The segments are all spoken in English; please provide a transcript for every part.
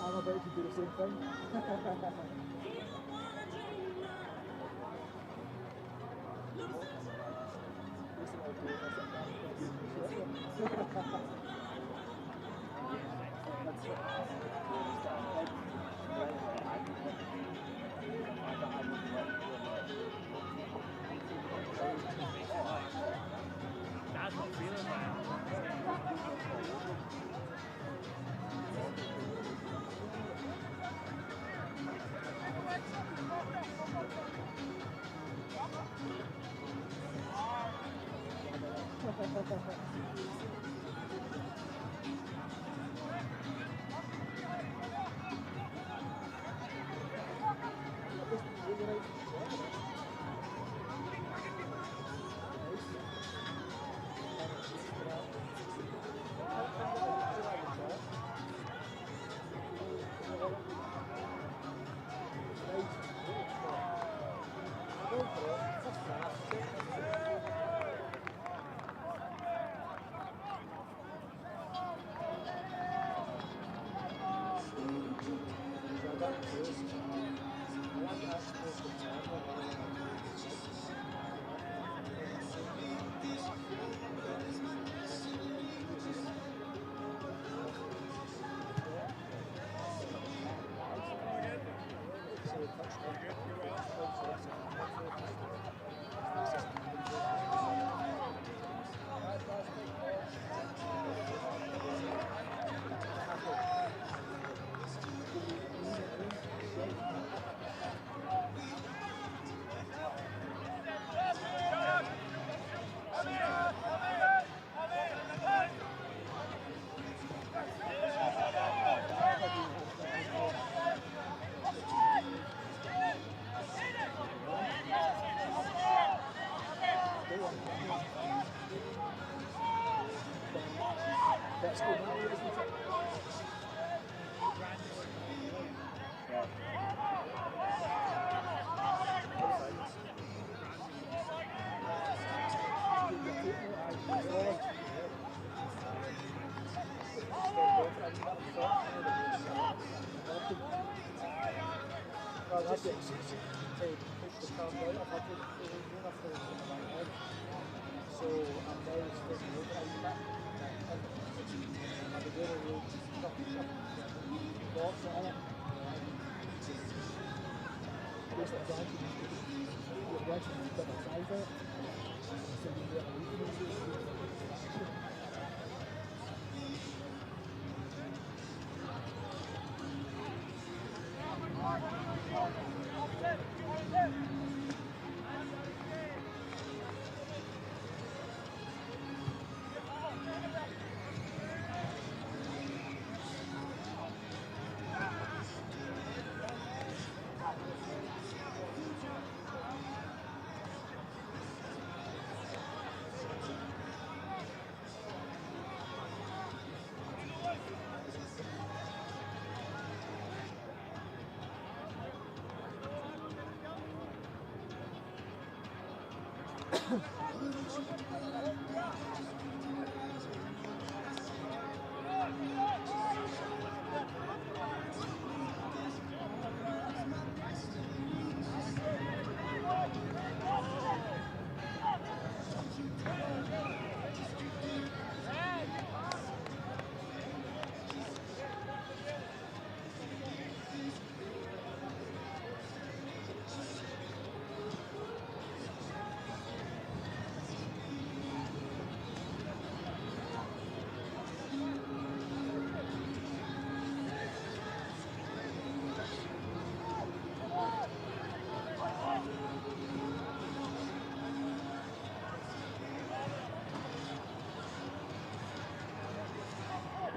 I'm about to do the same thing. That's not feeling well.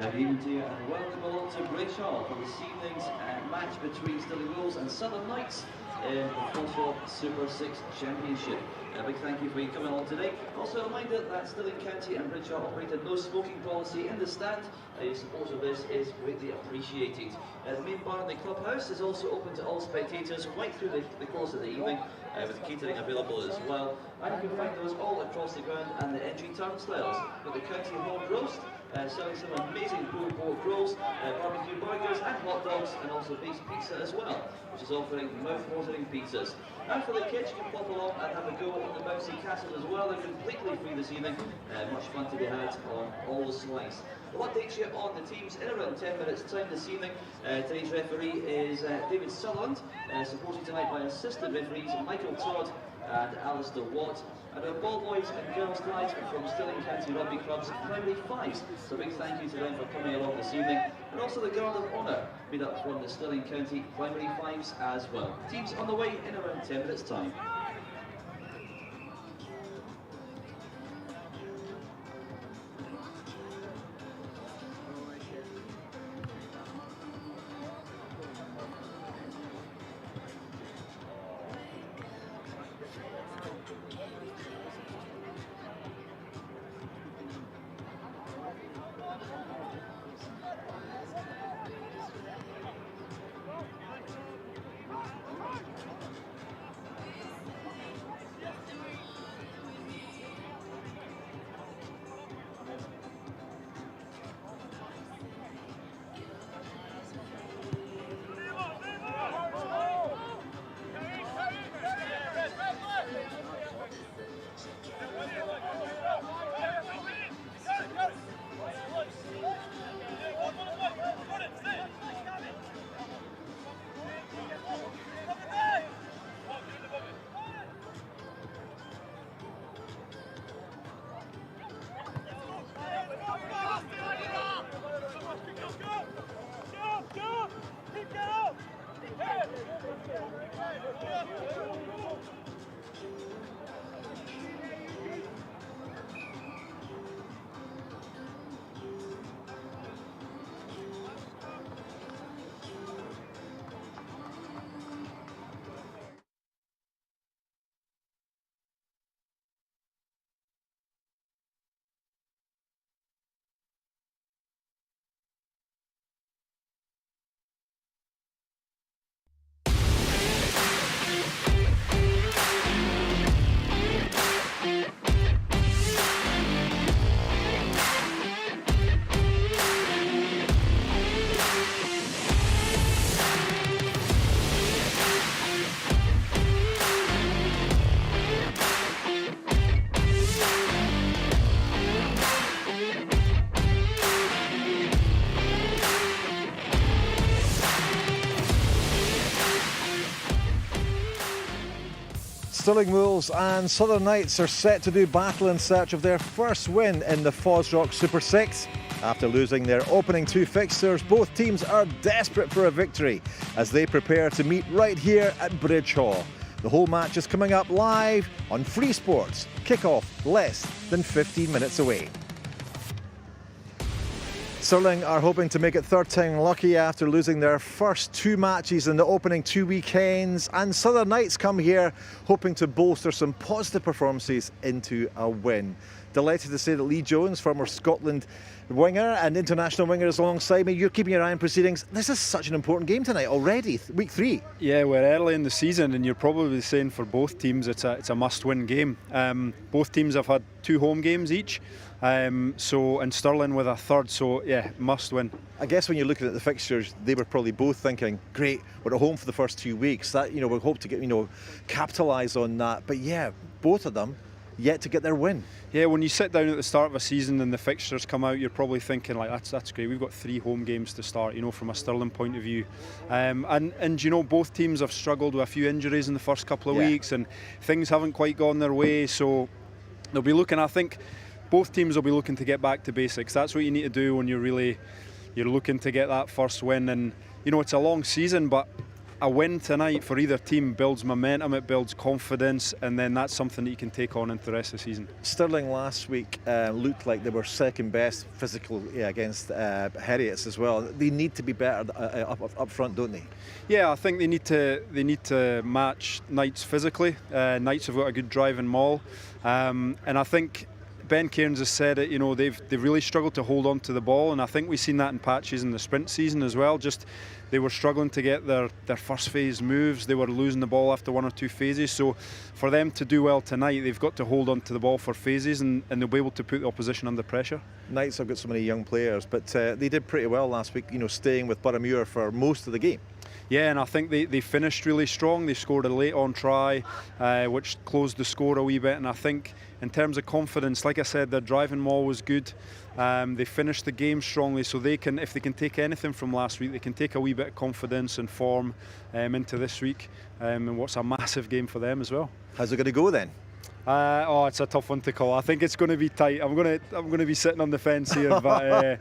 Good evening to you and welcome along to Bridge Hall for this evening's match between Stirling Wolves and Southern Knights in the FOSROC Super6 Championship. A big thank you for you coming along today. Also a reminder that Stirling County and Bridge Hall operate a no smoking policy in the stand. Your support of this is greatly appreciated. The main bar in the clubhouse is also open to all spectators right through the course of the evening, with catering available as well. And you can find those all across the ground and the entry turnstiles. With the county hog roast, selling some amazing pulled pork rolls, barbecue burgers and hot dogs, and also beef pizza as well, which is offering mouth-watering pizzas. And for the kids, you can pop along and have a go on the bouncy castle as well. They're completely free this evening. Much fun to be had on all the slides. We'll update you on the teams in around 10 minutes time this evening. Today's referee is David Sutherland, supported tonight by assistant referees Michael Todd and Alistair Watt. And our ball boys and girls tonight from Stirling County Rugby Club's Primary Fives. So a big thank you to them for coming along this evening. And also the Guard of Honour, made up from the Stirling County Primary Fives as well. Teams on the way in around 10 minutes time. Stirling Wolves and Southern Knights are set to do battle in search of their first win in the FOSROC Super6. After losing their opening two fixtures, both teams are desperate for a victory as they prepare to meet right here at Bridge Hall. The whole match is coming up live on FreeSports. Kick-off less than 15 minutes away. Stirling are hoping to make it third time lucky after losing their first two matches in the opening two weekends, and Southern Knights come here hoping to bolster some positive performances into a win. Delighted to say that Lee Jones, former Scotland winger and international winger, is alongside me. You're keeping your eye on proceedings. This is such an important game tonight already, week 3. Yeah, we're early in the season and you're probably saying for both teams it's a must-win game. Both teams have had 2 home games each, and Stirling with a third, so yeah, must win. I guess when you're looking at the fixtures, they were probably both thinking, great, we're at home for the first 2 weeks. That, we hope to get, capitalise on that. But yeah, both of them yet to get their win. Yeah, when you sit down at the start of a season and the fixtures come out, you're probably thinking like, that's great. We've got 3 home games to start, from a Stirling point of view. And both teams have struggled with a few injuries in the first couple of weeks, and things haven't quite gone their way. So they'll be looking, I think, both teams will be looking to get back to basics. That's what you need to do when you're looking to get that first win. And it's a long season, but a win tonight for either team builds momentum, it builds confidence, and then that's something that you can take on into the rest of the season. Stirling last week looked like they were second best physically against Heriots as well. They need to be better up front, don't they? Yeah, I think they need to match Knights physically. Knights have got a good driving maul, and I think Ben Cairns has said it. You know, they've really struggled to hold on to the ball, and I think we've seen that in patches in the sprint season as well. Just they were struggling to get their first phase moves. They were losing the ball after one or two phases. So for them to do well tonight, they've got to hold on to the ball for phases, and they'll be able to put the opposition under pressure. Knights have got so many young players, but they did pretty well last week. You know, staying with Boroughmuir for most of the game. Yeah, and I think they finished really strong. They scored a late on try, which closed the score a wee bit. And I think in terms of confidence, like I said, their driving maul was good. They finished the game strongly, so they can, if they can take anything from last week, they can take a wee bit of confidence and form into this week, and what's a massive game for them as well. How's it going to go then? It's a tough one to call. I think it's going to be tight. I'm going to be sitting on the fence here, but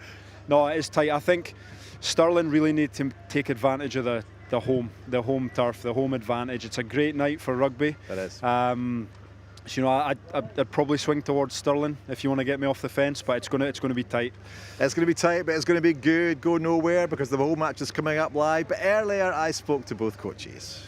no, it is tight. I think Stirling really need to take advantage of the home turf, the home advantage. It's a great night for rugby. It is. So, you know, I'd probably swing towards Stirling if you want to get me off the fence, but it's going to be tight. It's going to be tight, but it's going to be good. Go nowhere because the whole match is coming up live. But earlier, I spoke to both coaches.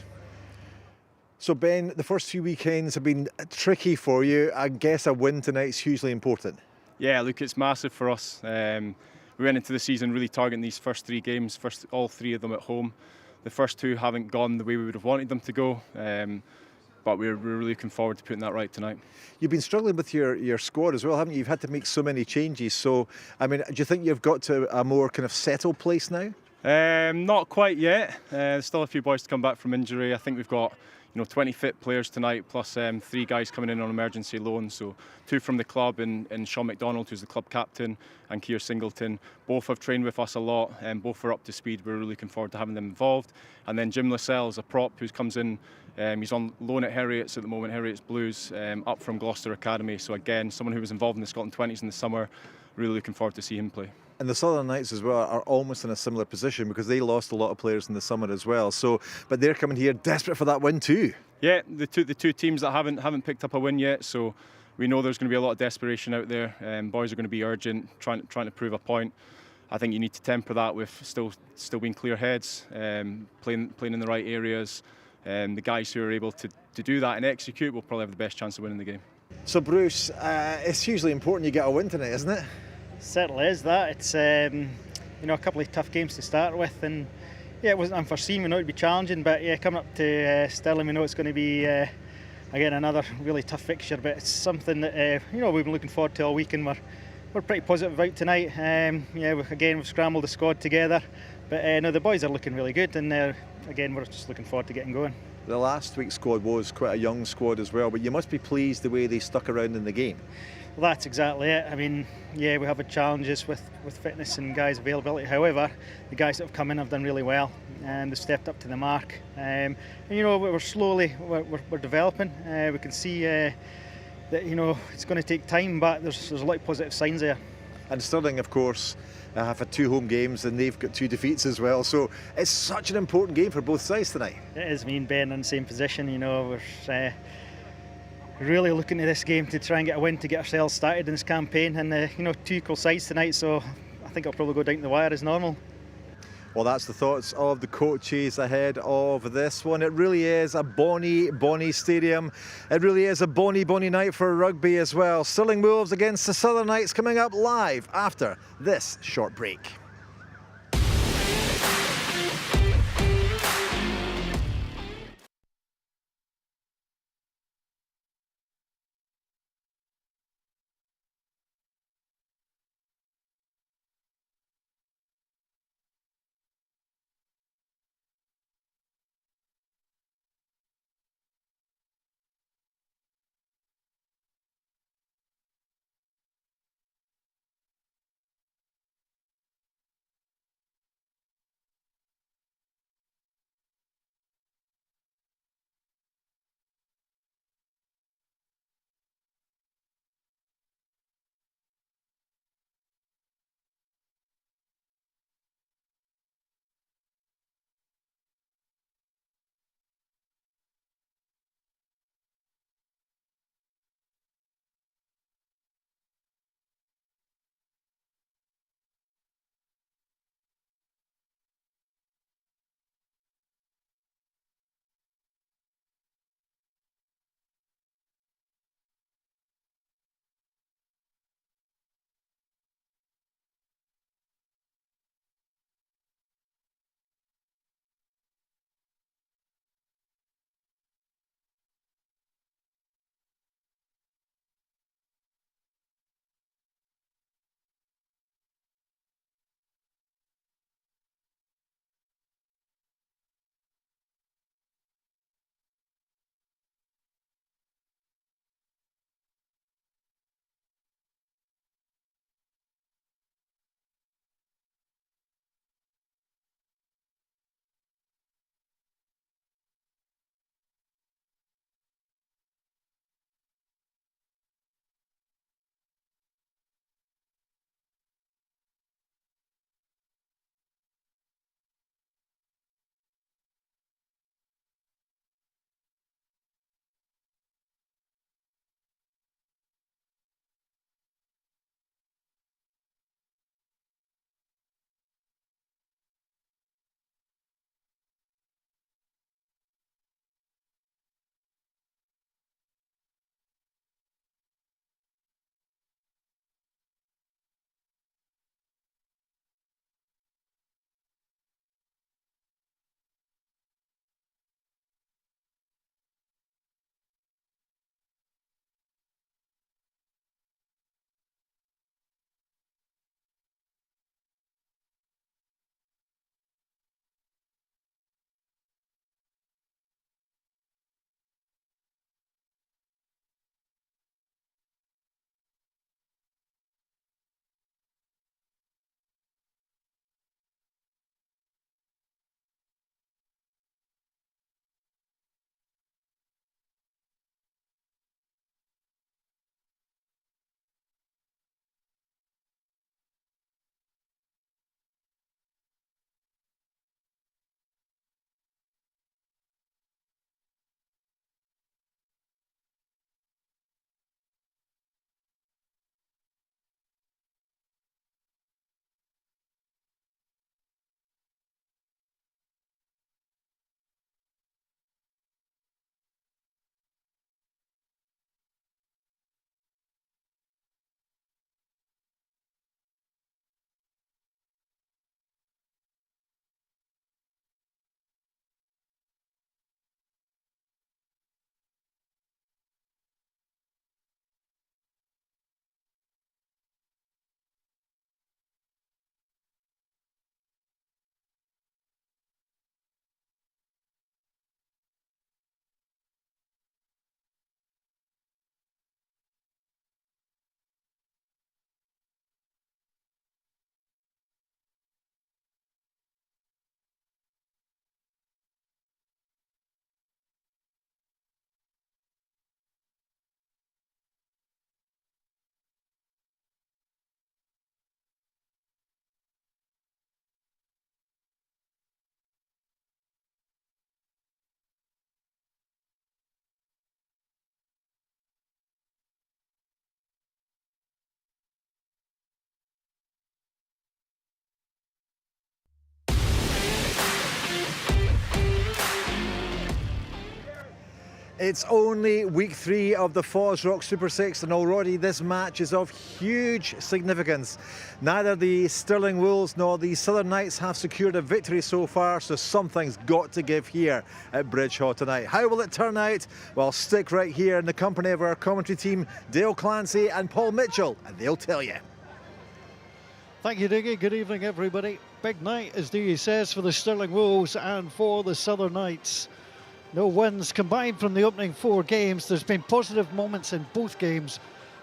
So Ben, the first few weekends have been tricky for you. I guess a win tonight's hugely important. Yeah, look, it's massive for us. We went into the season really targeting these first three games, all three of them at home. The first two haven't gone the way we would have wanted them to go, but we're really looking forward to putting that right tonight. You've been struggling with your squad as well, haven't you? You've had to make so many changes. So, I mean, do you think you've got to a more kind of settled place now? Not quite yet. There's still a few boys to come back from injury. I think we've got 20 fit players tonight, plus 3 guys coming in on emergency loan. So 2 from the club, and Sean McDonald, who's the club captain, and Keir Singleton. Both have trained with us a lot, and both are up to speed. We're really looking forward to having them involved. And then Jim Lascelles, a prop who comes in. He's on loan at Heriots at the moment, Heriots Blues, up from Gloucester Academy. So again, someone who was involved in the Scotland 20s in the summer. Really looking forward to see him play. And the Southern Knights as well are almost in a similar position because they lost a lot of players in the summer as well. So, but they're coming here desperate for that win too. Yeah, the two teams that haven't picked up a win yet. So we know there's going to be a lot of desperation out there. Boys are going to be urgent, trying to prove a point. I think you need to temper that with still being clear heads, playing in the right areas. The guys who are able to do that and execute will probably have the best chance of winning the game. So Bruce, it's hugely important you get a win tonight, isn't it? Certainly is that. It's a couple of tough games to start with, and yeah, it wasn't unforeseen. We know it'd be challenging, but yeah, coming up to Stirling, we know it's going to be again another really tough fixture. But it's something that we've been looking forward to all week, and we're pretty positive about tonight. We've scrambled the squad together, but no, the boys are looking really good, and again, we're just looking forward to getting going. The last week's squad was quite a young squad as well, but you must be pleased the way they stuck around in the game. Well, that's exactly it. I mean, yeah, we have had challenges with fitness and guys' availability. However, the guys that have come in have done really well, and they've stepped up to the mark. And we're slowly we're developing. We can see that it's going to take time, but there's a lot of positive signs there. And Stirling, of course, have had 2 home games, and they've got 2 defeats as well. So it's such an important game for both sides tonight. It is. Me and Ben in the same position. We're really looking at this game to try and get a win to get ourselves started in this campaign, and 2 equal sides tonight, so I think it'll probably go down to the wire as normal. Well, that's the thoughts of the coaches ahead of this one. It really is a bonny stadium. It really is a bonny night for rugby as well. Stirling Wolves against the Southern Knights coming up live after this short break. It's only week 3 of the FOSROC Super 6 and already this match is of huge significance. Neither the Stirling Wolves nor the Southern Knights have secured a victory so far, so something's got to give here at Bridgehaw tonight. How will it turn out? Well, stick right here in the company of our commentary team, Dale Clancy and Paul Mitchell, and they'll tell you. Thank you, Dougie. Good evening, everybody. Big night, as Dougie says, for the Stirling Wolves and for the Southern Knights. No wins combined from the opening 4 games. There's been positive moments in both games,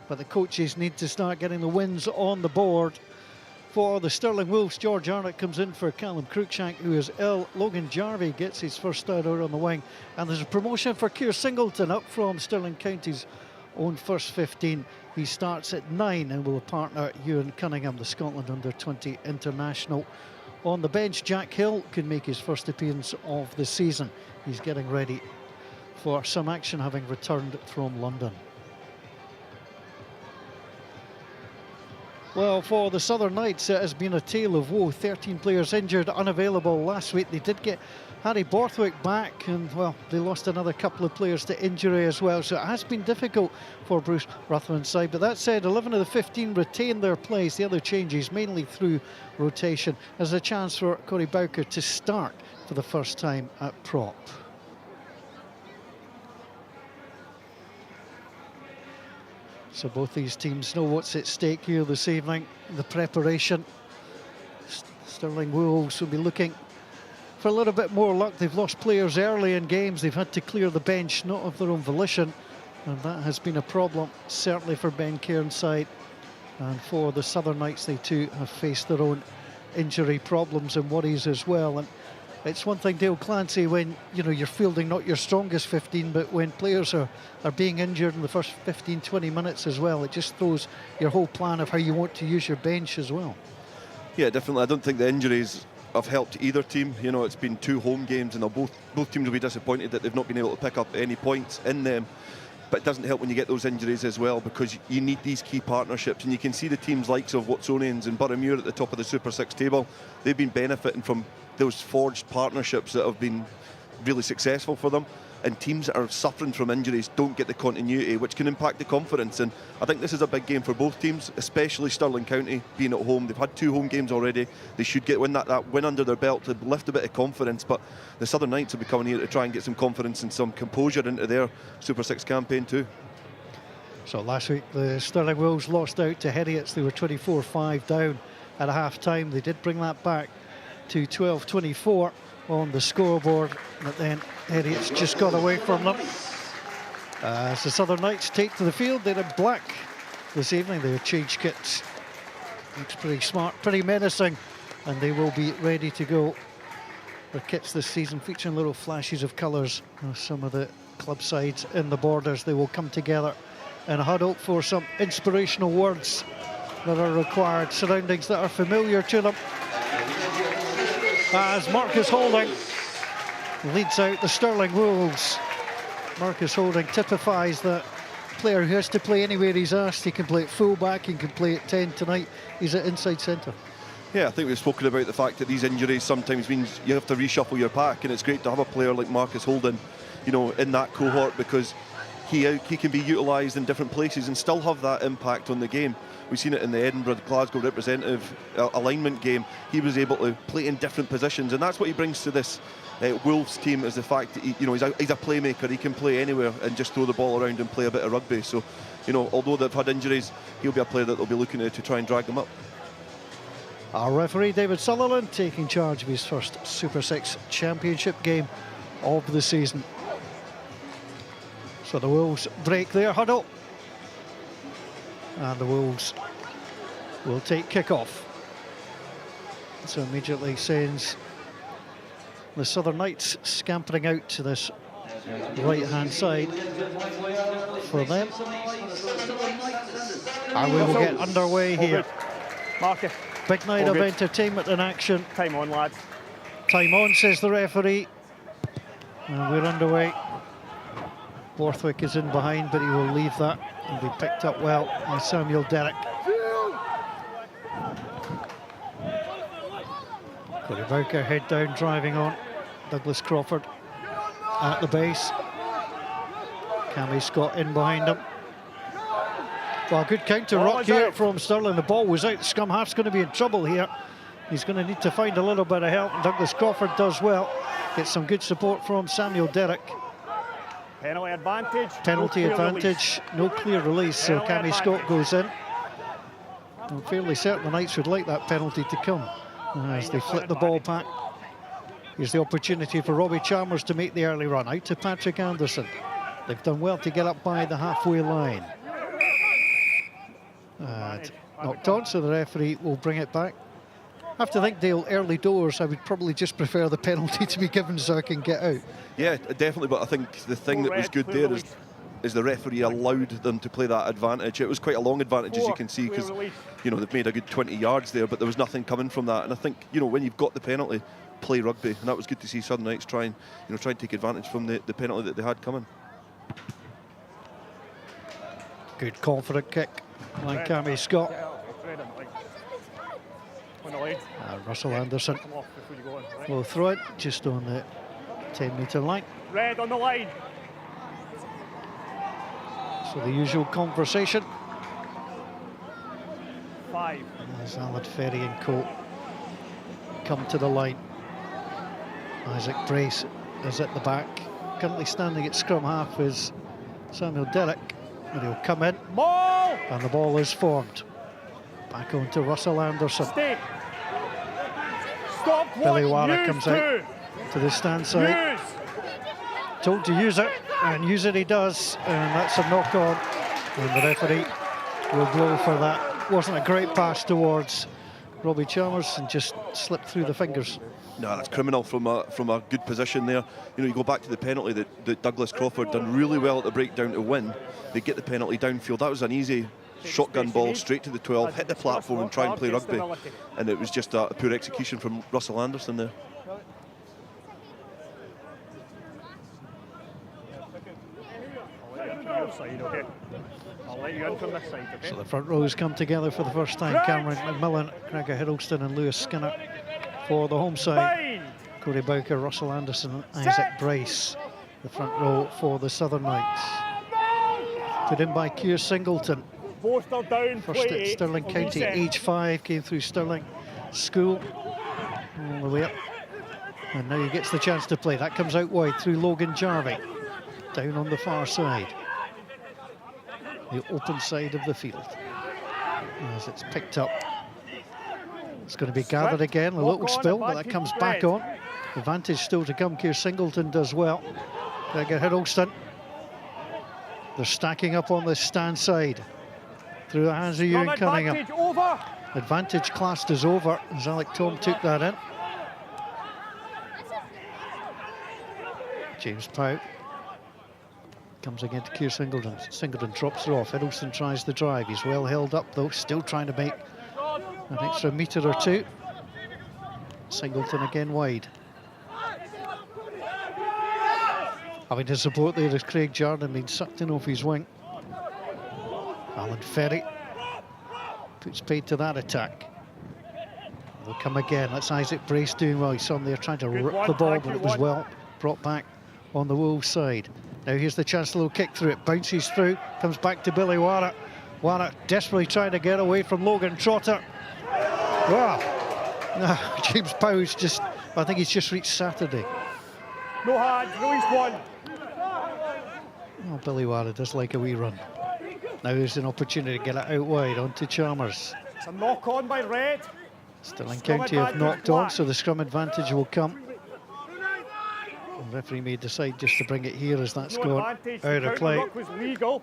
but the coaches need to start getting the wins on the board. For the Stirling Wolves, George Arnott comes in for Callum Cruikshank, who is ill. Logan Jarvie gets his first start out on the wing. And there's a promotion for Keir Singleton up from Stirling County's own first 15. He starts at 9 and will partner Ewan Cunningham, the Scotland under-20 international. On the bench, Jack Hill could make his first appearance of the season. He's getting ready for some action, having returned from London. Well, for the Southern Knights, it has been a tale of woe. 13 players injured, unavailable last week. They did get Harry Borthwick back, and, well, they lost another couple of players to injury as well. So it has been difficult for Bruce Ruthven's side. But that said, 11 of the 15 retained their place. The other changes, mainly through rotation. There's a chance for Corey Bowker to start for the first time at prop. So both these teams know what's at stake here this evening. The preparation. Stirling Wolves will be looking for a little bit more luck. They've lost players early in games. They've had to clear the bench, not of their own volition. And that has been a problem, certainly for Ben Cairns' side. And for the Southern Knights, they too have faced their own injury problems and worries as well. And it's one thing, Dale Clancy, when you're fielding not your strongest 15, but when players are being injured in the first 15-20 minutes as well, it just throws your whole plan of how you want to use your bench as well. Yeah, definitely. I don't think the injuries have helped either team. It's been 2 home games, and both teams will be disappointed that they've not been able to pick up any points in them. But it doesn't help when you get those injuries as well, because you need these key partnerships. And you can see the teams likes of Watsonians and Boroughmuir at the top of the Super 6 table. They've been benefiting from those forged partnerships that have been really successful for them. And teams that are suffering from injuries don't get the continuity, which can impact the confidence. And I think this is a big game for both teams, especially Stirling County being at home. They've had 2 home games already. They should get that win under their belt to lift a bit of confidence. But the Southern Knights will be coming here to try and get some confidence and some composure into their Super 6 campaign too. So last week the Stirling Wolves lost out to Heriots. They were 24-5 down at half-time. They did bring that back to 12-24 on the scoreboard, but then Heriots just got away from them. As the Southern Knights take to the field, they're in black this evening. Their change kits looks pretty smart, pretty menacing, and they will be ready to go. Their kits this season featuring little flashes of colours. Some of the club sides in the borders, they will come together in a huddle for some inspirational words that are required, surroundings that are familiar to them. As Marcus Holding leads out the Stirling Wolves. Marcus Holding typifies that player who has to play anywhere he's asked. He can play at full-back, he can play at 10 tonight. He's at inside centre. Yeah, I think we've spoken about the fact that these injuries sometimes means you have to reshuffle your pack, and it's great to have a player like Marcus Holding, in that cohort, because he can be utilised in different places and still have that impact on the game. We've seen it in the Edinburgh-Glasgow representative alignment game. He was able to play in different positions, and that's what he brings to this Wolves team, is the fact that he's a playmaker. He can play anywhere and just throw the ball around and play a bit of rugby. So, although they've had injuries, he'll be a player that they'll be looking to try and drag them up. Our referee, David Sutherland, taking charge of his first Super 6 Championship game of the season. So the Wolves break their huddle, and the Wolves will take kick-off. So immediately sends the Southern Knights scampering out to this right-hand side for them. And we will get underway here. Marcus. Big night of entertainment and action. Time on, lads. Time on, says the referee. And we're underway. Borthwick is in behind, but he will leave that and be picked up well by Samuel Derrick. Corey Bowker head down, driving on. Douglas Crawford at the base. Cammy Scott in behind him. Well, good counter rock here from Stirling. The ball was out. Scrum half's going to be in trouble here. He's going to need to find a little bit of help. Douglas Crawford does well. Gets some good support from Samuel Derrick. Penalty advantage. Penalty advantage. No clear release, so Cammy Scott goes in. I'm fairly certain the Knights would like that penalty to come as they flip the ball back. Here's the opportunity for Robbie Chalmers to make the early run. Out to Patrick Anderson. They've done well to get up by the halfway line. And knocked on, so the referee will bring it back. I have to think, Dale, early doors, I would probably just prefer the penalty to be given so I can get out. Yeah, definitely, but I think the thing that was good there is the referee allowed them to play that advantage. It was quite a long advantage, as you can see, because, you know, they've made a good 20 yards there, but there was nothing coming from that. And I think, you know, when you've got the penalty, play rugby, and that was good to see Southern Knights try and take advantage from the penalty that they had coming. Good confident kick like Cammy Scott. Russell Anderson will throw it just on the 10-metre line. Red on the line. So the usual conversation. 5. As Alan Ferry and co come to the line. Isaac Brace is at the back. Currently standing at scrum half is Samuel Derrick. And he'll come in. Ball! And the ball is formed. Back on to Russell Anderson. Stay. Stop. Billy Warner comes out to the stand side. Told to use it, and use it he does, and that's a knock on. And the referee will blow for that. Wasn't a great pass towards Robbie Chalmers and just slipped through the fingers. No, that's criminal from a good position there. You know, you go back to the penalty that Douglas Crawford done really well at the breakdown to win. They get the penalty downfield. That was an easy shotgun ball straight to the 12, hit the platform and try and play rugby. And it was just a poor execution from Russell Anderson there. I'll let you in from this side, okay? So the front rows come together for the first time. Cameron McMillan, Gregor Hiddleston and Lewis Skinner for the home side. Corey Bowker, Russell Anderson and Isaac Brace, the front row for the Southern Knights. Put in by Keir Singleton. Both are down. First at Stirling County, age 5, came through Stirling School all the way up. And now he gets the chance to play. That comes out wide through Logan Jarvie. Down on the far side. The open side of the field. As it's picked up. It's going to be gathered again. A little spill, but that comes back on. Advantage still to come. Keir Singleton does well. Gregor Hiddleston. They're stacking up on the stand side. Through the hands of Ewan Cunningham. Advantage classed as over as Alec Tom took that in. James Powell comes again to Keir Singleton. Singleton drops it off. Hiddleston tries the drive. He's well held up though, still trying to make an extra metre or two. Singleton again wide. Having to support there is Craig Jarden, being sucked in off his wing. Alan Ferry puts paid to that attack. They'll come again. That's Isaac Brace doing well. You saw him there trying to rip the ball, but it was well brought back on the Wolves side. Now here's the chance, a little kick through it, bounces through, comes back to Billy Warner. Warner desperately trying to get away from Logan Trotter. Wow. No, James Powell's just, I think he's just reached Saturday. No hands, release one. Oh, Billy Warner does like a wee run. Now there's an opportunity to get it out wide onto Chalmers. It's a knock on by Red. Stirling County have knocked on, so the scrum advantage will come. The referee may decide just to bring it here as that's gone out of play.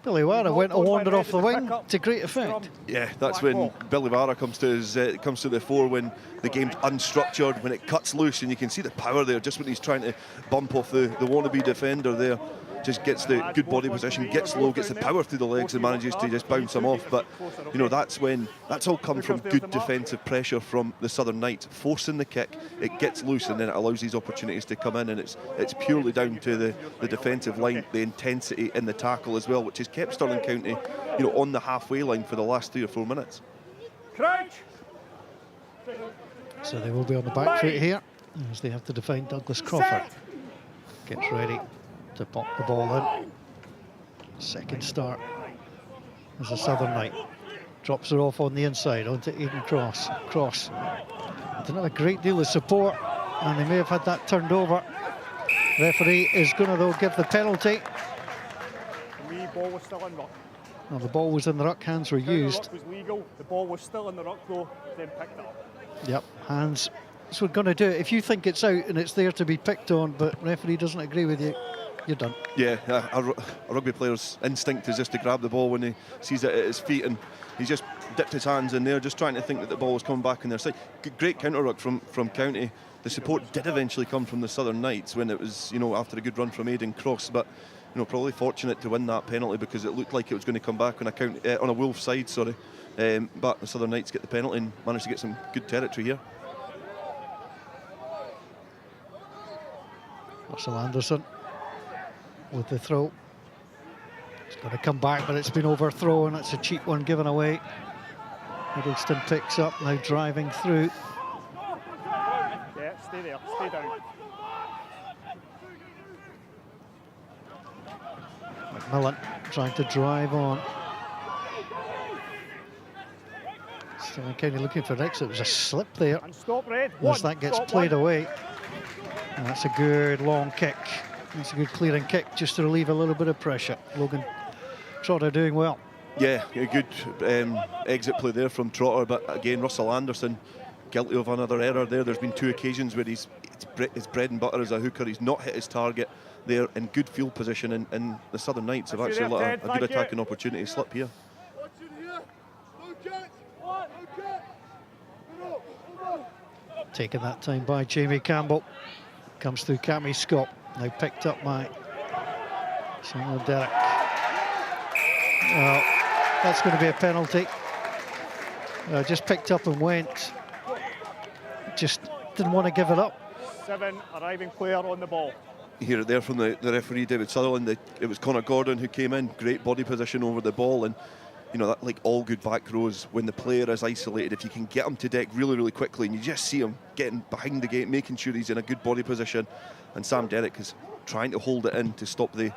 Billy Warner went a wander off the wing to great effect. Yeah, that's when Billy Warner comes to the fore when the game's unstructured, when it cuts loose, and you can see the power there just when he's trying to bump off the wannabe defender there. Just gets the good body position, gets low, gets the power through the legs and manages to just bounce him off. But you know, that's all come from good defensive pressure from the Southern Knights, forcing the kick. It gets loose and then it allows these opportunities to come in, and it's purely down to the defensive line, the intensity in the tackle as well, which has kept Stirling County, you know, on the halfway line for the last 3 or 4 minutes. Crouch. So they will be on the back foot here as they have to defend Douglas Crawford. Gets ready to pop the ball in. Second start as a Southern Knight. Drops her off on the inside onto Aidan Cross. Cross didn't have a great deal of support, and they may have had that turned over. Referee is going to, though, give the penalty. The wee ball was still in ruck. Well, the ball was in the ruck, hands were used. The ruck was legal. The ball was still in the ruck, though, then picked up. Yep, hands. So we're going to do it. If you think it's out and it's there to be picked on, but referee doesn't agree with you, you're done. Yeah, a rugby player's instinct is just to grab the ball when he sees it at his feet, and he's just dipped his hands in there, just trying to think that the ball was coming back on their side. Great counter ruck from County. The support did eventually come from the Southern Knights when it was, after a good run from Aidan Cross, but probably fortunate to win that penalty because it looked like it was going to come back on a Wolves side, sorry. But the Southern Knights get the penalty and managed to get some good territory here. Russell Anderson with the throw. It's going to come back, but it's been overthrown. It's a cheap one given away. Hiddleston picks up, now driving through. Yeah, stay there, stay down. McMillan trying to drive on. Stirling County looking for an exit. It was a slip there. And stop, Red. As that gets played away. And that's a good long kick. That's a good clearing kick just to relieve a little bit of pressure. Logan Trotter doing well. Yeah, a good exit play there from Trotter, but again, Russell Anderson guilty of another error there. There's been 2 occasions where his bread and butter as a hooker. He's not hit his target there in good field position, and the Southern Knights have actually let a good attacking opportunity slip here. Taken that time by Jamie Campbell. Comes through Cammy Scott. Now picked up by Samuel Derrick. Well, that's going to be a penalty. Just picked up and went. Just didn't want to give it up. 7 arriving player on the ball. You hear it there from the referee, David Sutherland. It was Connor Gordon who came in, great body position over the ball, and that, like all good back rows, when the player is isolated, if you can get him to deck really, really quickly, and you just see him getting behind the gate, making sure he's in a good body position, and Sam Derrick is trying to hold it in to stop the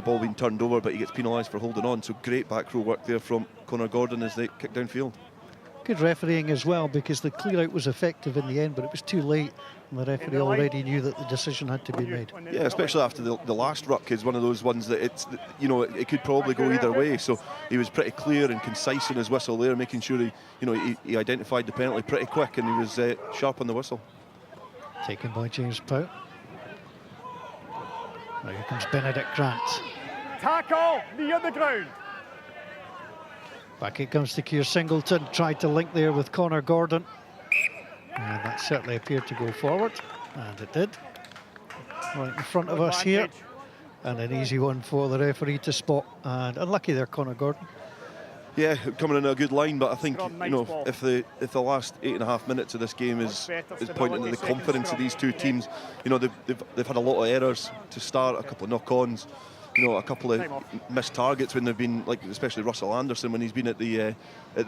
ball being turned over, but he gets penalised for holding on. So great back row work there from Connor Gordon as they kick downfield. Good refereeing as well, because the clear out was effective in the end, but it was too late, and the referee already knew that the decision had to be made. Yeah, especially after the last ruck is one of those ones that it could probably go either way. So he was pretty clear and concise in his whistle there, making sure he identified the penalty pretty quick, and he was sharp on the whistle. Taken by James Pout. Now here comes Benedict Grant. Tackle, knee on the ground. Back it comes to Keir Singleton, tried to link there with Connor Gordon. And that certainly appeared to go forward, and it did. Right in front of us here. And an easy one for the referee to spot. And unlucky there, Connor Gordon. Yeah, coming in a good line, but I think, if the last 8.5 minutes of this game is pointing to the confidence of these two teams, they've had a lot of errors to start, a couple of knock-ons, a couple of missed targets when they've been, like especially Russell Anderson when he's been at the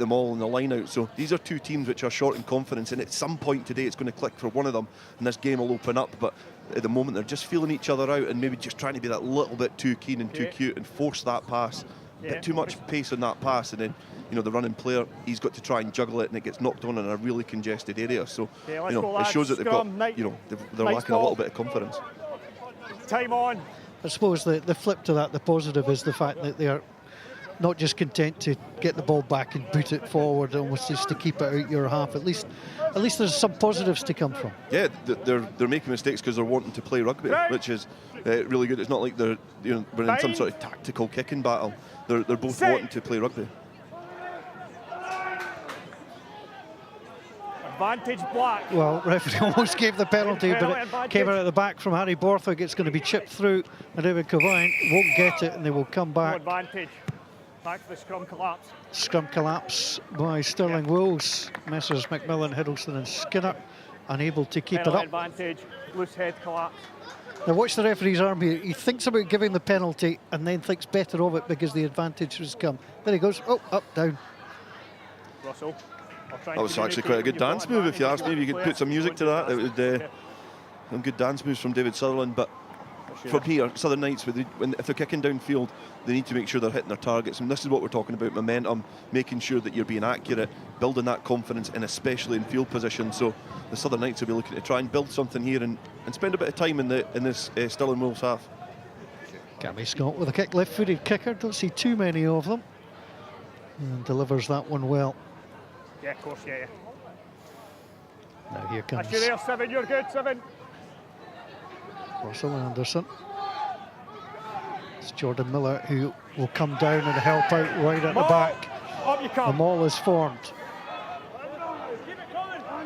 maul and the line out. So these are two teams which are short in confidence, and at some point today it's going to click for one of them, and this game will open up. But at the moment they're just feeling each other out and maybe just trying to be that little bit too keen and too cute and force that pass. A bit too much pace on that pass, and then the running player, he's got to try and juggle it, and it gets knocked on in a really congested area. So it shows that they've got they're lacking a little bit of confidence. Time on. I suppose the flip to that, the positive, is the fact that they are not just content to get the ball back and boot it forward, almost just to keep it out your half. At least there's some positives to come from. Yeah, they're making mistakes because they're wanting to play rugby, which is really good. It's not like we're in some sort of tactical kicking battle. They're both wanting to play rugby. Advantage Black. Well, referee almost gave the penalty, but it came out at the back from Harry Borthwick. It's going to be chipped through, and David Covine won't get it, and they will come back. No advantage. Back to the scrum collapse. Scrum collapse by Stirling Wolves. Messrs McMillan, Hiddleston and Skinner unable to keep it up. Advantage, loose head collapse. Now watch the referee's arm here. He thinks about giving the penalty and then thinks better of it because the advantage has come. There he goes. Oh, up, down. Russell. That was actually quite a good dance move, if you ask me. If you could put some music to that, it would some good dance moves from David Sutherland. But from here, Southern Knights, if they're kicking downfield, they need to make sure they're hitting their targets. And this is what we're talking about, momentum, making sure that you're being accurate, building that confidence, and especially in field position. So the Southern Knights will be looking to try and build something here and spend a bit of time in this Stirling Wolves half. Cammy Scott with a kick, left-footed kicker. Don't see too many of them. And delivers that one well. Yeah, of course, yeah. Now here comes That's you there, Seven. You're good, Seven. Russell Anderson. It's Jordan Miller who will come down and help out right at the back. Up you come. The maul is formed.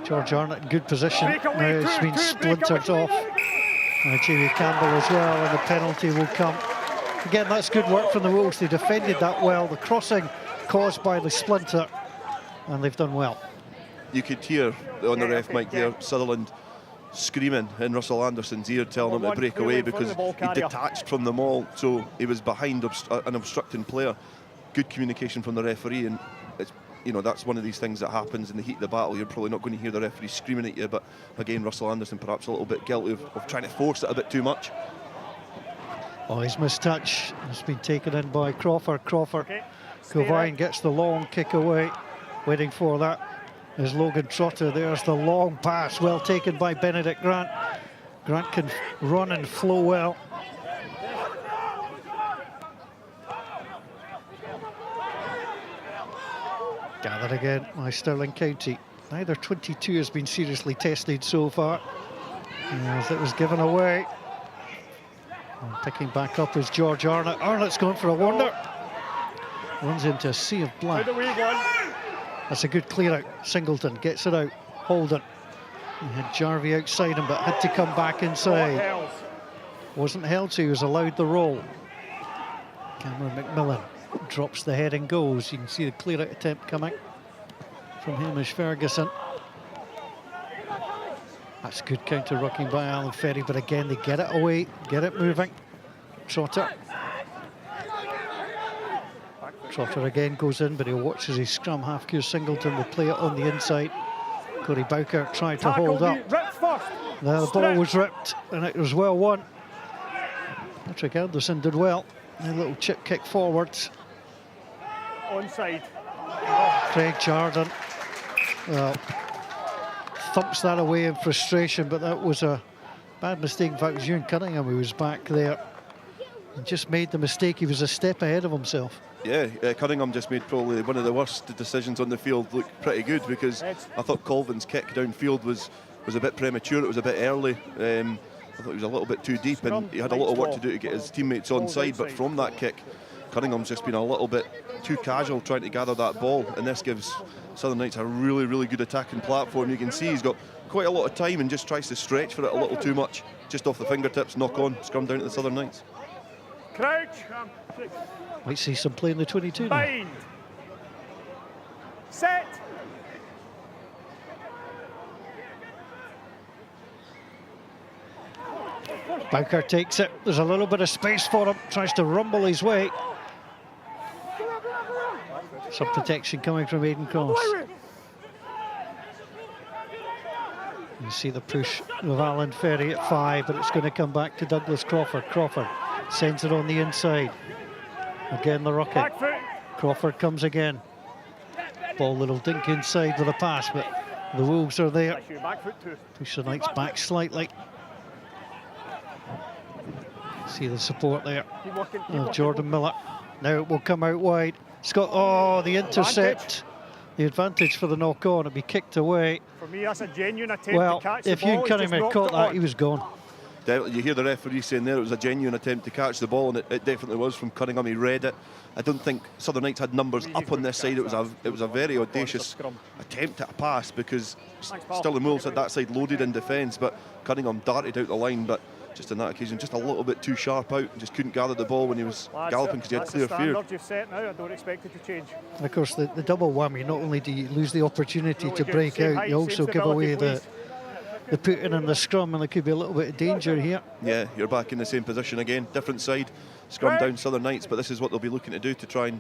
George Arnott in good position. Now it's been splintered off. Jamie Campbell as well, and the penalty will come. Again, that's good work from the Wolves. They defended that well. The crossing caused by the splinter, and they've done well. You could hear on the ref mic there, Sutherland screaming in Russell Anderson's ear, telling him to break away because he detached from the maul, so he was behind an obstructing player. Good communication from the referee, and it's, that's one of these things that happens in the heat of the battle. You're probably not going to hear the referee screaming at you, but again, Russell Anderson perhaps a little bit guilty of trying to force it a bit too much. Oh, his mistouch has been taken in by Crawford. Crawford, Govine gets the long kick away, waiting for that. There's Logan Trotter. There's the long pass, well taken by Benedict Grant. Grant can run and flow well. Gathered again by Stirling County. Neither 22 has been seriously tested so far, as it was given away. And picking back up is George Arnott. Arnott's going for a wonder. Runs into a sea of black. That's a good clear out. Singleton gets it out. Holden. He had Jarvie outside him, but had to come back inside. Wasn't held, so he was allowed the roll. Cameron McMillan drops the head and goes. You can see the clear out attempt coming from Hamish Ferguson. That's good counter rucking by Alan Ferry, but again they get it away, get it moving. Trotter. Trotter again goes in, but he watches his scrum. Half-Cure Singleton will play it on the inside. Corey Bowker tried to hold up. Now the ball was ripped, and it was well won. Patrick Anderson did well. A little chip kick forwards. Onside. Craig Jardine thumps that away in frustration, but that was a bad mistake. In fact, it was Ewan Cunningham who was back there and just made the mistake. He was a step ahead of himself. Yeah, Cunningham just made probably one of the worst decisions on the field look pretty good, because I thought Colvin's kick downfield was a bit premature. It was a bit early. I thought he was a little bit too deep, and he had a lot of work to do to get his teammates onside. But from that kick, Cunningham's just been a little bit too casual trying to gather that ball, and this gives Southern Knights a really, really good attacking platform. You can see he's got quite a lot of time and just tries to stretch for it a little too much. Just off the fingertips, knock on, scrum down to the Southern Knights. Crouch. Might see some play in the 22 now. Bind. Set. Bowker takes it. There's a little bit of space for him. Tries to rumble his way. Some protection coming from Aidan Cross. You see the push of Alan Ferry at 5, but it's going to come back to Douglas Crawford. Crawford sends it on the inside. Again, the rocket. Crawford comes again. Ball little dink inside with a pass, but the Wolves are there. Push the Knights back slightly. See the support there of Jordan Miller. Now it will come out wide. Scott, oh, the intercept. The advantage for the knock-on. It'll be kicked away. For me, that's a genuine attempt to catch the ball. If Ewan Cunningham had caught that, he was gone. You hear the referee saying there it was a genuine attempt to catch the ball, and it definitely was from Cunningham. He read it. I don't think Southern Knights had numbers up on this side. It was a very audacious attempt at a pass, because Stirling Wolves had that side loaded in defence, but Cunningham darted out the line, but just on that occasion, just a little bit too sharp out, and just couldn't gather the ball when he was galloping because he had clear fear. You've set now. I don't expect it to change. And of course, the double whammy, not only do you lose the opportunity to break out, you also give away the put in and the scrum, and there could be a little bit of danger here. Yeah, you're back in the same position again. Different side, scrum down Southern Knights, but this is what they'll be looking to do to try and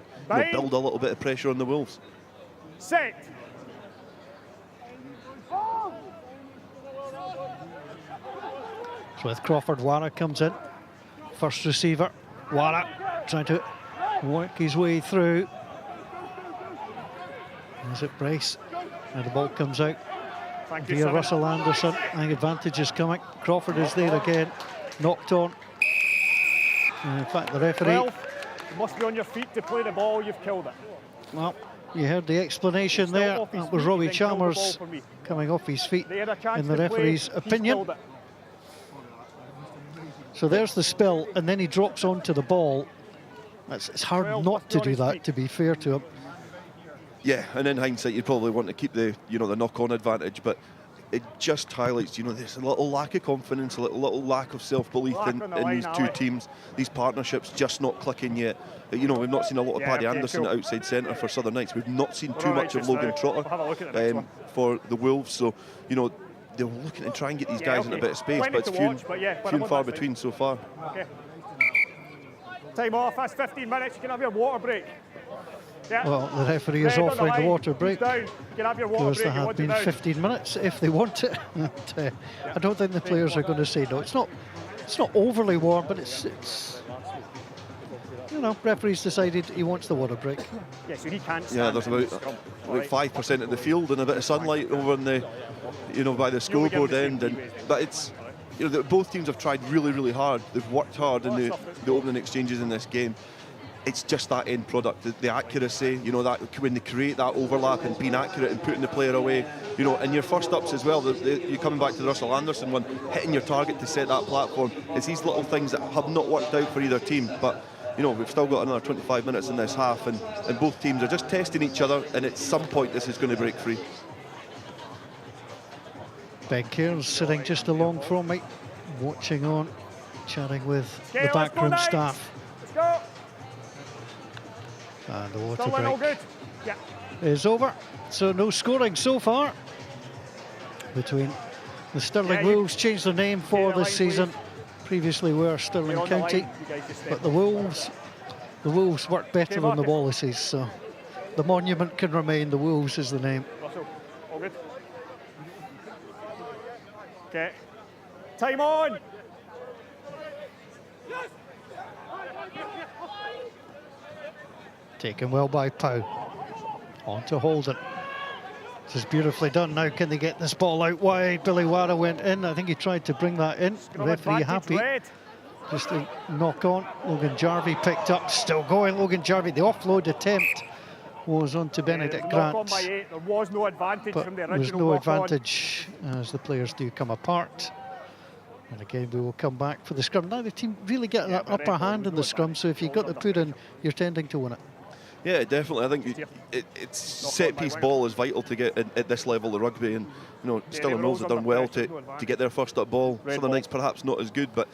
build a little bit of pressure on the Wolves. Set. So with Crawford, Warner comes in. first receiver. Wara trying to work his way through. Is it Brace? And the ball comes out via Russell Anderson. I think advantage is coming. Crawford is there again, knocked on. And in fact, the referee... You must be on your feet to play the ball, you've killed it. Well, you heard the explanation there. That was Robbie Chalmers coming off his feet in the referee's opinion. So there's the spill, and then he drops onto the ball. It's hard not to do that, to be fair to him. Yeah, and in hindsight, you'd probably want to keep the the knock-on advantage, but it just highlights, there's a little lack of confidence, a little lack of self-belief in these two teams. These partnerships just not clicking yet. We've not seen a lot of Paddy Anderson at outside centre for Southern Knights. We've not seen too much of Logan Trotter for the Wolves. So, they're looking to try and get these guys in a bit of space, but it's few and far between so far. Okay. Time off, that's 15 minutes, you can have your water break. Yeah. Well, the referee is offering the water break. You can have your water break. There have been 15 minutes if they want it. I don't think the players are going to say no. It's not overly warm, but it's referee's decided he wants the water break. Yeah, so he can't stand. Yeah, there's about 5% in the field and a bit of sunlight over in the by the scoreboard end, but it's both teams have tried really hard. They've worked hard in the opening exchanges in this game. It's just that end product, the accuracy, that when they create that overlap and being accurate and putting the player away, and your first ups as well, you're coming back to the Russell Anderson one, hitting your target to set that platform. It's these little things that have not worked out for either team, but we've still got another 25 minutes in this half, and both teams are just testing each other, and at some point this is going to break free. Ben Cairns sitting just along from me, watching on, chatting with the backroom staff. Let's go. And the water break is over. So no scoring so far between the Stirling Wolves, changed their name for this season. Previously were Stirling County, but the Wolves work better than the Wallaces, so the monument can remain. The Wolves is the name. Russell, all good. Okay, time on. Taken well by Pow. On to Holden. This is beautifully done. Now can they get this ball out wide? Billy Wara went in. I think he tried to bring that in. Referee happy. Just a knock on. Logan Jarvie picked up. Still going. Logan Jarvie. The offload attempt was on to Benedict Grant. There was no advantage from the original. There's no advantage as the players do come apart. And again, we will come back for the scrum. Now the team really get that upper hand in the scrum, so if you've got the put in, you're tending to win it. Yeah, definitely. I think it's set-piece ball is vital to get at this level of rugby, and Stirling Wolves have done well to get their first up ball. Southern Knights perhaps not as good, but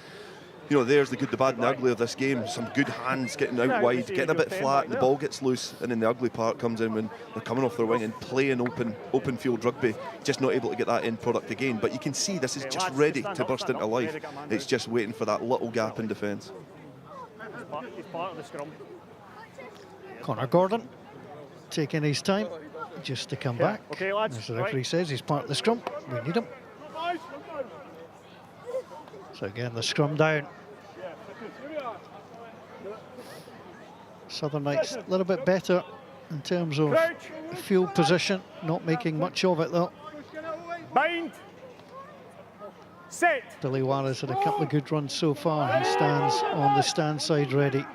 there's the good, the bad and the ugly of this game. Some good hands getting out wide, getting a bit flat, and the ball gets loose, and then the ugly part comes in when they're coming off their wing and playing open field rugby, just not able to get that end product again. But you can see this is just ready to burst into life. It's just waiting for that little gap in defence. He's part of the scrum. Connor Gordon taking his time just to come back. Okay, lads. As the referee says, he's part of the scrum. We need him. So again, the scrum down. Southern Knights a little bit better in terms of field position, not making much of it though. Bind. Set. Billy Wara's had a couple of good runs so far. He stands on the stand side ready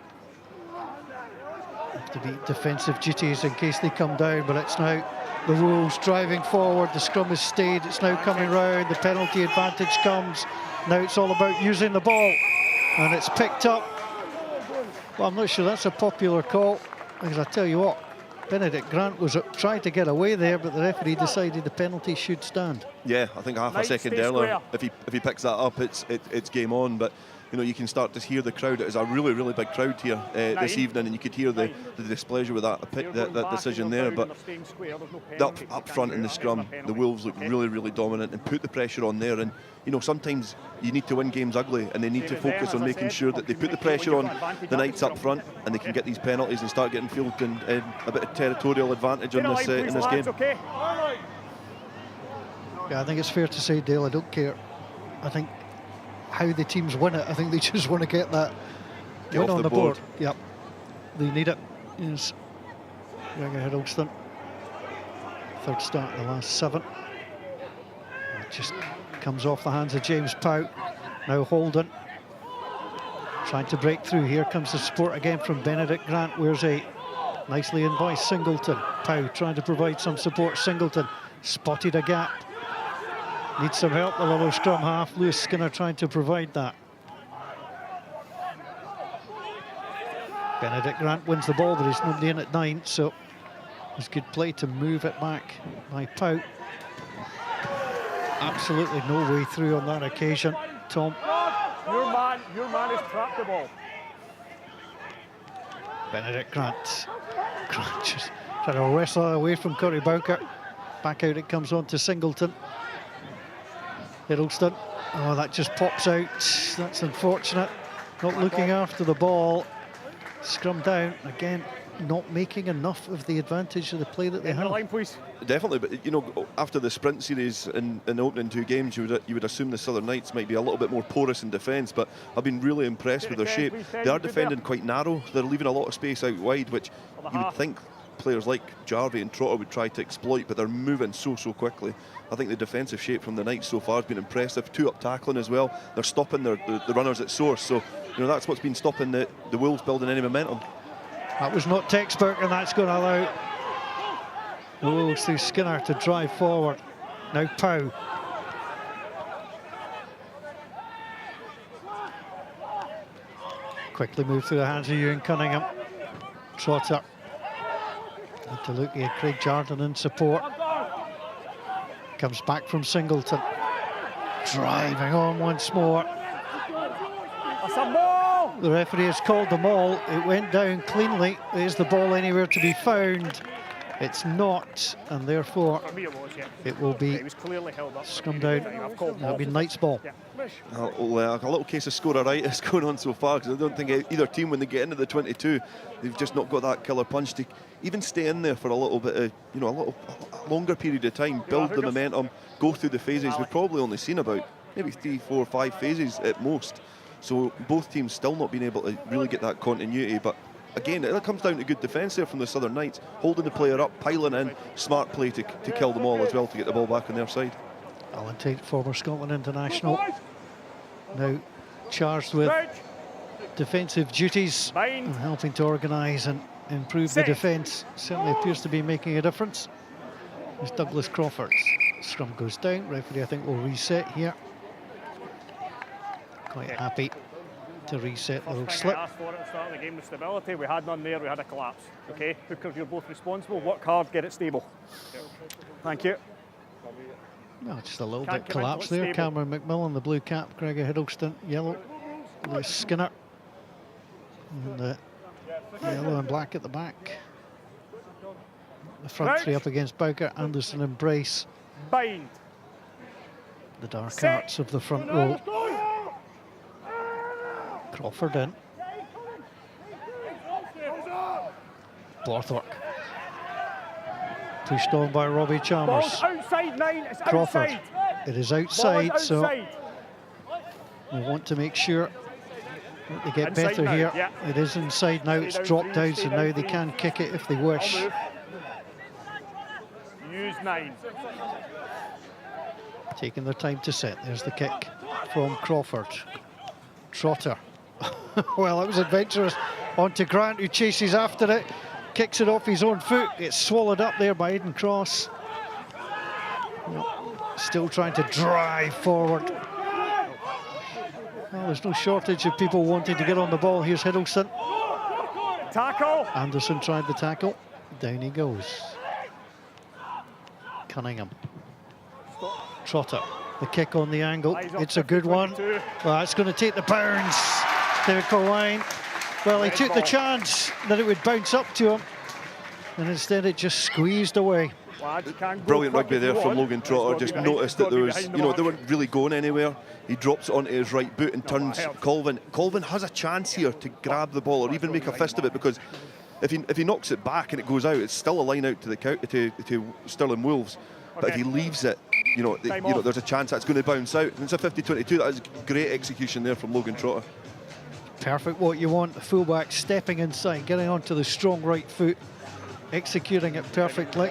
to beat defensive duties in case they come down, but it's now the Wolves driving forward. The scrum has stayed, it's now coming round, the penalty advantage comes. Now it's all about using the ball, and it's picked up. Well, I'm not sure that's a popular call, because I tell you what, Benedict Grant was trying to get away there, but the referee decided the penalty should stand. Yeah, I think half a second earlier, if he picks that up, it's game on. But you can start to hear the crowd. It is a really big crowd here this evening, and you could hear the displeasure with that decision there. But up front in the scrum, the Wolves look really dominant and put the pressure on there. And sometimes you need to win games ugly, and they need to focus on making sure that they put the pressure on the Knights up front, and they can get these penalties and start getting field and a bit of territorial advantage in this game. Yeah, I think it's fair to say, Dale, I don't care. I think how the teams win it. I think they just want to get that Get win off on the the board. board. Yep, they need it. Yes, Gregor Hiddleston. Third start in the last 7. It just comes off the hands of James Pow. Now Holden trying to break through. Here comes the support again from Benedict Grant. Wears 8. Nicely in by Singleton. Pow trying to provide some support. Singleton spotted a gap. Needs some help, the little scrum half. Lewis Skinner trying to provide that. Benedict Grant wins the ball, but he's nobody in at 9, so it's good play to move it back by Pout. Absolutely no way through on that occasion. Tom. Your man has trapped the ball. Benedict Grant. Grant just trying to wrestle away from Corey Bowker. Back out it comes on to Singleton. Hiddleston. Oh, that just pops out. That's unfortunate. Not looking after the ball. Scrum down again, not making enough of the advantage of the play that they have. Line, please. Definitely, but you know, after the sprint series in the opening 2 games, you would assume the Southern Knights might be a little bit more porous in defence, but I've been really impressed with their shape. They are defending quite narrow. They're leaving a lot of space out wide, which you would think players like Jarvie and Trotter would try to exploit, but they're moving so quickly. I think the defensive shape from the Knights so far has been impressive. 2-up tackling as well. They're stopping the runners at source, so you know that's what's been stopping the Wolves building any momentum. That was not textbook, and that's going to allow the Wolves through Skinner to drive forward. Now Pow. Quickly move through the hands of Ewan Cunningham. Trotter. To look at Craig Jardine in support. Comes back from Singleton. Driving on once more. That's a ball! The referee has called the maul. It went down cleanly. Is the ball anywhere to be found? It's not, and therefore it will be scrummed out. It'll be Knights ball. A little case of scoreritis going on so far, because I don't think either team, when they get into the 22, they've just not got that killer punch to even stay in there for a little bit of, you know, a longer period of time, build the momentum, go through the phases. We've probably only seen about maybe 3, 4, 5 phases at most. So both teams still not being able to really get that continuity, but again, it comes down to good defence there from the Southern Knights, holding the player up, piling in, smart play to kill them all as well, to get the ball back on their side. Alan Tate, former Scotland international, now charged with defensive duties and helping to organise and improve the defence. Certainly appears to be making a difference. There's Douglas Crawford. Scrum goes down. Referee, I think, will reset here. Quite happy to reset the little slip. Asked for it at the start of the game with stability. We had none there, we had a collapse. Okay, Hookers, you're both responsible. Work hard, get it stable. Thank you. No, just a little bit collapse there. Cameron McMillan, the blue cap. Gregor Hiddleston, yellow. Lewis Skinner. And the yellow and black at the back. The front 3 up against Bowker, Anderson and Brace. Bind. The dark arts of the front row. Crawford in. Borthwick. Pushed on by Robbie Chalmers. Ball's outside 9, it's Crawford. outside. It is outside, so we want to make sure that they get Inside better now, here. yeah. It is inside now, it's dropped out, so now they can kick it if they wish. Use 9. Taking their time to set. There's the kick from Crawford. Trotter. Well, that was adventurous. On to Grant, who chases after it. Kicks it off his own foot. It's swallowed up there by Aidan Cross. Still trying to drive forward. Well, there's no shortage of people wanting to get on the ball. Here's Hiddleston. Tackle. Anderson tried the tackle. Down he goes. Cunningham. Trotter. The kick on the angle. It's a good one. Well, that's going to take the bounce. David Colwine. Well, he took the chance that it would bounce up to him, and instead it just squeezed away. Brilliant rugby there from Logan Trotter. Just noticed that there was, you know, they weren't really going anywhere. He drops it onto his right boot and turns Colvin. Colvin has a chance here to grab the ball or even make a fist of it, because if he knocks it back and it goes out, it's still a line out to the to Stirling Wolves. But if he leaves it, there's a chance that's going to bounce out. And it's a 50-22. That is great execution there from Logan Trotter. Perfect what you want. The fullback stepping inside, getting onto the strong right foot, executing it perfectly.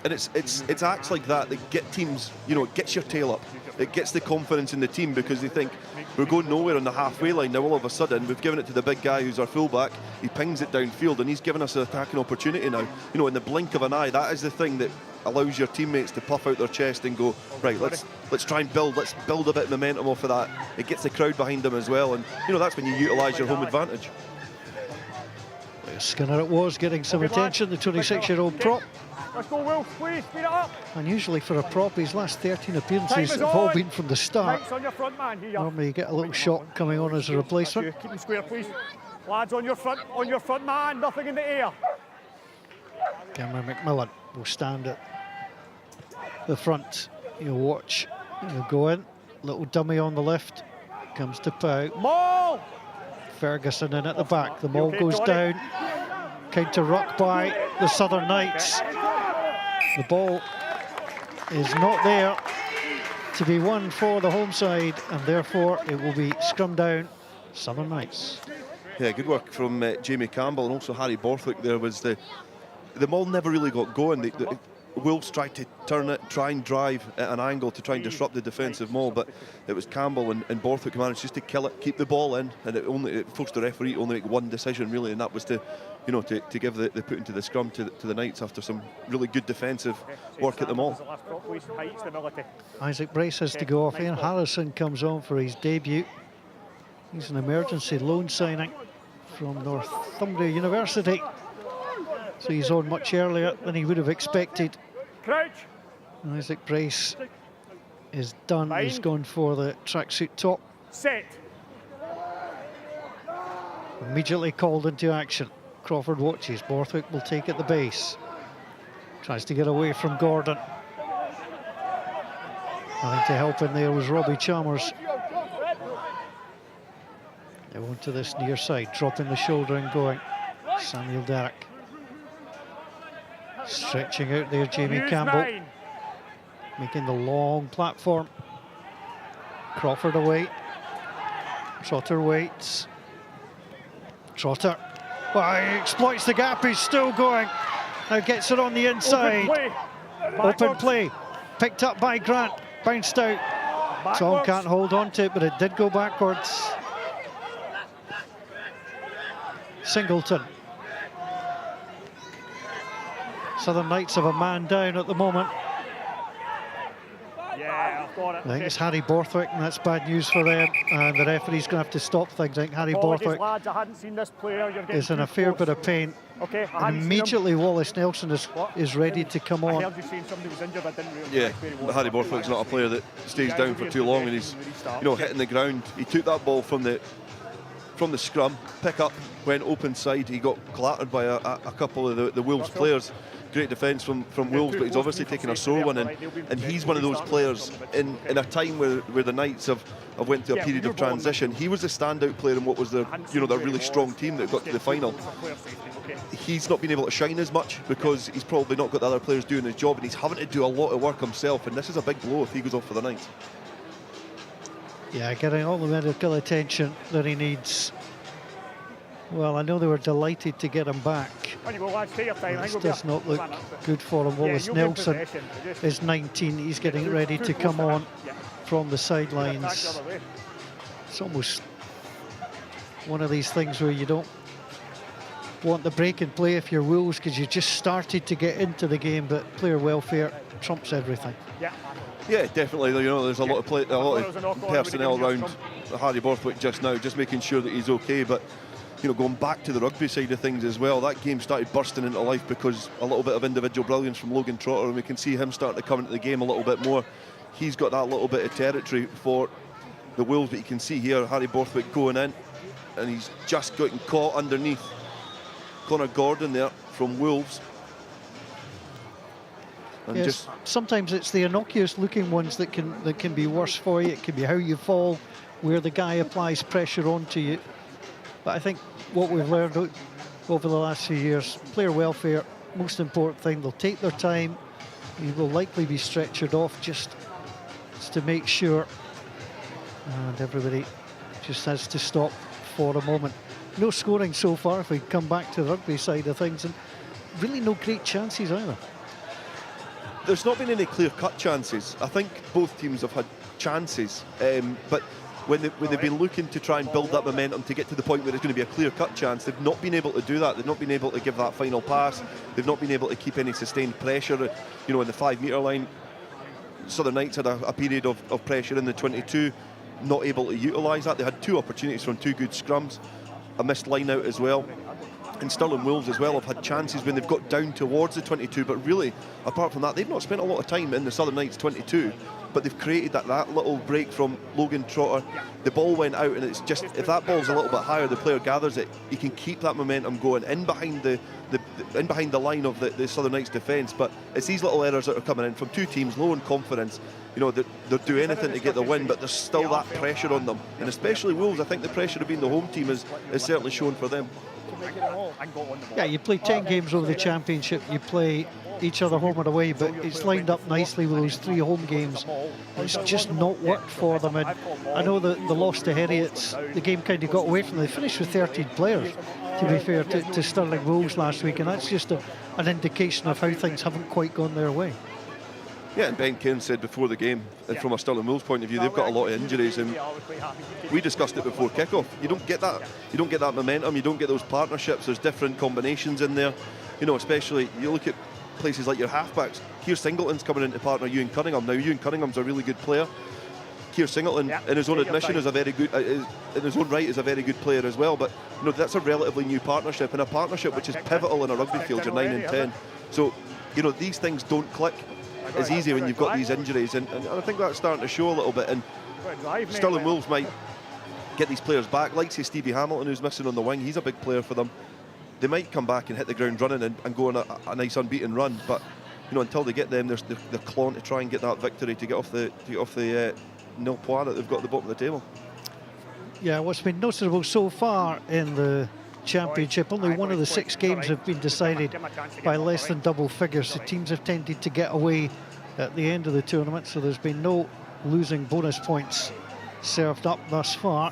And it's acts like that get teams, it gets your tail up. It gets the confidence in the team because they think we're going nowhere on the halfway line. Now all of a sudden we've given it to the big guy who's our fullback. He pings it downfield and he's given us an attacking opportunity now. In the blink of an eye, that is the thing that allows your teammates to puff out their chest and go, right, let's try and build. Let's build a bit of momentum off of that. It gets the crowd behind them as well, and that's when you utilise your home advantage. Skinner it was, getting some attention, the 26-year-old prop. Let's go, Wolves, please, speed it up. Unusually for a prop, his last 13 appearances have all been from the start. On your front, man. Here. Normally you get a little shot coming on as a replacement. Keep him square, please. Lads, on your front, man. Nothing in the air. Cameron McMillan will stand at the front. You'll watch, he'll go in. Little dummy on the left. Comes to Pau. Maul! Ferguson in at the back. The maul goes down. Counter ruck by the Southern Knights. The ball is not there to be won for the home side, and therefore it will be scrum down Southern Knights. Yeah, good work from Jamie Campbell and also Harry Borthwick. There was the maul never really got going. The Wolves tried to turn it, try and drive at an angle to try and disrupt the defensive maul, but it was Campbell and Borthwick who managed just to kill it, keep the ball in, and it forced the referee to only make one decision really, and that was to give the put into the scrum to the Knights after some really good defensive work at the maul. Isaac Brace has to go off. Ian Harrison comes on for his debut. He's an emergency loan signing from Northumbria University, so he's on much earlier than he would have expected. Crouch. Isaac Brace is done. He's gone for the tracksuit top. Set. Immediately called into action. Crawford watches. Borthwick will take at the base. Tries to get away from Gordon. Trying to help in there was Robbie Chalmers. They went to this near side, dropping the shoulder and going. Samuel Derrick. Stretching out there, Jamie Campbell. Making the long platform. Crawford away. Trotter waits. Trotter. Well, he exploits the gap, he's still going. Now gets it on the inside. Open play. Picked up by Grant. Bounced out. Backwards. Tom can't hold on to it, but it did go backwards. Singleton. Southern Knights have a man down at the moment. Yeah, I've got it. I think it's Harry Borthwick, and that's bad news for them. And the referee's going to have to stop things. I think Harry Borthwick lads, I hadn't seen this player. is in a fair bit of pain. Okay, and immediately Wallace Nelson is ready to come on. I heard you saying somebody was injured, I didn't realise. Yeah, Harry Borthwick's not a player that stays down for too long, and he's hitting the ground. He took that ball from the scrum, pick up, went open side. He got clattered by a couple of the Wolves players. Great defence from Wolves, but he's obviously taken a sore one, and he's one of those players in a time where the Knights have went through a period of transition. He was the standout player in what was their really strong team that got to the final. He's not been able to shine as much because he's probably not got the other players doing his job, and he's having to do a lot of work himself, and this is a big blow if he goes off for the Knights. Yeah, getting all the medical attention that he needs. Well, I know they were delighted to get him back. This does not look good for him. Wallace Nelson is 19. He's getting ready to come on from the sidelines. It's almost one of these things where you don't want the break and play if you're Wolves because you just started to get into the game, but player welfare trumps everything. Yeah, definitely. There's a lot of personnel around Harry Borthwick just now, just making sure that he's okay. But going back to the rugby side of things as well, that game started bursting into life because a little bit of individual brilliance from Logan Trotter, and we can see him starting to come into the game a little bit more. He's got that little bit of territory for the Wolves, but you can see here Harry Borthwick going in, and he's just getting caught underneath Connor Gordon there from Wolves. And yes, sometimes it's the innocuous looking ones that can be worse for you. It can be how you fall, where the guy applies pressure onto you. But I think what we've learned over the last few years, player welfare, most important thing. They'll take their time, He will likely be stretchered off just to make sure. And everybody just has to stop for a moment. No scoring so far if we come back to the rugby side of things, and really no great chances either. There's not been any clear-cut chances. I think both teams have had chances, but when they've been looking to try and build that momentum to get to the point where it's going to be a clear-cut chance, they've not been able to do that. They've not been able to give that final pass. They've not been able to keep any sustained pressure, you know, in the 5-metre line. Southern Knights had a period of pressure in the 22, not able to utilise that. They had 2 opportunities from 2 good scrums, a missed line out as well. And Stirling Wolves as well have had chances when they've got down towards the 22, but really, apart from that, they've not spent a lot of time in the Southern Knights 22, but they've created that little break from Logan Trotter. The ball went out, and it's just, if that ball's a little bit higher, the player gathers it, he can keep that momentum going in behind the line of the Southern Knights defence. But it's these little errors that are coming in from 2 teams low in confidence. You know, they'll do anything to get the win, but there's still that pressure on them, and especially Wolves. I think the pressure of being the home team is certainly shown for them. Yeah, you play 10 games over the championship, you play each other home and away, but it's lined up nicely with those 3 home games. It's just not worked for them, and I know that the loss to Heriots, the game kind of got away from them. They finished with 13 players, to be fair, to Stirling Wolves last week, and that's just an indication of how things haven't quite gone their way. Yeah, and Ben Cairns said before the game, and from a Stirling Wolves point of view, they've got a lot of injuries, and we discussed it before kick-off. You don't get that. You don't get that momentum. You don't get those partnerships. There's different combinations in there. You know, especially you look at places like your halfbacks. Keir Singleton's coming in to partner Ewan Cunningham. Now, Ewan Cunningham's a really good player. Keir Singleton, in his own admission, is a very good, in his own right, is a very good player as well. But you know, that's a relatively new partnership, and a partnership which is pivotal in a rugby field. You're 9 and 10, so you know these things don't click as easy when you've got these injuries, and I think that's starting to show a little bit. And Stirling Wolves might get these players back, like say Stevie Hamilton, who's missing on the wing. He's a big player for them. They might come back and hit the ground running and go on a nice unbeaten run, but you know, until they get them, they're clawing to try and get that victory to get off the nil point that they've got at the bottom of the table. Yeah, what's been noticeable so far in the championship, only 1 of the 6 games have been decided by less than double figures. The teams have tended to get away at the end of the tournament, so there's been no losing bonus points served up thus far.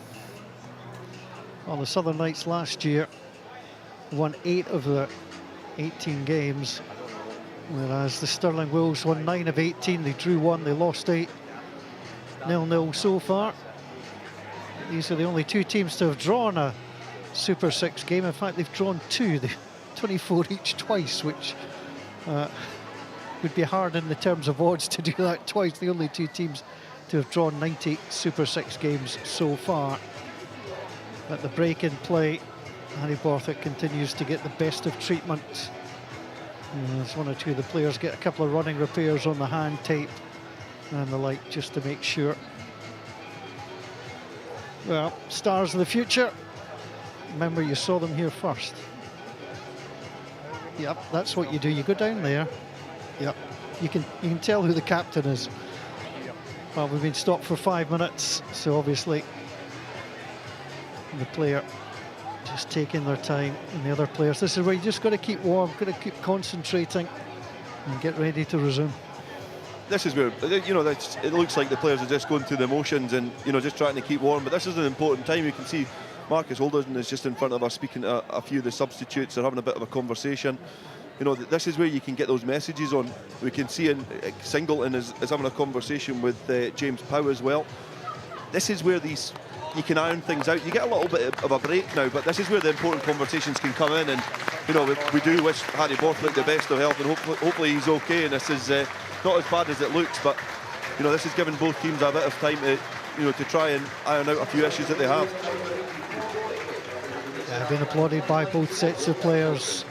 Well, the Southern Knights last year won 8 of the 18 games, whereas the Stirling Wolves won 9 of 18. They drew 1, they lost 8. 0-0 so far. These are the only 2 teams to have drawn a Super 6 game. In fact, they've drawn 2, 24 each twice, which would be hard in the terms of odds to do that twice. The only 2 teams to have drawn 90 Super 6 games so far. At the break in play, Harry Borthwick continues to get the best of treatment. As 1 or 2 of the players get a couple of running repairs on the hand tape and the like, just to make sure. Well, stars of the future. Remember, you saw them here first. Yep, that's what you do. You go down there. Yep, you can tell who the captain is. Well, we've been stopped for 5 minutes, so obviously the player just taking their time, and the other players. This is where you just got to keep warm, got to keep concentrating, and get ready to resume. This is where, you know, it looks like the players are just going through the motions and, you know, just trying to keep warm. But this is an important time. You can see Marcus Holderson is just in front of us speaking to a few of the substitutes. They're having a bit of a conversation. You know, this is where you can get those messages on. We can see Singleton is having a conversation with James Pow as well. This is where you can iron things out. You get a little bit of a break now, but this is where the important conversations can come in. And you know, we do wish Harry Borthwick the best of health, and hopefully he's okay. And this is not as bad as it looks, but you know, this has given both teams a bit of time to, you know, to try and iron out a few issues that they have. Yeah, been applauded by both sets of players.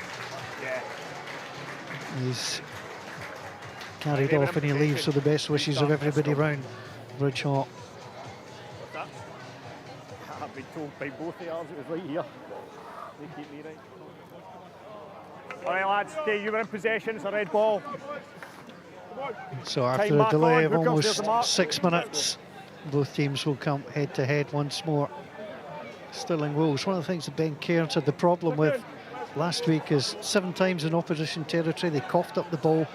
He's carried off and he leaves with the best wishes of everybody around Bridge Hall. I've been told by both of ours it was right here. They keep me right. All right, lads, okay, you were in possession, it's a red ball. So after a delay of almost 6 minutes, both teams will come head to head once more. Stirling Wolves, one of the things that Ben Cairns had the problem with last week is 7 times in opposition territory they coughed up the ball,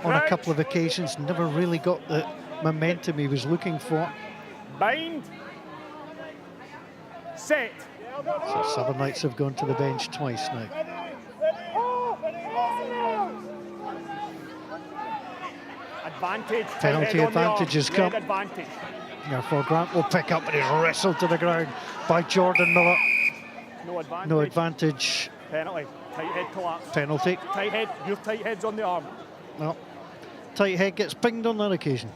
on a couple of occasions, never really got the momentum he was looking for. Bind. Set. So Southern Knights have gone to the bench twice now. Advantage. Penalty advantage has come. Advantage. Therefore Grant will pick up, and he's wrestled to the ground by Jordan Miller. No advantage. No advantage. Penalty. Tight head collapse. Penalty. Tight head. Your tight head's on the arm. Well, tight head gets pinged on that occasion.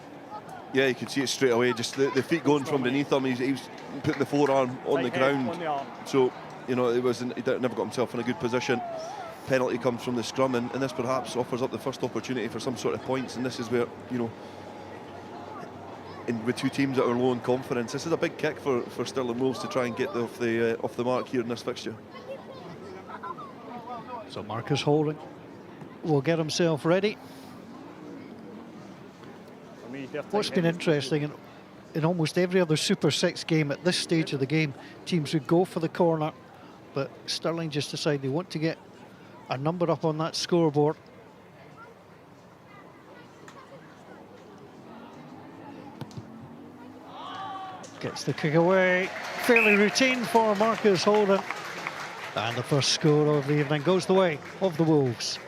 Yeah, you can see it straight away. Just the feet going from beneath him. He was putting the forearm on the ground. On the arm. So, you know, he never got himself in a good position. Penalty comes from the scrum, and this perhaps offers up the first opportunity for some sort of points. And this is where, you know, with two teams that are low in confidence, this is a big kick for Stirling Wolves to try and get off the mark here in this fixture. So Marcus Holding will get himself ready. What's been interesting, in almost every other Super 6 game at this stage of the game, teams would go for the corner, but Stirling just decide they want to get a number up on that scoreboard. Gets the kick away. Fairly routine for Marcus Holden. And the first score of the evening goes the way of the Wolves.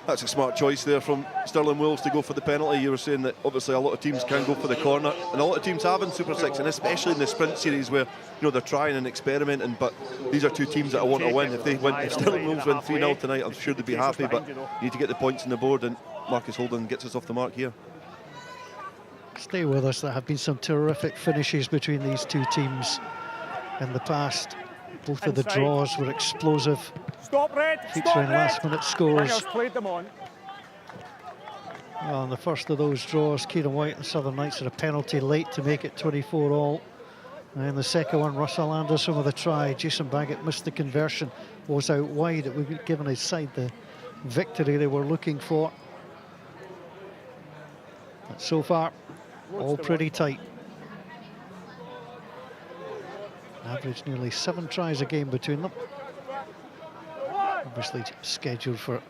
That's a smart choice there from Stirling Wolves to go for the penalty. You were saying that obviously a lot of teams can go for the corner, and a lot of teams have in Super 6, and especially in the sprint series where, you know, they're trying and experimenting, but these are two teams that I want to win. If Stirling Wolves win 3-0 tonight, I'm sure they'd be happy, but you need to get the points on the board, and Marcus Holden gets us off the mark here. Stay with us. There have been some terrific finishes between these two teams in the past. Both of the draws were explosive, featuring last-minute scores. Played them on. Well, in the first of those draws, Kieran White and Southern Knights had a penalty late to make it 24-all. And in the second one, Russell Anderson with a try. Jason Baggett missed the conversion, was out wide. It would have given his side the victory they were looking for. But so far, all pretty tight. Average nearly 7 tries a game between them. Obviously scheduled for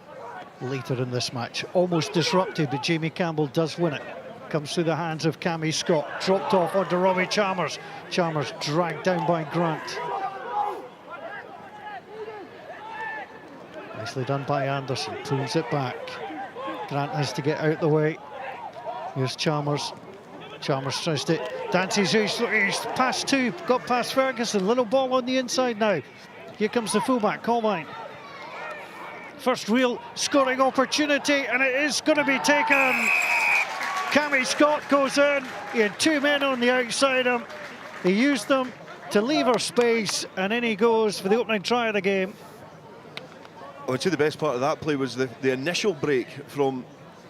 later in this match. Almost disrupted, but Jamie Campbell does win it. Comes through the hands of Cammy Scott. Dropped off onto Robbie Chalmers. Chalmers dragged down by Grant. Nicely done by Anderson. Pulls it back. Grant has to get out the way. Here's Chalmers. Chalmers tries to dances. He's past two. Got past Ferguson. Little ball on the inside now. Here comes the fullback, Colvine. First real scoring opportunity, and it is going to be taken. Cammy Scott goes in. He had two men on the outside him. He used them to lever space, and in he goes for the opening try of the game. I would say the best part of that play was the initial break from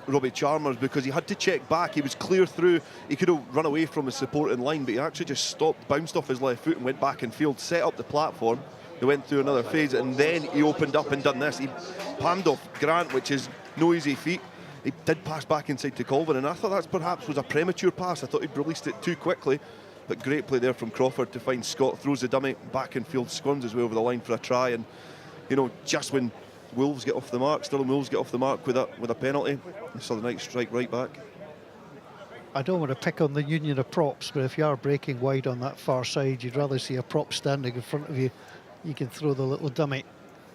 Robbie Chalmers, because he had to check back. He was clear through. He could have run away from his support in line, but he actually just stopped, bounced off his left foot and went back in field, set up the platform. They went through another phase, and then he opened up and done this. He palmed off Grant, which is no easy feat. He did pass back inside to Colvin, and I thought that perhaps was a premature pass. I thought he'd released it too quickly, but great play there from Crawford to find Scott. Throws the dummy back in field, squirms his way over the line for a try, and, you know, just when Wolves get off the mark, Stirling Wolves get off the mark with a penalty, the Southern Knights strike right back. I don't want to pick on the union of props, but if you are breaking wide on that far side, you'd rather see a prop standing in front of you. You can throw the little dummy.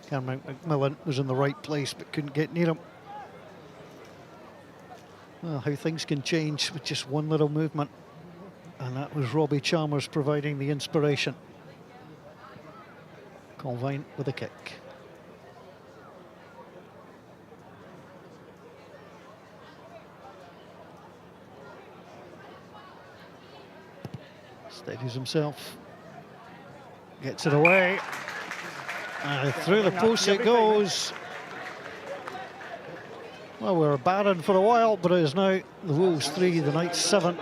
Cameron McMillan was in the right place but couldn't get near him. Well, how things can change with just one little movement. And that was Robbie Chalmers providing the inspiration. Colvine with a kick. Steadies himself. Gets it away. And through the post it goes. Well, we were barren for a while, but it is now the Wolves 3, the Knights 7.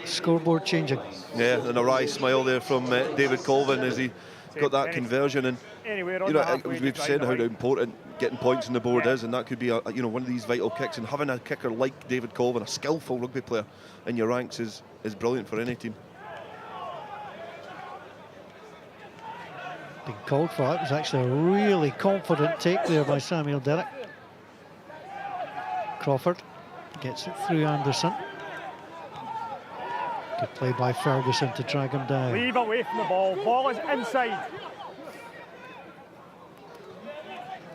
Scoreboard changing. Yeah, and a wry smile there from David Colvin as he got that conversion. And you know, we've said how important getting points on the board is, and that could be you know, one of these vital kicks. And having a kicker like David Colvin, a skillful rugby player in your ranks, is brilliant for any team. Being called for. It was actually a really confident take there by Samuel Derrick. Crawford Gets it through Anderson. Good play by Ferguson to drag him down. Leave away from the ball. Ball is inside.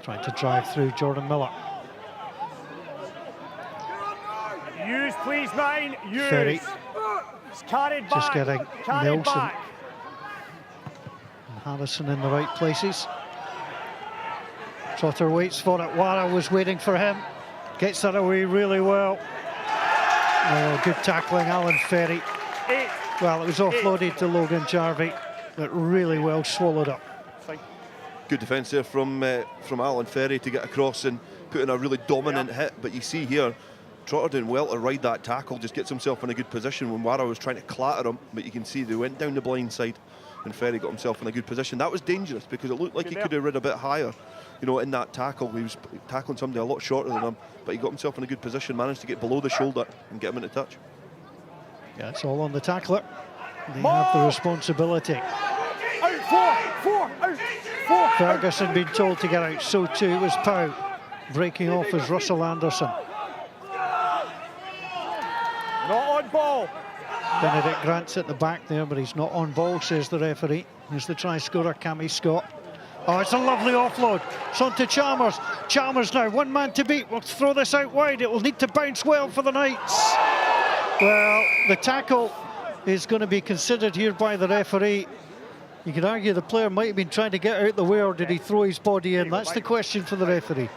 Trying to drive through Jordan Miller. Use, please, 9. Use. Ferry. It's carried back. Just getting carried Nelson back. and Harrison in the right places. Trotter waits for it. Wara was waiting for him. Gets that away really well. Oh, good tackling, Alan Ferry. 8. Well, it was offloaded to Logan Jarvie, but really well swallowed up. Good defence there from Alan Ferry to get across and put in a really dominant hit. But you see here, Trotter doing well to ride that tackle, just gets himself in a good position when Wara was trying to clatter him. But you can see they went down the blind side and Ferry got himself in a good position. That was dangerous because it looked like he could have rid a bit higher, you know, in that tackle. He was tackling somebody a lot shorter than him, but he got himself in a good position, managed to get below the shoulder and get him into touch. Yeah, it's all on the tackler. They have the responsibility. Out, 4, out, 4. Ferguson being told to get out, so too was Pow. Breaking off is Russell Anderson. Not on ball. Benedict Grant's at the back there, but he's not on ball, says the referee. Here's the try scorer, Cammy Scott. Oh, it's a lovely offload. It's on to Chalmers. Chalmers now, one man to beat. We'll throw this out wide. It will need to bounce well for the Knights. Well, the tackle is going to be considered here by the referee. You could argue the player might have been trying to get out the way, or did he throw his body in? That's the question for the referee.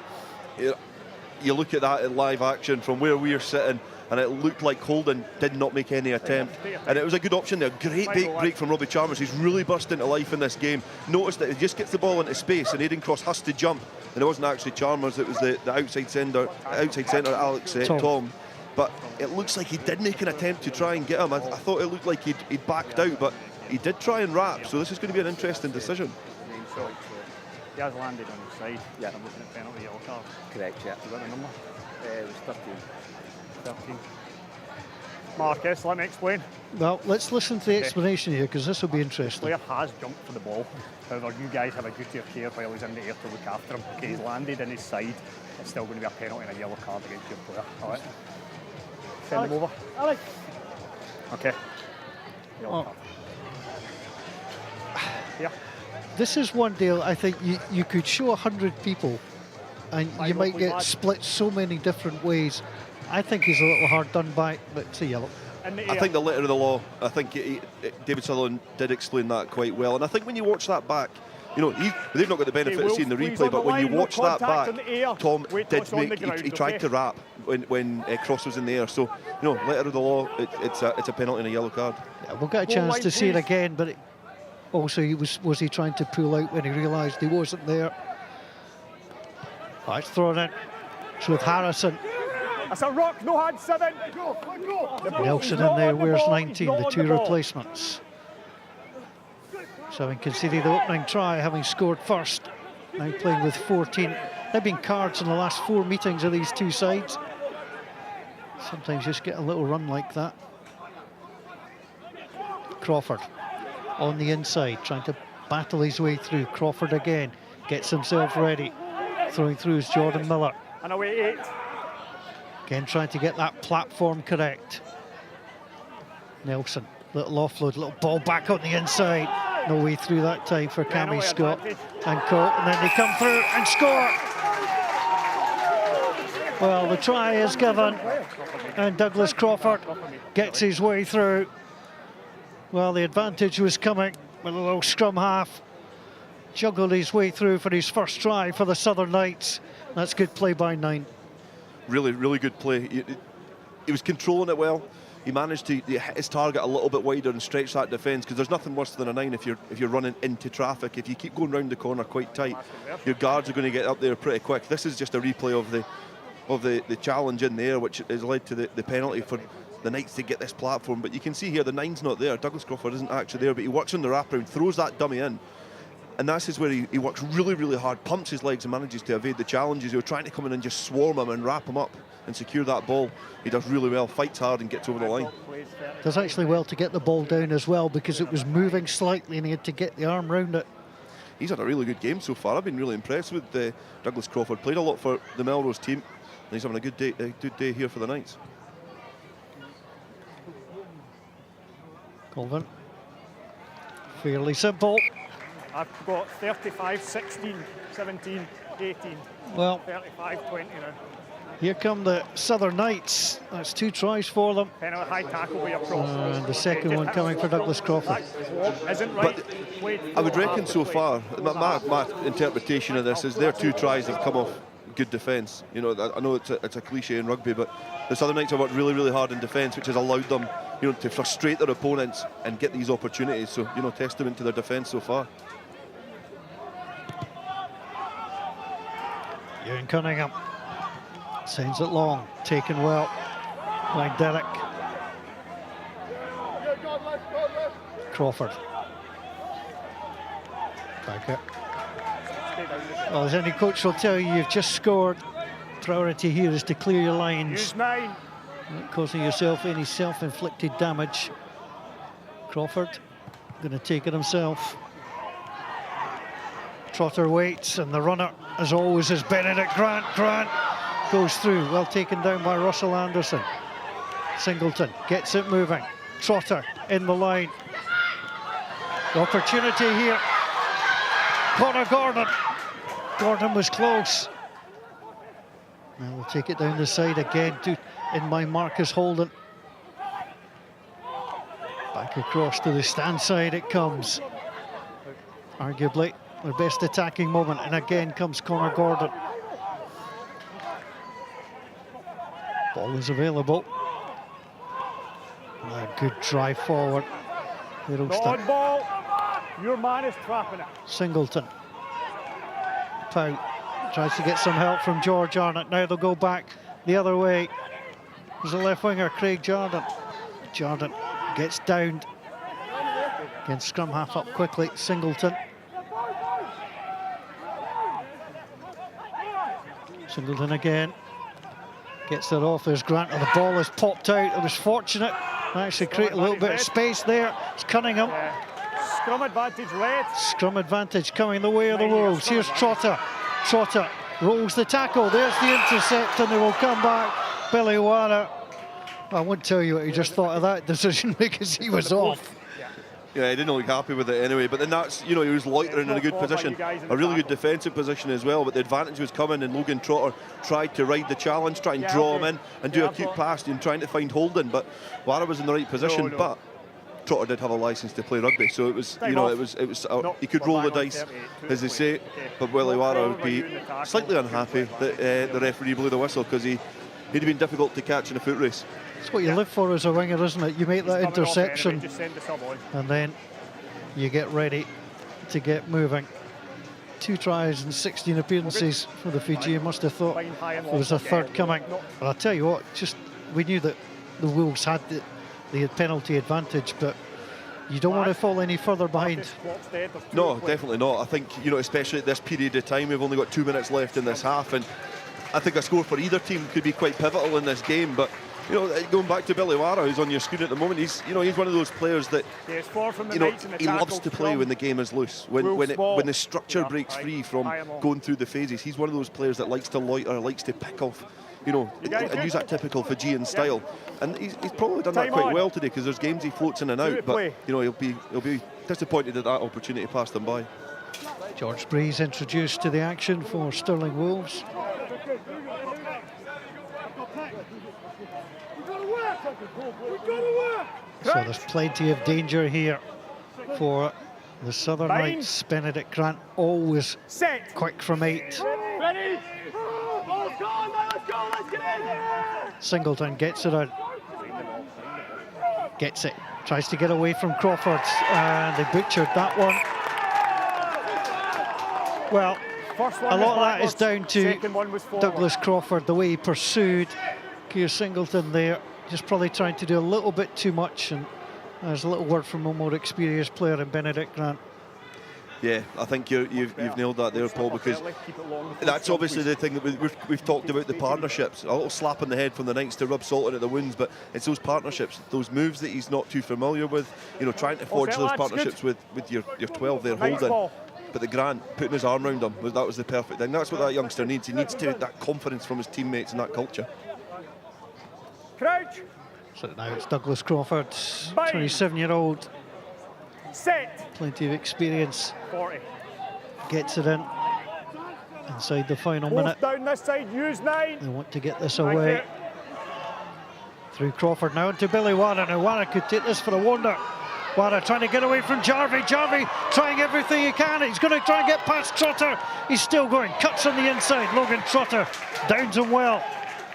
You look at that in live action from where we are sitting, and it looked like Holden did not make any attempt. And it was a good option there. Great break from Robbie Chalmers. He's really burst into life in this game. Notice that he just gets the ball into space, and Aidan Cross has to jump. And it wasn't actually Chalmers, it was the outside centre, Alex Tom. But it looks like he did make an attempt to try and get him. I thought it looked like he'd backed out, but he did try and wrap. So this is going to be an interesting decision. He has landed on his side. Yeah. I'm looking at penalty yellow card. Correct, yeah. Is that the number? It was 13. 13. Marcus, let me explain. Well, let's listen to the explanation here, because this will be interesting. The player has jumped for the ball. However, you guys have a duty of care while he's in the air to look after him. Okay, he's landed in his side. It's still going to be a penalty and a yellow card against your player. All right. Send him over. Alex. Okay. Yellow card. Yeah. This is one deal I think you could show 100 people and you might get split so many different ways. I think he's a little hard done by, but it's a yellow. I think the letter of the law, I think David Sutherland did explain that quite well. And I think when you watch that back, you know, they've not got the benefit of seeing the replay, but when you watch that back, Tom he tried to wrap when Cross was in the air. So, you know, letter of the law, it's a penalty and a yellow card. Yeah, we'll get a chance to see it again, but also was he trying to pull out when he realised he wasn't there? Oh, it's thrown in. It's with Harrison. That's a rock, no hand, 7. Nelson in there wears 19, the two replacements. So having conceded the opening try, having scored first, now playing with 14. There have been cards in the last 4 meetings of these two sides. Sometimes just get a little run like that. Crawford on the inside, trying to battle his way through. Crawford again, gets himself ready. Throwing through is Jordan Miller. And away 8. Again, trying to get that platform correct. Nelson, little offload, little ball back on the inside. No way through that time for Cammy Scott and Colt, and then they come through and score. Well, the try is given, and Douglas Crawford gets his way through. Well, the advantage was coming with a little scrum half. Juggled his way through for his first try for the Southern Knights. That's good play by 9. Really, really good play. He was controlling it well. He managed to hit his target a little bit wider and stretch that defence, because there's nothing worse than a 9 if you're running into traffic. If you keep going round the corner quite tight, your guards are going to get up there pretty quick. This is just a replay of the challenge in there, which has led to the penalty for the Knights to get this platform. But you can see here the 9's not there. Douglas Crawford isn't actually there, but he works on the wraparound, throws that dummy in. And this is where he works really, really hard, pumps his legs and manages to evade the challenges. He was trying to come in and just swarm him and wrap him up and secure that ball. He does really well, fights hard and gets over the line. Does actually well to get the ball down as well, because it was moving slightly and he had to get the arm round it. He's had a really good game so far. I've been really impressed with Douglas Crawford. Played a lot for the Melrose team. he's having a good day here for the Knights. Colvin. Fairly simple. I've got 35, 16, 17, 18, Well, 35, 20 now. here come the Southern Knights. That's 2 tries for them. Penalty, high tackle way across. And the second one coming for Douglas Crawford. Isn't right. I would reckon so far, my interpretation of this is their 2 tries have come off good defence. You know, I know it's a cliche in rugby, but the Southern Knights have worked really, really hard in defence, which has allowed them, you know, to frustrate their opponents and get these opportunities. So, you know, testament to their defence so far. Ewan Cunningham sends it long, taken well by Derek. Crawford. Back up. Well, as any coach will tell you, you've just scored. Priority here is to clear your lines, Use 9. not causing yourself any self-inflicted damage. Crawford going to take it himself. Trotter waits, and the runner, as always, is Benedict Grant. Grant goes through, well taken down by Russell Anderson. Singleton gets it moving. Trotter in the line. The opportunity here. Connor Gordon. Gordon was close. Now we'll take it down the side again in by Marcus Holden. Back across to the stand side it comes. Arguably their best attacking moment, and again comes Connor Gordon. Ball is available. A good drive forward. On ball. Your man is trapping it. Singleton. Pout tries to get some help from George Arnott. Now they'll go back the other way. There's a left winger, Craig Jordan. Jordan gets downed. Again, scrum half up quickly. Singleton. Singleton again. Gets it off. There's Grant, and the ball is popped out. It was fortunate. Actually create a little bit of space there. It's Cunningham. Scrum advantage led. Scrum advantage coming the way of the Wolves. Here's Trotter. Trotter rolls the tackle. There's the intercept, and they will come back. Billy Wara. I won't tell you what he just thought of that decision because he was off. Yeah, he didn't look happy with it anyway. But then that's, you know, he was loitering in a good position, a really good defensive position as well. But the advantage was coming, and Logan Trotter tried to ride the challenge, try and draw him in and do a quick pass and trying to find Holden. But Wara was in the right position. But Trotter did have a licence to play rugby, so it was, you know, it was he could roll the dice, as they say. But Willie Wara would be slightly unhappy that the referee blew the whistle, because he'd have been difficult to catch in a foot race. It's what you live for as a winger, isn't it? You make that interception, and then you get ready to get moving. 2 tries and 16 appearances for the Fijian. Must have thought there was a third coming. But I'll tell you what, just we knew that the Wolves had the penalty advantage, but you don't want to fall any further behind. No, definitely not. I think, you know, especially at this period of time, we've only got 2 minutes left in this half, and I think a score for either team could be quite pivotal in this game. But you know, going back to Billy Wara, who's on your screen at the moment, he's one of those players that, you know, he loves to play when the game is loose, when the structure breaks free from going through the phases. He's one of those players that likes to loiter, likes to pick off, you know, and use that typical Fijian style. And he's probably done that quite well today, because there's games he floats in and out, but you know, he'll be disappointed that opportunity passed him by. George Breeze introduced to the action for Stirling Wolves. So there's plenty of danger here for the Southern Knights. Benedict Grant always quick from 8. Singleton gets it out. Gets it. Tries to get away from Crawford, and they butchered that one. Well, a lot of that is down to Douglas Crawford, the way he pursued Keir Singleton there. Just probably trying to do a little bit too much, and there's a little word from a more experienced player in Benedict Grant. Yeah, I think you've nailed that there, Paul, because that's obviously the thing that we've talked about, the partnerships. A little slap on the head from the Knights to rub salt into the wounds, but it's those partnerships, those moves that he's not too familiar with, you know, trying to forge those partnerships with your 12 there, Holden. But the Grant putting his arm around him, that was the perfect thing. That's what that youngster needs. He needs that confidence from his teammates and that culture. Crouch. So now it's Douglas Crawford, 27-year-old. Set. Plenty of experience. 40. Gets it in. Inside the final minute. Down this side, use 9. They want to get this away. Through Crawford now into Billy Wara. Now Wara could take this for a wonder. Wara trying to get away from Jarvie. Jarvie trying everything he can. He's going to try and get past Trotter. He's still going. Cuts on the inside. Logan Trotter downs him well.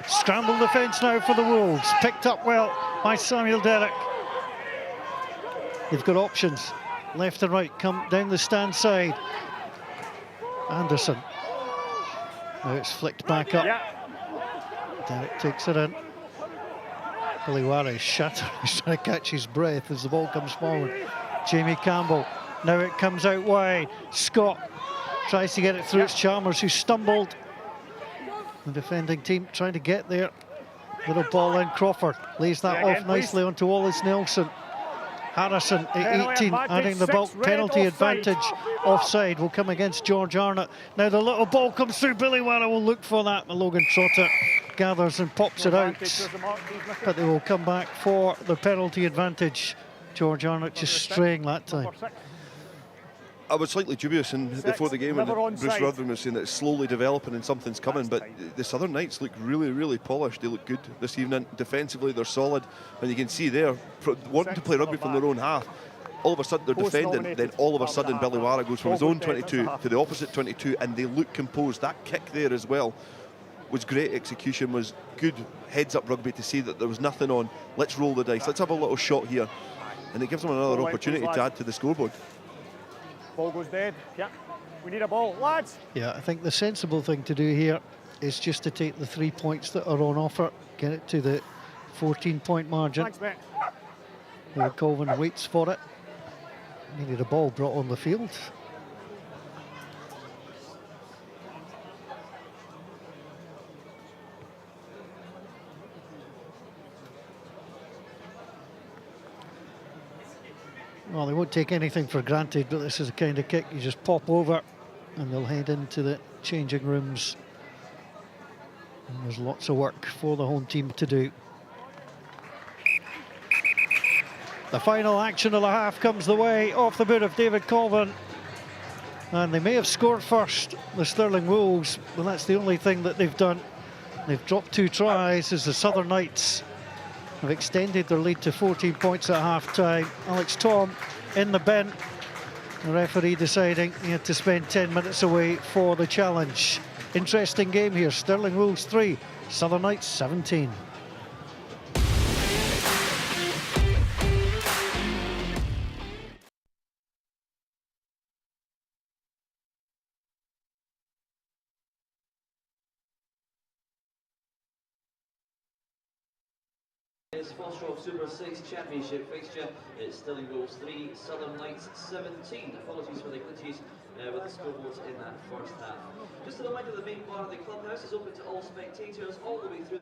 Scramble defence now for the Wolves. Picked up well by Samuel Derrick. They've got options. Left and right. Come down the stand side. Anderson. Now it's flicked back up. Derrick takes it in. Billy Wara is shattered. He's trying to catch his breath as the ball comes forward. Jamie Campbell. Now it comes out wide. Scott tries to get it through. It's Chalmers who stumbled. The defending team trying to get there. Little ball in. Crawford lays that off nicely onto Wallace Nelson. Harrison at 18, adding the bulk. Penalty advantage. Offside will come against George Arnott. Now the little ball comes through. Billy Wara will look for that. Logan Trotter gathers and pops it out. But they will come back for the penalty advantage. George Arnott just straying that time. I was slightly dubious before the game when Bruce Rutherford was saying that it's slowly developing and something's coming, but the Southern Knights look really, really polished. They look good this evening. Defensively, they're solid, and you can see there, wanting to play rugby from their own half. All of a sudden, they're defending, then all of a sudden, Billy Wara goes from his own 22 to the opposite 22, and they look composed. That kick there as well was great execution, was good heads-up rugby to see that there was nothing on. Let's roll the dice. Let's have a little shot here. And it gives them another opportunity to add to the scoreboard. Ball goes dead. Yeah, we need a ball, lads. Yeah, I think the sensible thing to do here is just to take the 3 points that are on offer, get it to the 14-point margin. Thanks, mate. Will Colvin waits for it. Needed a ball brought on the field. Well, they won't take anything for granted, but this is the kind of kick you just pop over and they'll head into the changing rooms. And there's lots of work for the home team to do. The final action of the half comes the way off the boot of David Colvin. And they may have scored first, the Stirling Wolves, but that's the only thing that they've done. They've dropped 2 tries as the Southern Knights have extended their lead to 14 points at half-time. Alex Tom in the bin. The referee deciding he had to spend 10 minutes away for the challenge. Interesting game here. Stirling Wolves 3, Southern Knights 17. It's FOSROC Super6 Championship fixture. It's Stirling Wolves 3, Southern Knights 17. Apologies for the glitches with the scoreboards in that first half. Just a reminder, the main bar of the clubhouse is open to all spectators all the way through.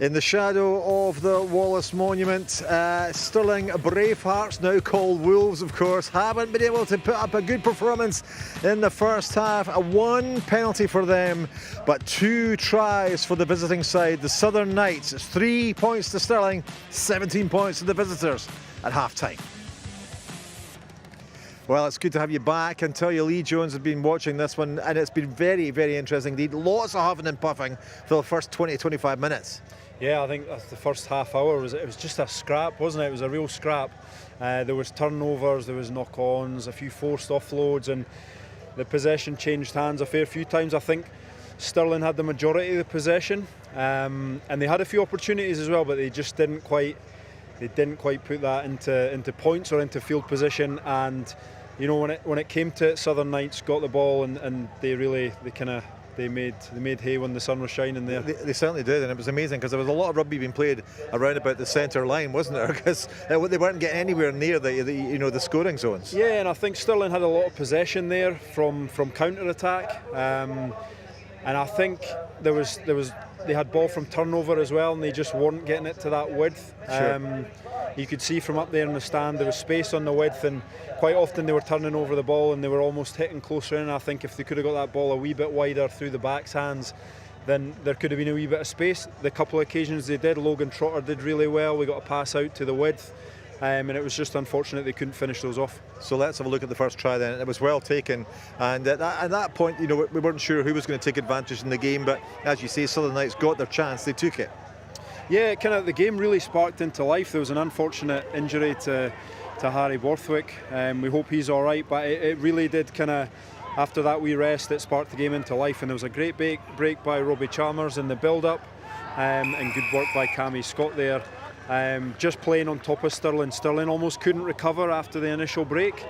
In the shadow of the Wallace Monument, Stirling Bravehearts, now called Wolves of course, haven't been able to put up a good performance in the first half. One penalty for them, but 2 tries for the visiting side, the Southern Knights. It's 3 points to Stirling, 17 points to the visitors at half-time. Well, it's good to have you back. I tell you, Lee Jones has been watching this one, and it's been very, very interesting indeed. Lots of huffing and puffing for the first 20 to 25 minutes. Yeah, I think the first half hour it was just a scrap, wasn't it? It was a real scrap. There was turnovers, there was knock-ons, a few forced offloads, and the possession changed hands a fair few times. I think Stirling had the majority of the possession, and they had a few opportunities as well, but they just didn't quite put that into points or into field position. And you know, when it came to it, Southern Knights got the ball and they made hay when the sun was shining there. They certainly did, and it was amazing because there was a lot of rugby being played around about the centre line, wasn't there? Because they weren't getting anywhere near the scoring zones. Yeah, and I think Stirling had a lot of possession there from counter attack, and I think they had ball from turnover as well, and they just weren't getting it to that width. Sure. You could see from up there in the stand there was space on the width, and quite often they were turning over the ball and they were almost hitting closer in. I think if they could have got that ball a wee bit wider through the back's hands, then there could have been a wee bit of space. The couple of occasions they did, Logan Trotter did really well. We got a pass out to the width, and it was just unfortunate they couldn't finish those off. So let's have a look at the first try then. It was well taken, and at that point, you know, we weren't sure who was going to take advantage in the game, but as you say, Southern Knights got their chance, they took it. Yeah, the game really sparked into life. There was an unfortunate injury to Harry Borthwick. We hope he's all right, but it really did after that wee rest, it sparked the game into life, and there was a great break by Robbie Chalmers in the build-up, and good work by Cammy Scott there. Just playing on top of Stirling. Stirling almost couldn't recover after the initial break.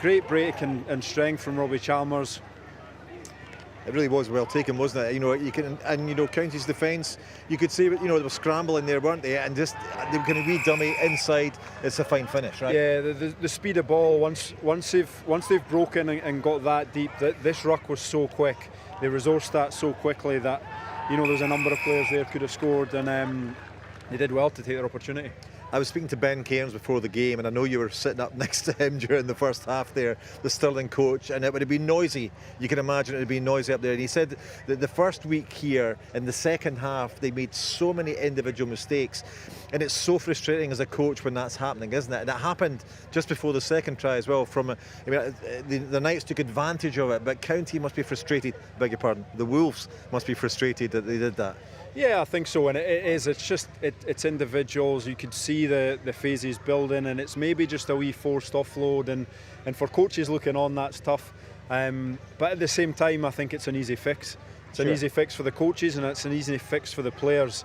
Great break and strength from Robbie Chalmers. It really was well taken, wasn't it? You know, County's defence, you could say, you know, they were scrambling there, weren't they? And just they were going to wee dummy inside. It's a fine finish, right? Yeah, the speed of ball once they've broken and got that deep. This ruck was so quick. They resourced that so quickly that, you know, there's a number of players there could have scored, and they did well to take their opportunity. I was speaking to Ben Cairns before the game, and I know you were sitting up next to him during the first half there, the Stirling coach, and it would have been noisy. You can imagine it would be noisy up there. And he said that the first week here, in the second half, they made so many individual mistakes, and it's so frustrating as a coach when that's happening, isn't it? And it happened just before the second try as well. The Knights took advantage of it, but County must be frustrated, beg your pardon, the Wolves must be frustrated that they did that. Yeah, I think so, and it is. It's individuals. You could see the phases building, and it's maybe just a wee forced offload, and for coaches looking on, that's tough. But at the same time, I think it's an easy fix. It's an easy fix for the coaches, and it's an easy fix for the players.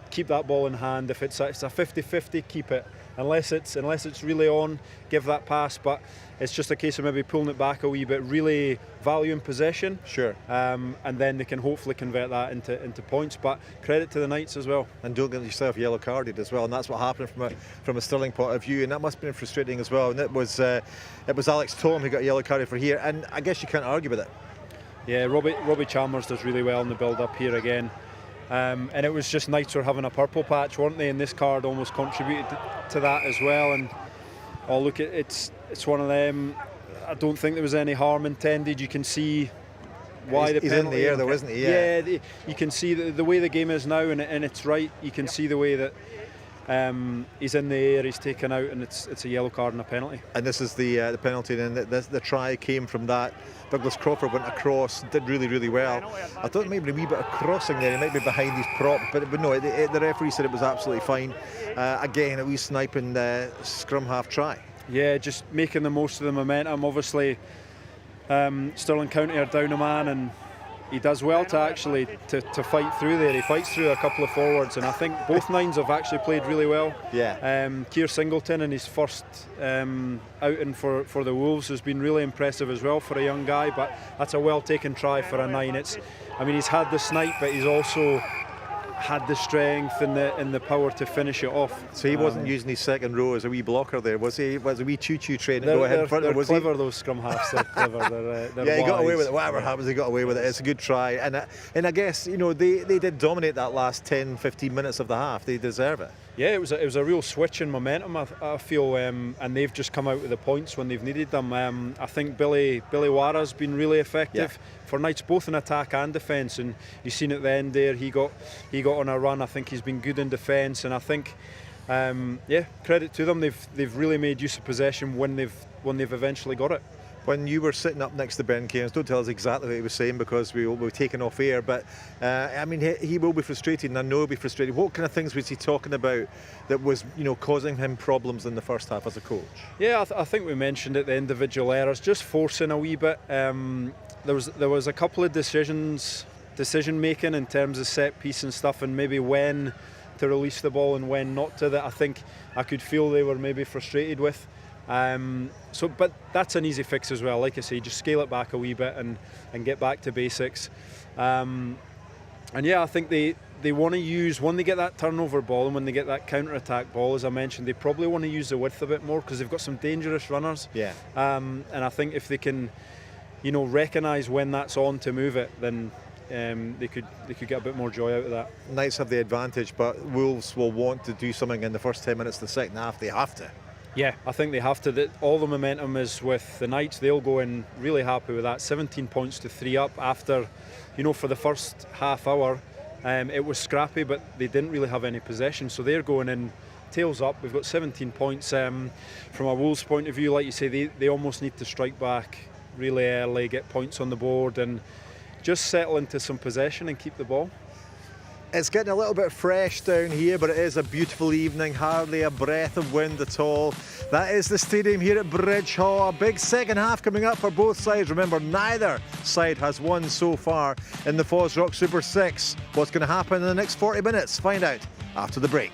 Keep that ball in hand. If it's a 50-50, keep it. Unless it's really on, give that pass. But it's just a case of maybe pulling it back a wee bit, really valuing possession. Sure. And then they can hopefully convert that into points. But credit to the Knights as well. And don't get yourself yellow carded as well. And that's what happened from a Stirling point of view. And that must have been frustrating as well. And it was Alex Tom who got a yellow carded for here. And I guess you can't argue with it. Yeah, Robbie Chalmers does really well in the build-up here again. And it was just Knights were having a purple patch, weren't they? And this card almost contributed to that as well. And look, it's one of them. I don't think there was any harm intended. You can see why he's in the air though, isn't he? Yeah, you can see the way the game is now, and it's right. You can see the way that he's in the air, he's taken out, and it's a yellow card and a penalty. And this is the penalty, and the try came from that. Douglas Crawford went across, did really, really well. I thought maybe a wee bit of crossing there, he might be behind his prop, but no, the referee said it was absolutely fine. Again, a wee sniping scrum half try. Yeah, just making the most of the momentum. Obviously, Stirling County are down a man, and he does well to fight through there. He fights through a couple of forwards, and I think both nines have actually played really well. Yeah. Keir Singleton in his first outing for the Wolves has been really impressive as well for a young guy, but that's a well taken try for a nine. He's had the snipe, but he's also had the strength and the power to finish it off. So he wasn't using his second row as a wee blocker there, was he? Was a wee choo-choo train to go ahead in front? They're Was clever, those scrum halves. They're clever. They're yeah, he got wise. away with it. Whatever happens, he got away with it. It's a good try. And I guess, you know, they did dominate that last 10, 15 minutes of the half. They deserve it. Yeah, it was a real switch in momentum, I feel, and they've just come out with the points when they've needed them. I think Billy Wara's been really effective for Knights, both in attack and defence, and you've seen at the end there, he got on a run. I think he's been good in defence, and I think, credit to them. They've really made use of possession when they've eventually got it. When you were sitting up next to Ben Cairns, don't tell us exactly what he was saying because we will be taken off air, but I mean, he will be frustrated, and I know he'll be frustrated. What kind of things was he talking about that was, you know, causing him problems in the first half as a coach? Yeah, I think we mentioned it, the individual errors, just forcing a wee bit. There was a couple of decision making in terms of set piece and stuff, and maybe when to release the ball and when not to, that I think I could feel they were maybe frustrated with. But that's an easy fix as well. Like I say, just scale it back a wee bit and get back to basics. And yeah, I think they want to use, when they get that turnover ball and when they get that counter-attack ball, as I mentioned, they probably want to use the width a bit more because they've got some dangerous runners. Yeah. And I think if they can, you know, recognise when that's on to move it, then they could get a bit more joy out of that. Knights have the advantage, but Wolves will want to do something in the first 10 minutes of the second half. They have to. Yeah, I think they have to. All the momentum is with the Knights. They'll go in really happy with that. 17 points to 3 up after, you know, for the first half hour, it was scrappy, but they didn't really have any possession. So they're going in tails up. We've got 17 points. From a Wolves point of view, like you say, they almost need to strike back really early, get points on the board, and just settle into some possession and keep the ball. It's getting a little bit fresh down here, but it is a beautiful evening, hardly a breath of wind at all. That is the stadium here at Bridge Hall. A big second half coming up for both sides. Remember, neither side has won so far in the FOSROC Super 6. What's going to happen in the next 40 minutes? Find out after the break.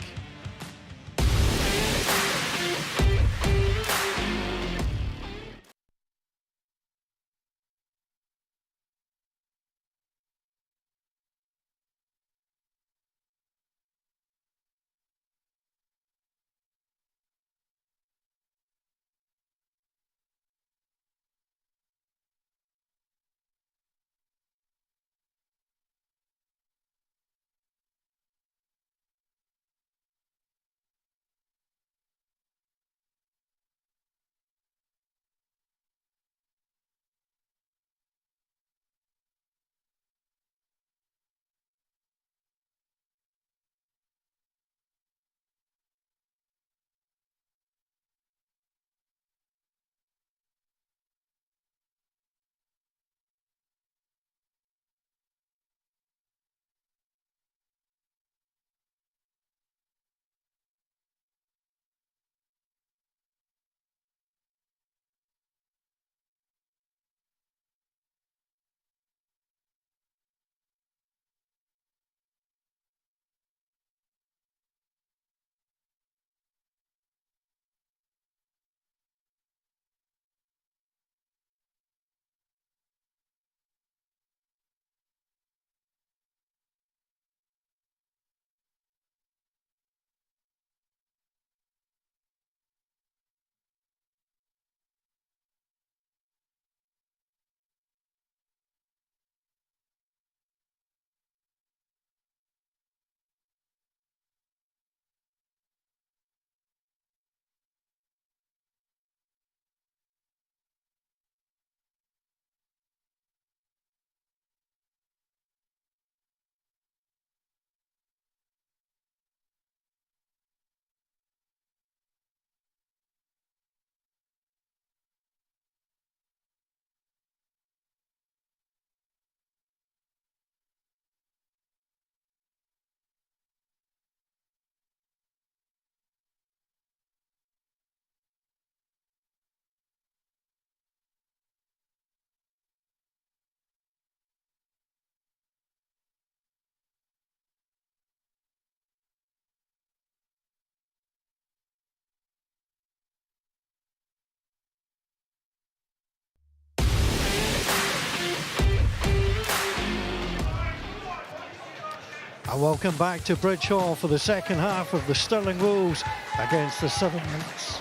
And welcome back to Bridge Hall for the second half of the Stirling Wolves against the Southern Knights.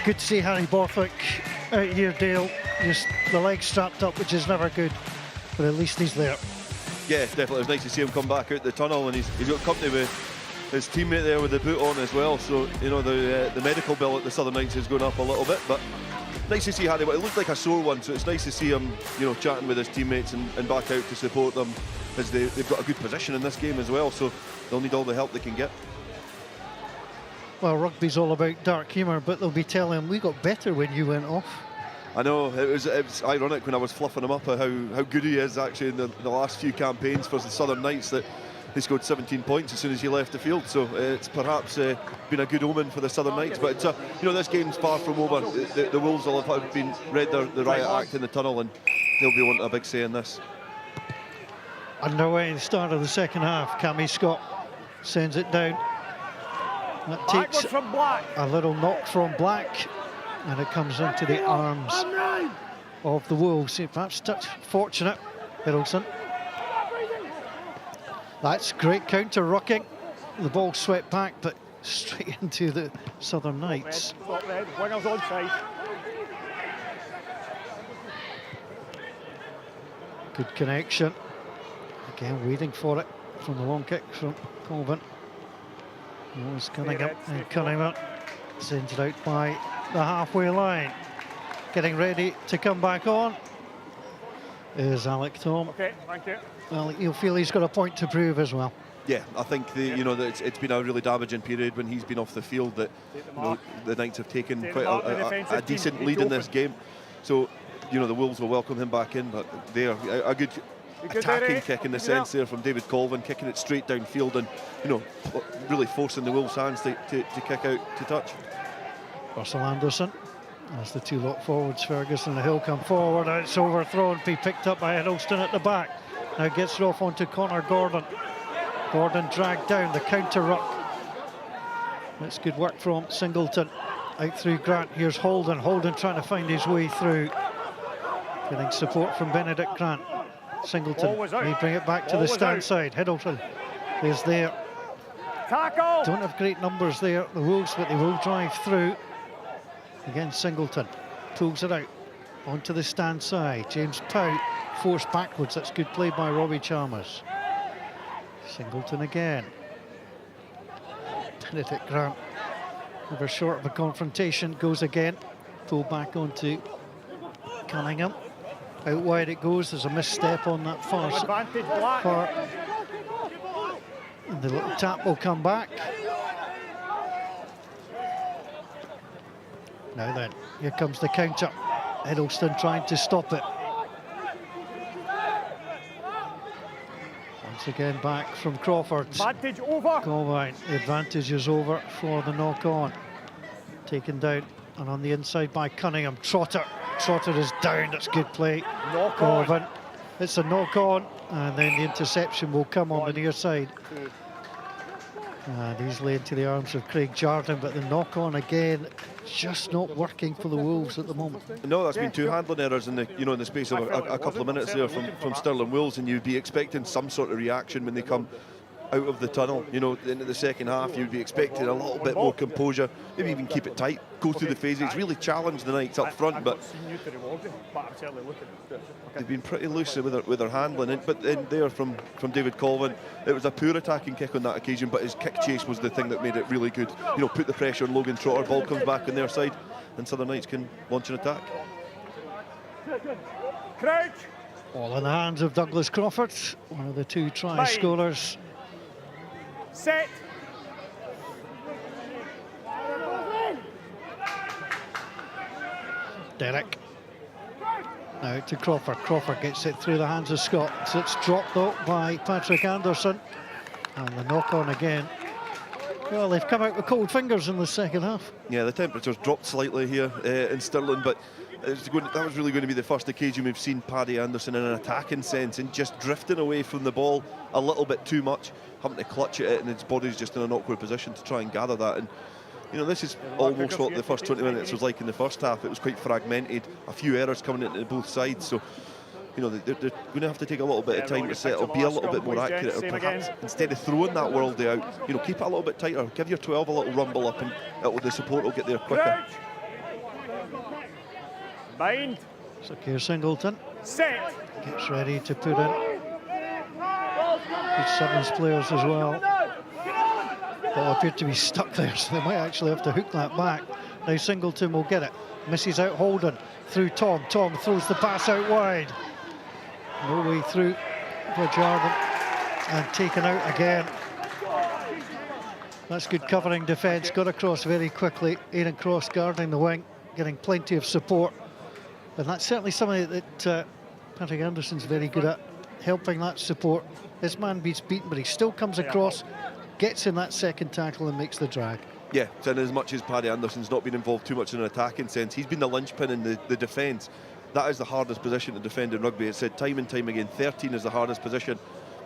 Good to see Harry Borthwick out here, Dale. Just the legs strapped up, which is never good, but at least he's there. Yeah, definitely. It was nice to see him come back out the tunnel, and he's got company with his teammate there with the boot on as well. So, you know, the medical bill at the Southern Knights is going up a little bit, but nice to see Harry. But it looked like a sore one, so it's nice to see him, you know, chatting with his teammates and back out to support them, as they've got a good position in this game as well. So they'll need all the help they can get. Well, rugby's all about dark humour, but they'll be telling him we got better when you went off. I know, it was ironic when I was fluffing him up how good he is actually in the last few campaigns for the Southern Knights, that he scored 17 points as soon as he left the field. So it's perhaps been a good omen for the Southern Knights. But you know, this game's far from over. The Wolves will have been read the riot act in the tunnel, and they'll be wanting a big say in this. Underway at the start of the second half. Cammy Scott sends it down. That takes a little knock from Black, and it comes into the arms of the Wolves. Perhaps touch fortunate, Hiddleston. That's great counter rocking. The ball swept back, but straight into the Southern Knights. Winger's onside. Good connection. Again, waiting for it from the long kick from Colvin. Was Cunningham, and Cunningham sends it out by the halfway line. Getting ready to come back on is Alec Tom. Okay, thank you. Well, he'll feel he's got a point to prove as well. Yeah, I think you know, that it's been a really damaging period when he's been off the field, that you know, the Knights have taken quite a decent lead in this game. So, you know, the Wolves will welcome him back in, but they're a good attacking kick in the sense there from David Colvin, kicking it straight downfield and, you know, really forcing the Wolves' hands to kick out to touch. Russell Anderson, as the two lock forwards, Ferguson and Hill come forward. It's overthrown, be picked up by Hiddleston at the back. Now gets it off onto Connor Gordon. Gordon dragged down the counter ruck. That's good work from Singleton. Out through Grant, here's Holden. Holden trying to find his way through. Getting support from Benedict Grant. Singleton, they bring it back to the stand side. Hiddleston is there. Tackle! Don't have great numbers there, the Wolves, but they will drive through. Again, Singleton pulls it out onto the stand side. James Pow forced backwards. That's good play by Robbie Chalmers. Singleton again. Benedict Grant, over short of a confrontation, goes again. Pulled back onto Cunningham. Out wide it goes. There's a misstep on that far part. And the little tap will come back. Now then, here comes the counter. Hiddleston trying to stop it. Once again back from Crawford. Advantage over. Colvine, the advantage is over for the knock-on. Taken down and on the inside by Cunningham. Trotter is down, that's good play. Colvin, it's a knock-on, and then the interception will come on the near side. And easily into the arms of Craig Jardine, but the knock-on again, just not working for the Wolves at the moment. No, that's been two handling errors in the space of a couple of minutes there from Stirling Wolves, and you'd be expecting some sort of reaction when they come out of the tunnel. You know, into the second half, you'd be expecting a little bit more composure, maybe even keep it tight, go through the phases, really challenge the Knights up front, but they've been pretty loose with their handling. But then there from David Colvin, it was a poor attacking kick on that occasion, but his kick chase was the thing that made it really good. You know, put the pressure on Logan Trotter, ball comes back on their side, and Southern Knights can launch an attack. Crouch! All in the hands of Douglas Crawford, one of the two try scorers. Set! Derek. Now to Crawford. Crawford gets it through the hands of Scott. So it's dropped though by Patrick Anderson. And the knock-on again. Well, they've come out with cold fingers in the second half. Yeah, the temperature's dropped slightly here in Stirling, but that was really going to be the first occasion we've seen Paddy Anderson in an attacking sense and just drifting away from the ball a little bit too much, having to clutch at it, and his body's just in an awkward position to try and gather that. And You know, this is almost what the first 20 minutes was like in the first half. It was quite fragmented, a few errors coming into both sides. So, you know, they're going to have to take a little bit of time to settle, be a little bit more accurate, or perhaps instead of throwing that worldie out, you know, keep it a little bit tighter, give your 12 a little rumble up, and the support will get there quicker. Bind. So Keir Singleton Set. gets ready to put in. Good sevens players as well. Ball appeared to be stuck there, so they might actually have to hook that back. Now Singleton will get it. Misses out Holden through Tom. Tom throws the pass out wide. No way through for Jordan, and taken out again. That's good covering defence. Got across very quickly. Aaron Cross guarding the wing, getting plenty of support. And that's certainly something that Patrick Anderson's very good at, helping that support. This man beats beaten, but he still comes across, gets in that second tackle and makes the drag. Yeah, and as much as Paddy Anderson's not been involved too much in an attacking sense, he's been the linchpin in the defence. That is the hardest position to defend in rugby. It's said time and time again, 13 is the hardest position.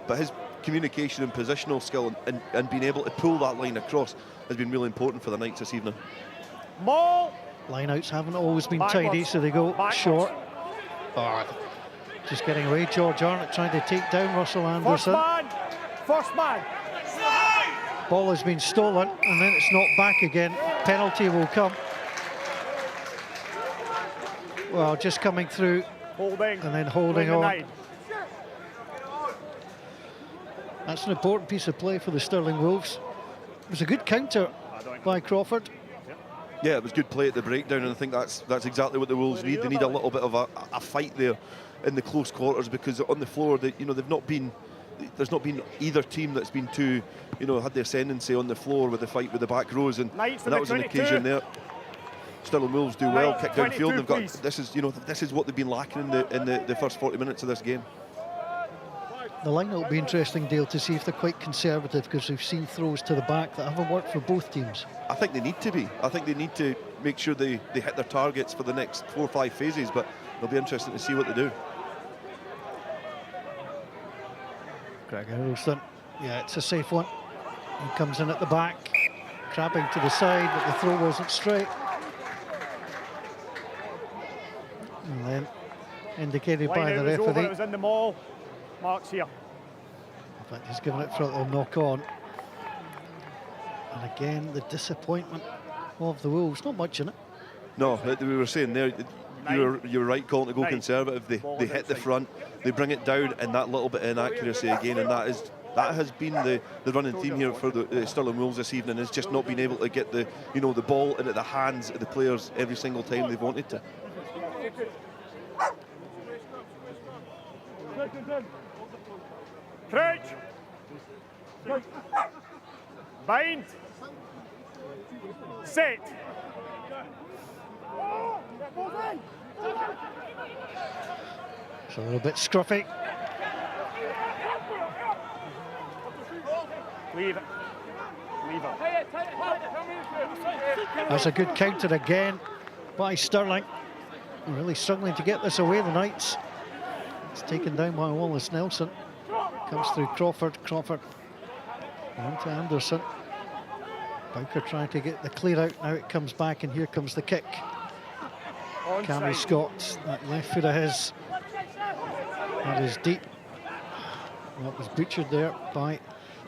But his communication and positional skill and being able to pull that line across has been really important for the Knights this evening. Maul. Lineouts haven't always been tidy, so they go short. Oh, just getting away. George Arnott trying to take down Russell Anderson. First man. Ball has been stolen, and then it's knocked back again. Penalty will come. Well, just coming through, Holding. and then holding on. That's an important piece of play for the Stirling Wolves. It was a good counter by Crawford. Yeah, it was good play at the breakdown, and I think that's exactly what the Wolves need. They need a little bit of a fight there in the close quarters, because on the floor, there's not been either team that's been too, had the ascendancy on the floor with the fight with the back rows, and that was an occasion there. Stirling Wolves do well, kick downfield. They've got this is what they've been lacking in the first 40 minutes of this game. The line will be interesting, Dale, to see if they're quite conservative, because we've seen throws to the back that haven't worked for both teams. I think they need to be. I think they need to make sure they hit their targets for the next 4 or 5 phases, but it'll be interesting to see what they do. Greg Harrelson, yeah, it's a safe one. He comes in at the back, crabbing to the side, but the throw wasn't straight. And then indicated by the referee. It was in the maul. Mark's here. In fact, he's given it for a little knock on. And again, the disappointment of the Wolves. Not much in it. No, we were saying there, you were right calling to go conservative. They hit the front, they bring it down, and that little bit of inaccuracy again, and that has been the running theme here for the Stirling Wolves this evening, is just not being able to get the ball into the hands of the players every single time they've wanted to. Crouch. Bind. Set. It's a little bit scruffy. Leave it. Leave it. That's a good counter again by Stirling. Really struggling to get this away, the Knights. It's taken down by Wallace Nelson. Comes through Crawford. Crawford on to Anderson. Bowker trying to get the clear out. Now it comes back, and here comes the kick. Cammy Scott, that left foot of his. That is deep. That was butchered there by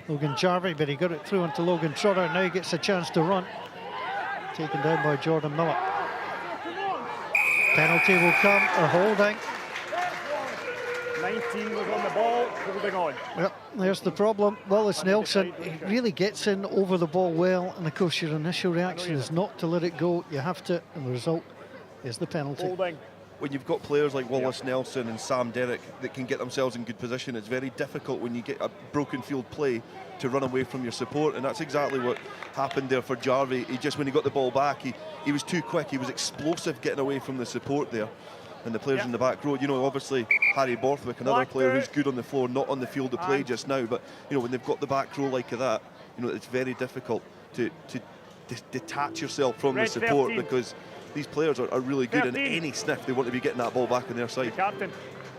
Logan Jarvie, but he got it through onto Logan Trotter. Now he gets a chance to run. Taken down by Jordan Miller. Penalty will come, or holding. 19 was on the ball, holding on. Yep, there's the problem. Wallace Nelson, he really gets in over the ball well, and of course your initial reaction is not to let it go. You have to, and the result is the penalty. Holding. When you've got players like Wallace Nelson and Sam Derrick that can get themselves in good position, it's very difficult when you get a broken field play to run away from your support, and that's exactly what happened there for Jarvie. He just, when he got the ball back, he was too quick. He was explosive getting away from the support there. And the players in the back row, obviously Harry Borthwick, another player who's good on the floor, not on the field of play just now, but when they've got the back row like that, it's very difficult to detach yourself from the support, because these players are really good, and any sniff they want to be getting that ball back on their side. Captain,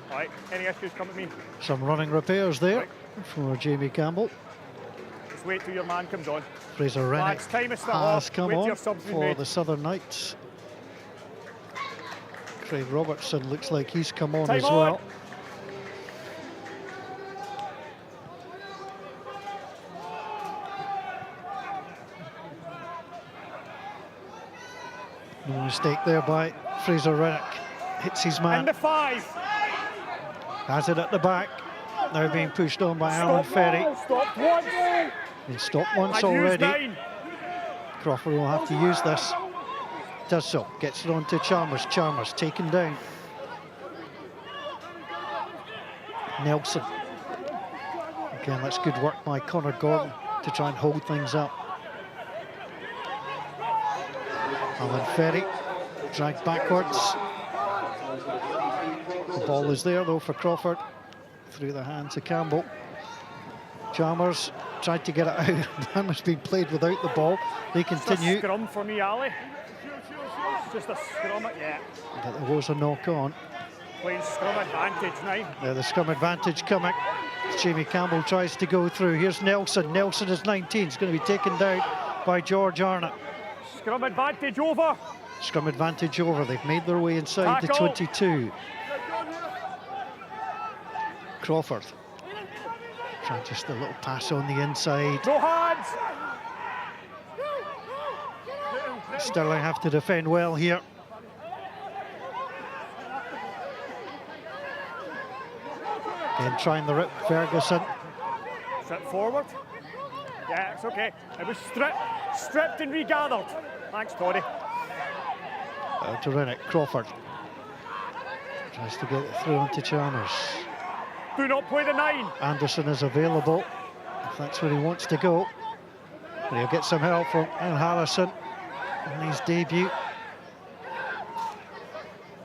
all right, any issues come at me. Some running repairs there for Jamie Campbell. Just wait till your man comes on. Fraser Rennick Lads, time is still has off. come Wait till on your sub's been for made. the Southern Knights. Craig Robertson looks like he's come on Time as on. well. No mistake there by Fraser Rennick. Hits his man. And the 5. Has it at the back. Now being pushed on by Alan Ferry. Stop once. Been stopped once And use already. 9. Crawford will have to use this. Does so. Gets it on to Chalmers. Chalmers taken down. Nelson. Again, that's good work by Connor Gordon to try and hold things up. Alan Ferry dragged backwards. The ball is there though for Crawford. Through the hands of Campbell. Chalmers tried to get it out. Man has been played without the ball. They continue. Just a scrum for me, Ali. Just a scrum, yeah. But there was a knock on. Playing scrum advantage now. Now the scrum advantage coming. Jamie Campbell tries to go through. Here's Nelson. Nelson is 19. He's going to be taken down by George Arnott. Scrum advantage over. Scrum advantage over. They've made their way inside Tackle. the 22. Crawford. Trying just a little pass on the inside. No hands. Stirling have to defend well here. Again, trying the rip, Ferguson. Sit forward. Yeah, it's okay. It was stripped and regathered. Thanks, Toddy. Out to Rennick. Crawford. Tries to get it through onto Chalmers. Do not play the 9. Anderson is available, if that's where he wants to go. But he'll get some help from Al Harrison in his debut.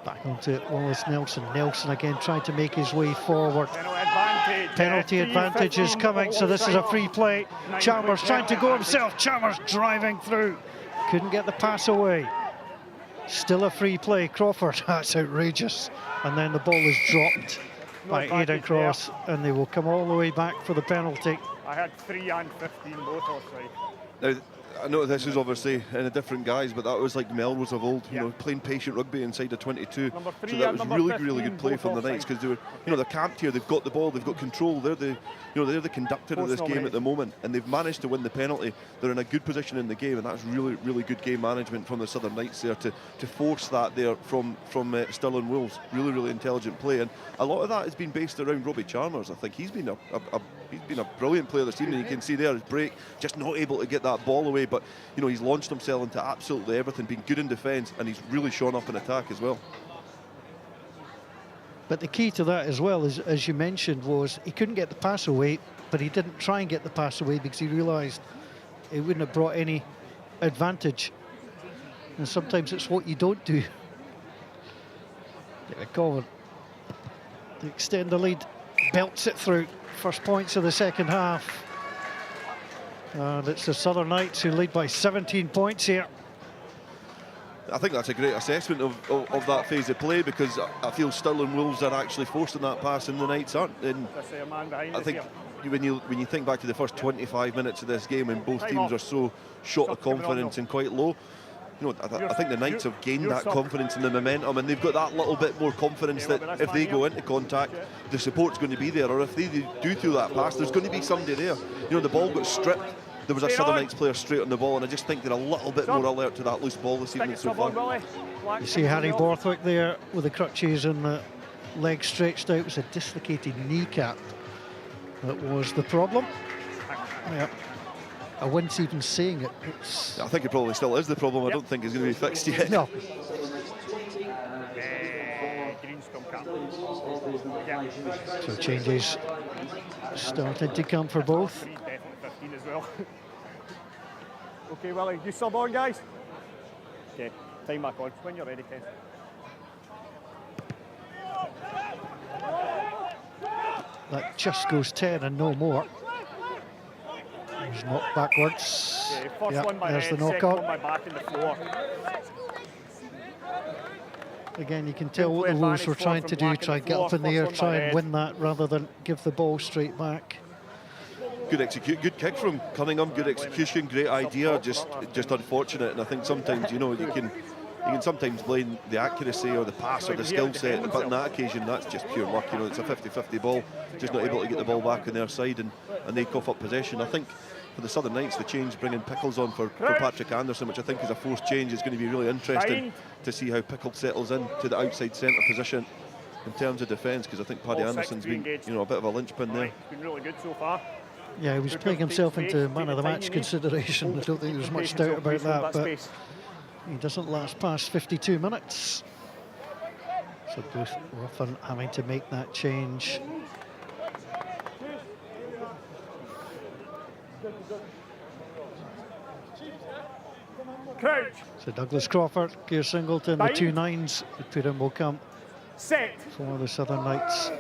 Back onto it, Wallace Nelson. Nelson again trying to make his way forward. Penalty advantage. Penalty advantage is coming, so this is a free play. Chalmers trying to go himself. Chalmers driving through. Couldn't get the pass away. Still a free play. Crawford, that's outrageous. And then the ball is dropped by Aidan Cross, and they will come all the way back for the penalty. I had 3 and 15 both offside. Now, I know this is obviously in a different guise, but that was like Melrose of old, you know, playing patient rugby inside the 22. So that was really good play from the Knights, because they were, you know, they're camped here, they've got the ball, they've got control, they're the, you know, they're the conductor of this game at the moment, and they've managed to win the penalty. They're in a good position in the game, and that's really good game management from the Southern Knights there to force that there from Stirling Wolves. Really intelligent play, and a lot of that has been based around Robbie Chalmers. I think he's been a brilliant player this evening. You can see there his break, just not able to get that ball away, but you know, he's launched himself into absolutely everything, been good in defence, and he's really shown up in attack as well. But the key to that as well, is, as you mentioned, was he couldn't get the pass away, but he didn't try and get the pass away because he realised it wouldn't have brought any advantage. And sometimes it's what you don't do. Yeah, Colin, to extend the lead, belts it through. First points of the second half. And it's the Southern Knights who lead by 17 points here. I think that's a great assessment of that phase of play, because I feel Stirling Wolves are actually forcing that pass and the Knights aren't. And I think when you think back to the first 25 minutes of this game, and both teams are so short of confidence and quite low, you know, I think the Knights have gained that confidence and the momentum, and they've got that little bit more confidence that if they go into contact, the support's going to be there, or if they do through that pass, there's going to be somebody there. You know, the ball got stripped. There was a Southern Knights player straight on the ball, and I just think they're a little bit more alert to that loose ball this evening so far. You see Harry Borthwick there with the crutches and the legs stretched out. It was a dislocated kneecap that was the problem. Yeah. I wouldn't even saying it. I think it probably still is the problem. I don't think it's going to be fixed yet. No. So changes started to come for both. As well. Okay, Willie, you sub on, guys. Okay, time back on when you're ready, Ken. That just goes 10 and no more. He's knocked backwards. Okay, first yeah, one by there's head, the second knockout. one by back in the floor. Again, you can tell what the Wolves were trying to do, try and get up in the air, try and win that rather than give the ball straight back. good kick from Cunningham, good execution, great idea, just unfortunate. And I think sometimes, you know, you can sometimes blame the accuracy or the pass or the skill set, but on that occasion that's just pure luck. You know, it's a 50-50 ball, just not able to get the ball back on their side, and they cough up possession. I think for the Southern Knights, the change bringing Pickles on for Patrick Anderson, which I think is a forced change, is going to be really interesting to see how Pickles settles in to the outside centre position in terms of defence, because I think Paddy Anderson's been, you know, a bit of a linchpin there. It's been really good so far. Yeah, he was playing himself into man of the match consideration. I don't think there's much doubt about that, but he doesn't last past 52 minutes. So both often having to make that change. Crouch. So Douglas Crawford, Keir Singleton, the 2 9s, the put in will come set for the Southern Knights.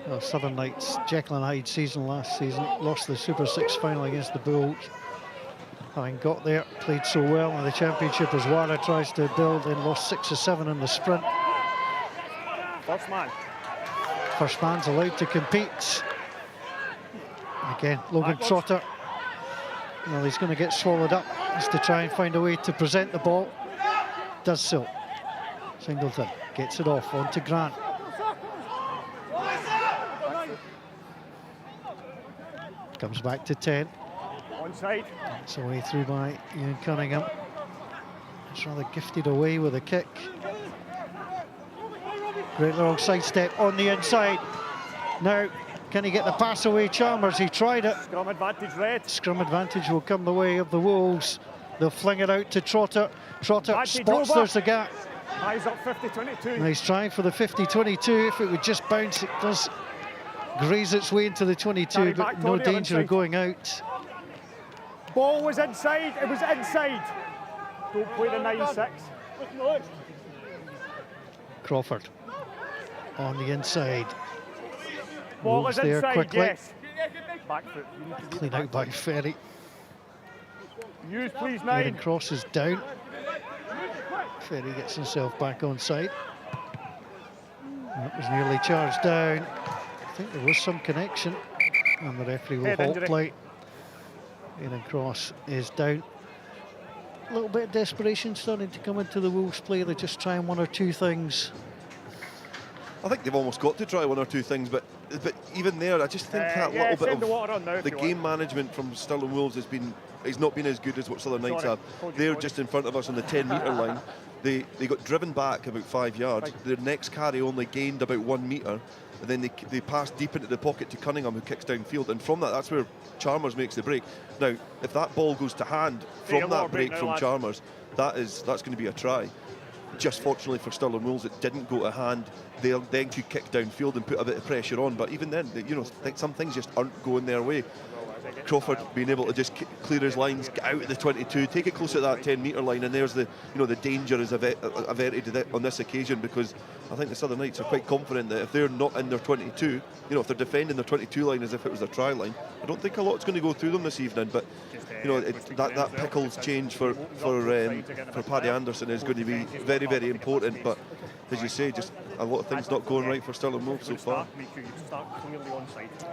Well, Southern Knights, Jekyll and Hyde season last season, lost the Super 6 final against the Bulls. Having got there, played so well in the championship as Wara tries to build and lost 6 or 7 in the sprint. First man. First man's allowed to compete. Again, Logan Trotter. Well, he's going to get swallowed up. Has to try and find a way to present the ball. Does so. Singleton gets it off onto Grant. Comes back to 10. Onside. It's away through by Ian Cunningham. It's rather gifted away with a kick. Great long sidestep on the inside. Now, can he get the pass away? Chalmers, he tried it. Scrum advantage red. Scrum advantage will come the way of the Wolves. They'll fling it out to Trotter. Trotter spots there's the gap. Eyes up 50-22. He's trying for the 50-22. If it would just bounce, it does graze its way into the 22, but no danger of going out. Ball was inside, it was inside. Don't play the 9-6. Crawford on the inside. Ball Wolves was there inside, quickly. yes. Back foot. Clean out by Ferry. Use please, Aaron 9. Cross is down. Ferry gets himself back on side. That was nearly charged down. I think there was some connection, and the referee will halt play. Aaron Cross is down. A little bit of desperation starting to come into the Wolves play. They're just trying 1 or 2 things. I think they've almost got to try 1 or 2 things, but even there, I just think that little bit of the game management from Stirling Wolves has not been as good as what Southern Knights have. They're just in front of us on the 10-metre line. They got driven back about 5 yards. Their next carry only gained about 1 metre, and then they passed deep into the pocket to Cunningham, who kicks downfield, and from that's where Chalmers makes the break. Now, if that ball goes to hand from that break from Chalmers, that's going to be a try. Just fortunately for Stirling Wolves, it didn't go to hand. They then could kick downfield and put a bit of pressure on, but even then, you know, some things just aren't going their way. Crawford being able to just clear his lines, get out of the 22, take it close to that 10-metre line, and there's the danger is averted on this occasion, because I think the Southern Knights are quite confident that if they're not in their 22, if they're defending their 22 line as if it was a try line, I don't think a lot's going to go through them this evening. But that Pickles change for Paddy Anderson is going to be very, very important. But as you say, just a lot of things not going right for Stirling Wolves so far.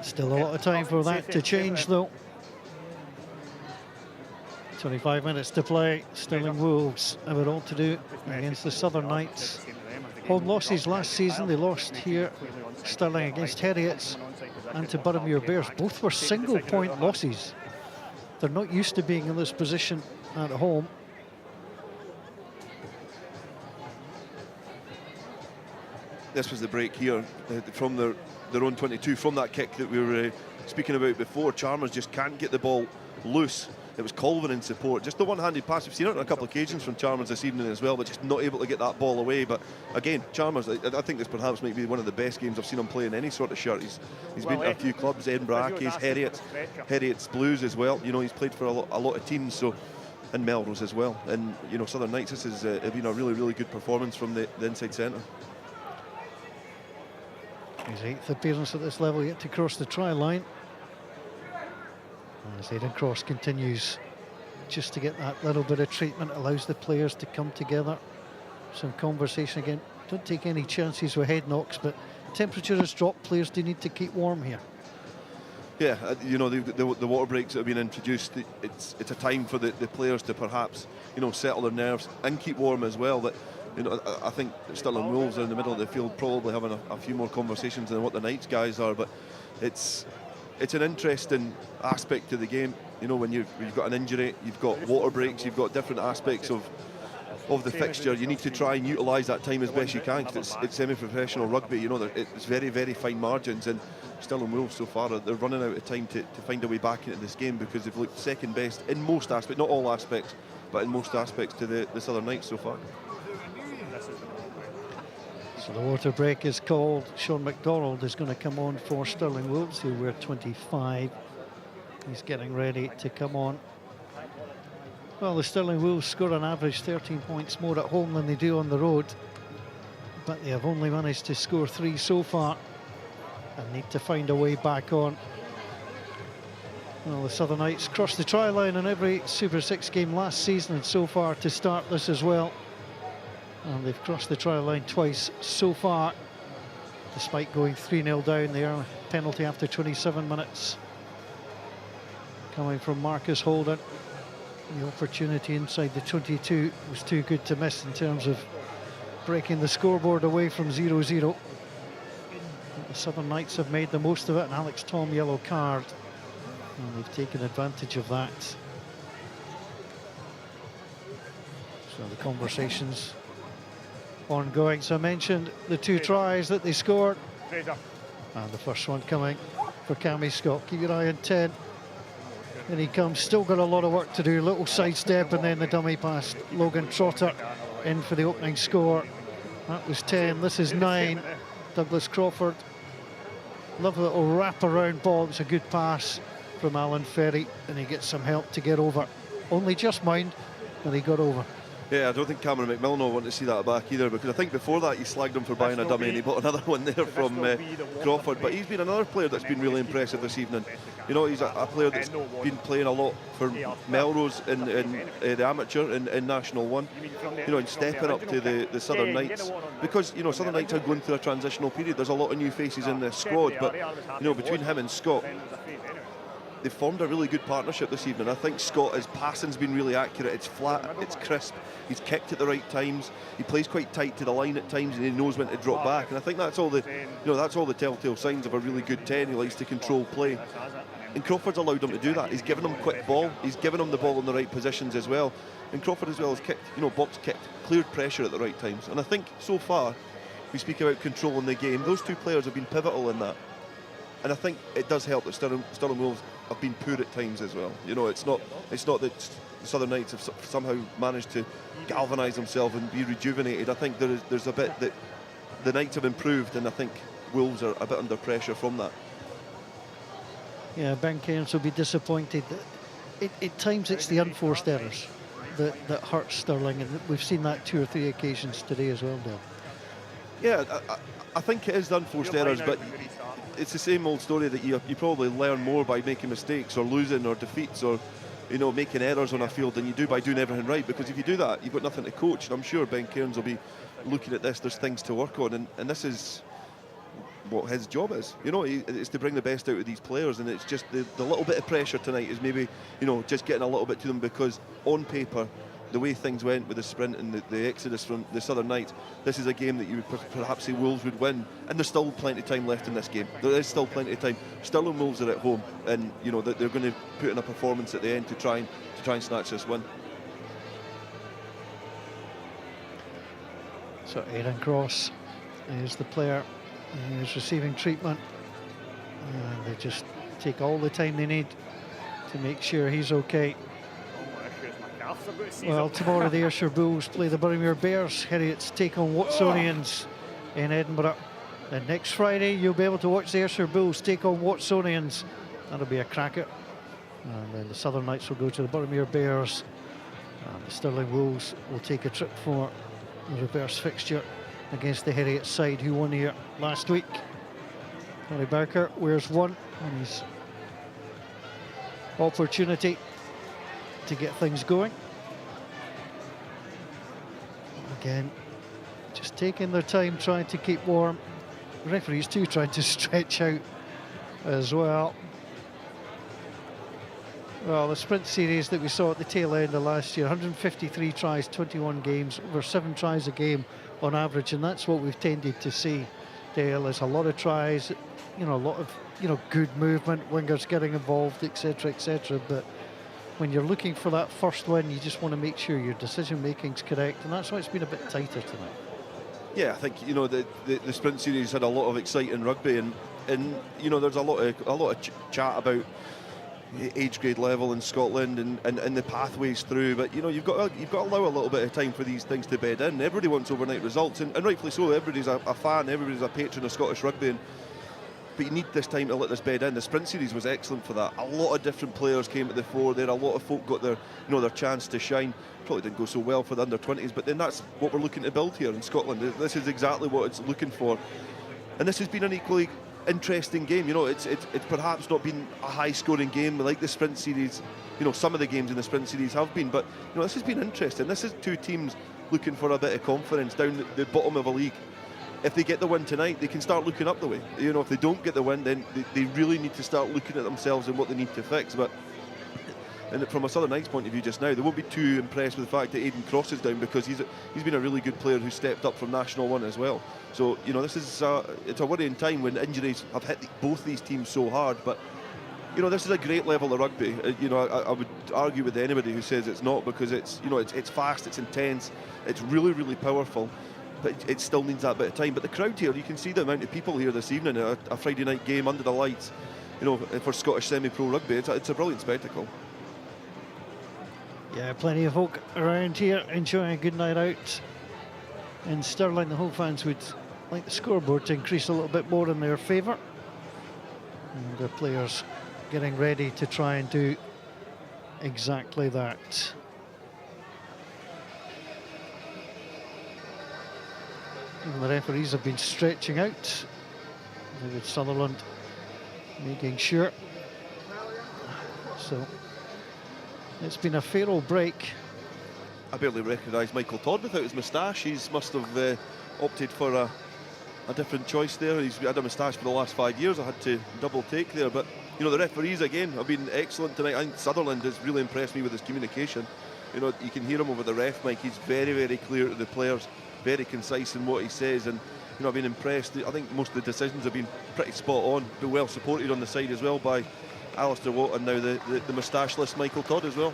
Still a lot of time for that to change, though. 25 minutes to play. Stirling Wolves have it all to do against the Southern Knights. Home losses last season. They lost here, Stirling against Heriots, and to Boroughmuir Bears. Both were single-point losses. They're not used to being in this position at home. This was the break here from their own 22, from that kick that we were speaking about before. Chalmers just can't get the ball loose. It was Colvin in support. Just the one-handed pass. We've seen it on a couple of occasions from Chalmers this evening as well, but just not able to get that ball away. But again, Chalmers, I think this perhaps might be one of the best games I've seen him play in any sort of shirt. He's been to a few clubs, Edinburgh Accies, Heriots Blues as well. He's played for a lot of teams, so, and Melrose as well. And Southern Knights, this has been a really, really good performance from the inside centre. His 8th appearance at this level, yet to cross the try line. As Aidan Cross continues just to get that little bit of treatment, allows the players to come together. Some conversation again. Don't take any chances with head knocks, but temperature has dropped. Players do need to keep warm here. Yeah, you know, the water breaks that have been introduced, it's a time for the players to perhaps, you know, settle their nerves and keep warm as well. That, you know, I think Stirling Wolves are in the middle of the field probably having a few more conversations than what the Knights guys are, but it's an interesting aspect to the game. You know, when you've got an injury, you've got water breaks, you've got different aspects of the fixture. You need to try and utilise that time as best you can, because it's semi-professional rugby. You know, it's very, very fine margins, and Stirling Wolves so far, they're running out of time to find a way back into this game, because they've looked second best in most aspects, not all aspects, but in most aspects to the Southern Knights so far. So the water break is called. Sean McDonald is going to come on for Stirling Wolves, who wear 25. He's getting ready to come on. Well, the Stirling Wolves score on average 13 points more at home than they do on the road, but they have only managed to score 3 so far and need to find a way back on. Well, the Southern Knights crossed the try line in every Super 6 game last season and so far to start this as well. And they've crossed the try line twice so far, despite going 3-0 down there. Penalty after 27 minutes. Coming from Marcus Holden. The opportunity inside the 22 was too good to miss in terms of breaking the scoreboard away from 0-0. The Southern Knights have made the most of it, and Alex Tom yellow card. And they've taken advantage of that. So the conversations ongoing. So I mentioned the 2 tries that they scored. And the first one coming for Cammy Scott. Keep your eye on 10. And he comes, still got a lot of work to do. Little sidestep and then the dummy pass. Logan Trotter in for the opening score. That was 10, this is 9. Douglas Crawford. Lovely little wrap-around ball. It's a good pass from Alan Ferry, and he gets some help to get over. Only just mind, but he got over. Yeah, I don't think Cameron McMillan will want to see that back either, because I think before that he slagged him for buying a dummy, and he bought another one there from Crawford. But he's been another player that's been really impressive this evening. You know, he's a player that's been playing a lot for Melrose in the amateur in National 1. You know, and stepping up to the Southern Knights, because, you know, Southern Knights are going through a transitional period. There's a lot of new faces in this squad, but, you know, between him and Scott, they've formed a really good partnership this evening. I think his passing's been really accurate. It's flat, it's crisp. He's kicked at the right times. He plays quite tight to the line at times, and he knows when to drop back. And I think that's all the telltale signs of a really good 10. He likes to control play. And Crawford's allowed him to do that. He's given him quick ball. He's given him the ball in the right positions as well. And Crawford as well has kicked, you know, box kicked, cleared pressure at the right times. And I think so far, we speak about controlling the game. Those 2 players have been pivotal in that. And I think it does help that Stirling Wolves have been poor at times as well. You know, it's not that the Southern Knights have somehow managed to galvanise themselves and be rejuvenated. I think there's a bit that the Knights have improved, and I think Wolves are a bit under pressure from that. Yeah, Ben Cairns will be disappointed. At times it's the unforced errors that hurt Stirling, and we've seen that 2 or 3 occasions today as well, Dale. Yeah, I think it is the unforced errors, but it's the same old story that you probably learn more by making mistakes or losing or defeats or, you know, making errors on a field than you do by doing everything right, because if you do that, you've got nothing to coach. And I'm sure Ben Cairns will be looking at this. There's things to work on, and this is what his job is. You know, it's to bring the best out of these players, and it's just the little bit of pressure tonight is maybe, you know, just getting a little bit to them, because on paper, the way things went with the sprint and the exodus from the Southern Knights, this is a game that you would perhaps say Wolves would win, and there's still plenty of time left in this game. There is still plenty of time. Stirling Wolves are at home, and, you know, they're going to put in a performance at the end to try and snatch this win. So Aaron Cross is the player who's receiving treatment, and they just take all the time they need to make sure he's okay. Well, tomorrow the Ayrshire Bulls play the Boroughmuir Bears. Heriots take on Watsonians in Edinburgh. And next Friday you'll be able to watch the Ayrshire Bulls take on Watsonians. That'll be a cracker. And then the Southern Knights will go to the Boroughmuir Bears. And the Stirling Wolves will take a trip for the reverse fixture against the Heriots side, who won here last week. Harry Barker wears 1 on his opportunity to get things going. Again, just taking their time, trying to keep warm. Referees too trying to stretch out as well. Well, the sprint series that we saw at the tail end of last year, 153 tries, 21 games, over 7 tries a game on average, and that's what we've tended to see, Dale. There's a lot of tries, a lot of, good movement, wingers getting involved, etc., but when you're looking for that first win, you just want to make sure your decision-making's correct, and that's why it's been a bit tighter tonight. Yeah, I think, the sprint series had a lot of exciting rugby, and there's a lot of chat about age grade level in Scotland and the pathways through, but you've got to allow a little bit of time for these things to bed in. Everybody wants overnight results, and rightfully so. Everybody's a fan, everybody's a patron of Scottish rugby, but you need this time to let this bed in. The sprint series was excellent for that. A lot of different players came to the fore there. A lot of folk got their chance to shine. Probably didn't go so well for the under-20s, but then that's what we're looking to build here in Scotland. This is exactly what it's looking for, and this has been an equally interesting game. It's perhaps not been a high-scoring game like the sprint series. Some of the games in the sprint series have been, but this has been interesting. This is two teams looking for a bit of confidence down the bottom of a league. If they get the win tonight, they can start looking up the way. If they don't get the win, then they really need to start looking at themselves and what they need to fix. But from a Southern Knights point of view just now, they won't be too impressed with the fact that Aidan Cross is down, because he's been a really good player who stepped up from National 1 as well. So this is it's a worrying time when injuries have hit both these teams so hard. But this is a great level of rugby. I would argue with anybody who says it's not, because it's fast, it's intense, it's really, really powerful. But it still needs that bit of time. But the crowd here, you can see the amount of people here this evening, a Friday night game under the lights, for Scottish semi-pro rugby. It's a brilliant spectacle. Yeah, plenty of folk around here enjoying a good night out. In Stirling, the home fans would like the scoreboard to increase a little bit more in their favour. And the players getting ready to try and do exactly that. Even the referees have been stretching out. David Sutherland making sure. So it's been a fair old break. I barely recognise Michael Todd without his moustache. He must have opted for a different choice there. He's had a moustache for the last 5 years. I had to double take there. But the referees again have been excellent tonight. I think Sutherland has really impressed me with his communication. You can hear him over the ref mic. He's very, very clear to the players, very concise in what he says, and I've been impressed. I think most of the decisions have been pretty spot on, but well supported on the side as well by Alistair Watt and now the moustacheless Michael Todd as well.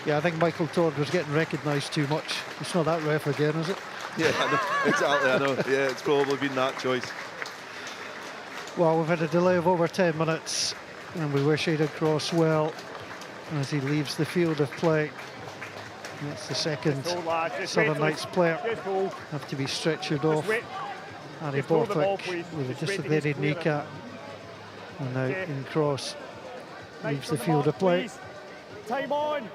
Yeah, I think Michael Todd was getting recognised too much. It's not that ref again, is it? Yeah, I know, exactly, I know. Yeah, it's probably been that choice. Well, we've had a delay of over 10 minutes, and we wish Aidan Cross well as he leaves the field of play. That's the second Southern Knights player have to be stretchered off. Harry Borthwick with a dislocated kneecap, and now Aidan Cross leaves the field of play. Time on.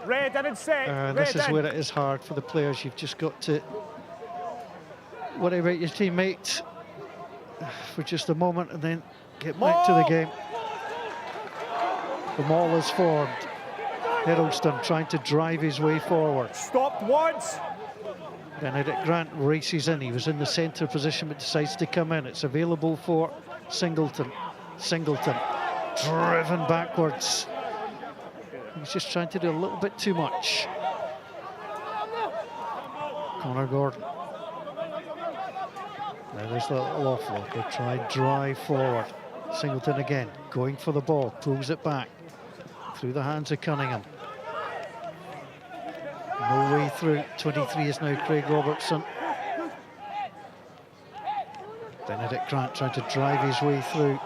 Red in and set. And this is where it is hard for the players. You've just got to worry about your teammate for just a moment and then get back to the game. The maul is formed. Hiddleston trying to drive his way forward. Stopped once. Benedict Grant races in. He was in the centre position but decides to come in. It's available for Singleton. Singleton driven backwards. He's just trying to do a little bit too much. Connor Gordon. Now there's the little offload. They try drive forward. Singleton again, going for the ball, pulls it back through the hands of Cunningham. No way through. 23 is now Craig Robertson. Benedict Grant trying to drive his way through.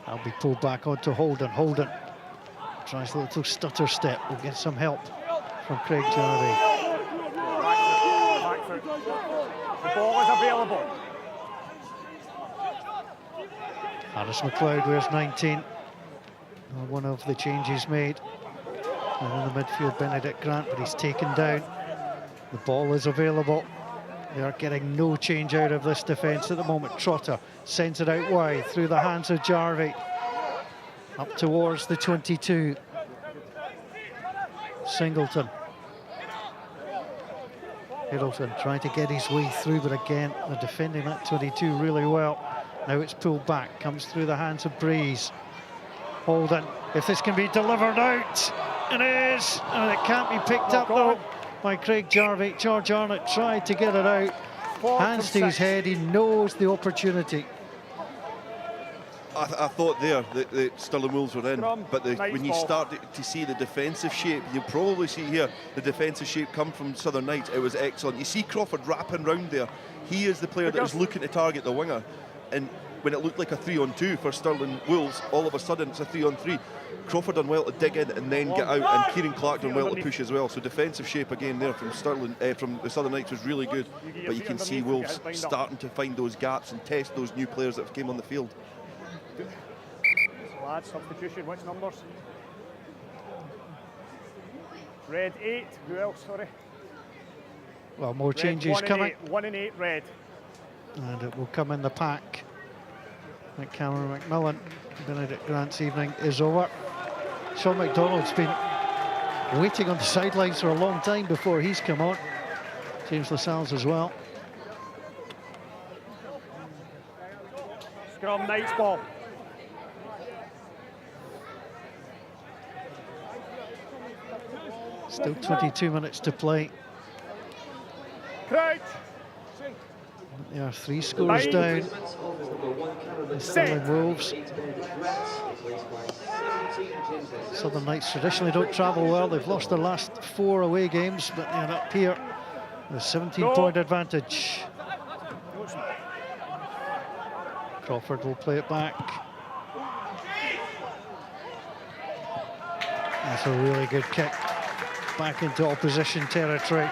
That'll be pulled back onto Holden. Holden tries a little stutter step. We'll get some help from Craig Jarvie. The ball is available. Harris McLeod wears 19. One of the changes made. And in the midfield, Benedict Grant, but he's taken down. The ball is available. They are getting no change out of this defence at the moment. Trotter sends it out wide through the hands of Jarvie. Up towards the 22. Singleton. Hiddleton trying to get his way through, but again, they're defending that 22 really well. Now it's pulled back, comes through the hands of Breeze. Holden, if this can be delivered out, it is, and it can't be picked up though by Craig Jarvie. George Arnott tried to get it out, hands to his head, he knows the opportunity. I thought there that the Stirling Wolves were in, but when you start to see the defensive shape, you probably see here the defensive shape come from Southern Knights. It was excellent. You see Crawford wrapping round there. He is the player that was looking to target the winger, and when it looked like a 3-on-2 for Stirling Wolves, all of a sudden it's a 3-on-3. Crawford done well to dig in and then get out, and Kieran Clark done well to push as well. So defensive shape again there from from the Southern Knights was really good. But you can see Wolves starting to find those gaps and test those new players that came on the field. Lads, substitution, which numbers? Red 8, who else, sorry? Well, more changes coming. 1 and 8 red. And it will come in the pack. Cameron McMillan, Benedict Grant's evening is over. Sean McDonald's been waiting on the sidelines for a long time before he's come on. James Lascelles as well. Scrum, Knights ball. Still 22 minutes to play. Crouch. There are 3 scores down. The Stirling Wolves. Southern Knights traditionally don't travel well. They've lost their last 4 away games, but they're up here with a 17-point advantage. Crawford will play it back. That's a really good kick back into opposition territory.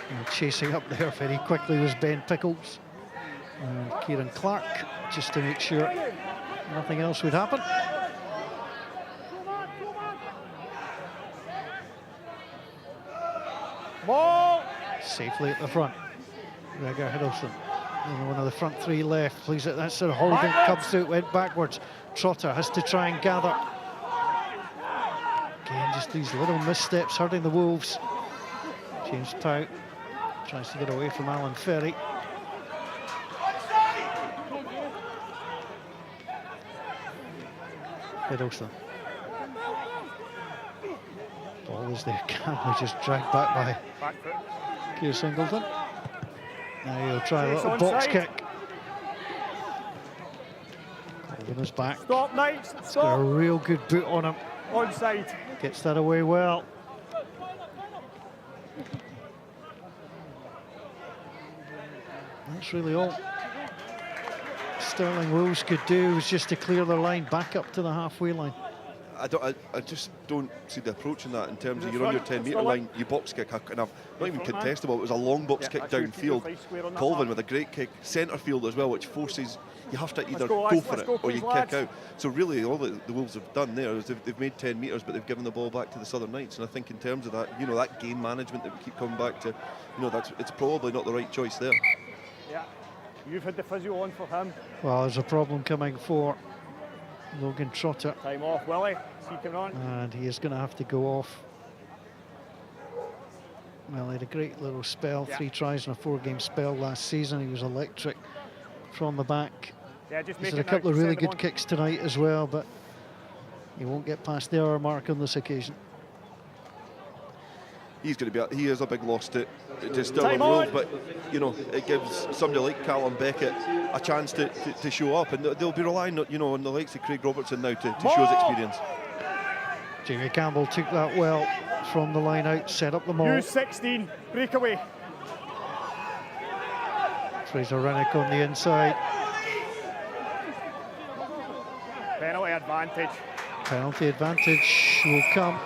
And chasing up there very quickly was Ben Pickles and Kieran Clark, just to make sure nothing else would happen. Ball! Safely at the front. Gregor Hiddleston. And one of the front 3 left. Please, that's sort of Holden comes through, went backwards. Trotter has to try and gather. Again, just these little missteps hurting the Wolves. James Pout tries to get away from Alan Ferry. Hiddleston. Ball is there, Campbell just dragged back by Keir Singleton. Now he'll try a little box kick. Colvin is back. Stop, Knights, Got a stop. real good boot on him. Onside. Gets that away well. That's really all Stirling Wolves could do, was just to clear their line back up to the halfway line. I just don't see the approach in that in terms of you're on your 10-metre line, you box kick, and I've not even contestable, it was a long box kick downfield. Colvin with a great kick, centre field as well, which forces, you have to either go for it or you kick out. So really all the Wolves have done there is they've made 10 metres, but they've given the ball back to the Southern Knights, and I think in terms of that, you know, that game management that we keep coming back to, you know, it's probably not the right choice there. Yeah, you've had the physio on for him. Well, there's a problem coming for Logan Trotter. Time off, Willie. Is he coming on? And he is going to have to go off. Well, he had a great little spell, 3 tries in a 4-game spell last season. He was electric from the back. Yeah, just He's had a couple of really good kicks tonight as well, but he won't get past the hour mark on this occasion. He is a big loss to Stirling Wolves, but you know, it gives somebody like Callum Beckett a chance to show up, and they'll be relying, you know, on the likes of Craig Robertson now to show his experience. Jamie Campbell took that well from the line out, set up the maul. U16 breakaway. Fraser Rennick on the inside. Penalty advantage. Penalty advantage will come.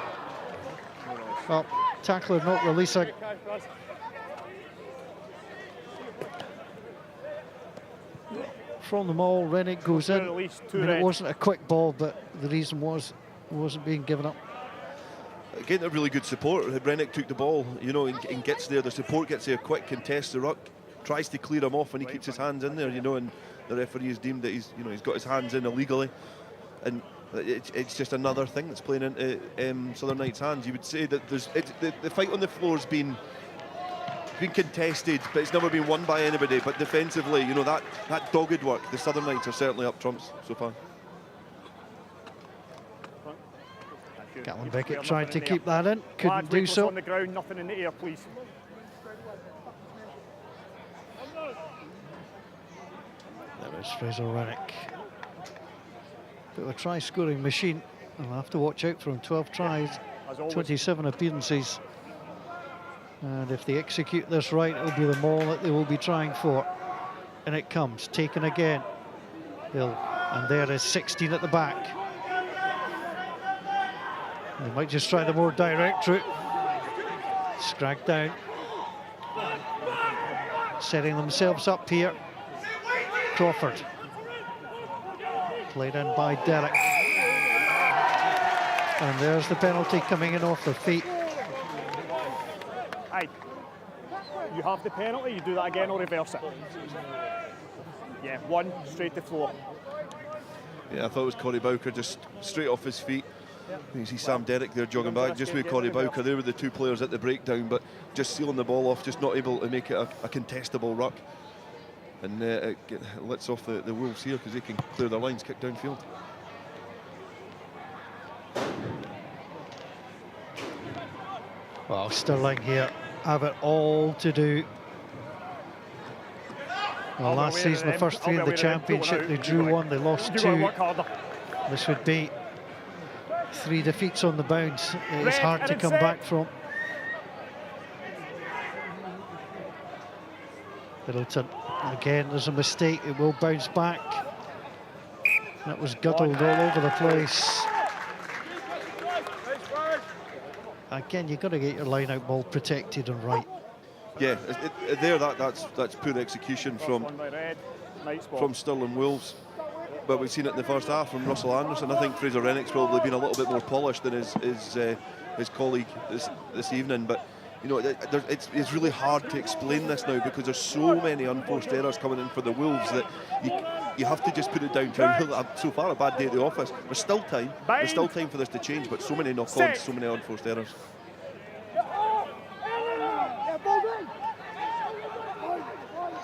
Well, tackler not releasing. From the maul, Rennick goes in. I mean, it wasn't a quick ball, but the reason was it wasn't being given up. Again, a really good support. Rennick took the ball, you know, and gets there. The support gets there quick, contests the ruck, tries to clear him off, and he keeps his hands in there, you know, and the referee has deemed that he's got his hands in illegally, and it's just another thing that's playing into Southern Knights' hands. You would say that the fight on the floor has been been contested, but it's never been won by anybody. But defensively, you know, that dogged work, the Southern Knights are certainly up trumps so far. Callum Beckett tried to keep that in, couldn't do so. On the ground, nothing in the air, please. There is Fraser Rennick. Bit of a try-scoring machine. I'll have to watch out for him. 12 tries, 27 appearances. And if they execute this right, it'll be the maul that they will be trying for. And it comes, taken again. Hill, and there is 16 at the back. They might just try the more direct route. Scragged down. Setting themselves up here. Crawford. Played in by Derek. And there's the penalty coming in off their feet. Aye. You have the penalty, you do that again or reverse it. Yeah, one, straight to floor. Yeah, I thought it was Corey Bowker just straight off his feet. You see Sam Derrick there jogging back, just with Corey Bowker. They were the two players at the breakdown, but just sealing the ball off, just not able to make it a contestable ruck. And it lets off the Wolves here because they can clear their lines, kick downfield. Well, Stirling here have it all to do. Well, last season, the first three in the championship, they drew one, they lost two. This would be 3 defeats on the bounce. It's hard to come back from. Middleton, again, there's a mistake. It will bounce back. That was guttled all over the place. Again, you've got to get your line-out ball protected and right. Yeah, that's poor execution from Stirling Wolves. But we've seen it in the first half from Russell Anderson. I think Fraser Rennick's probably been a little bit more polished than his colleague this evening. But you know, it's really hard to explain this now because there's so many unforced errors coming in for the Wolves that you have to just put it down to so far a bad day at the office. There's still time. There's still time for this to change, but so many knock-ons, so many unforced errors.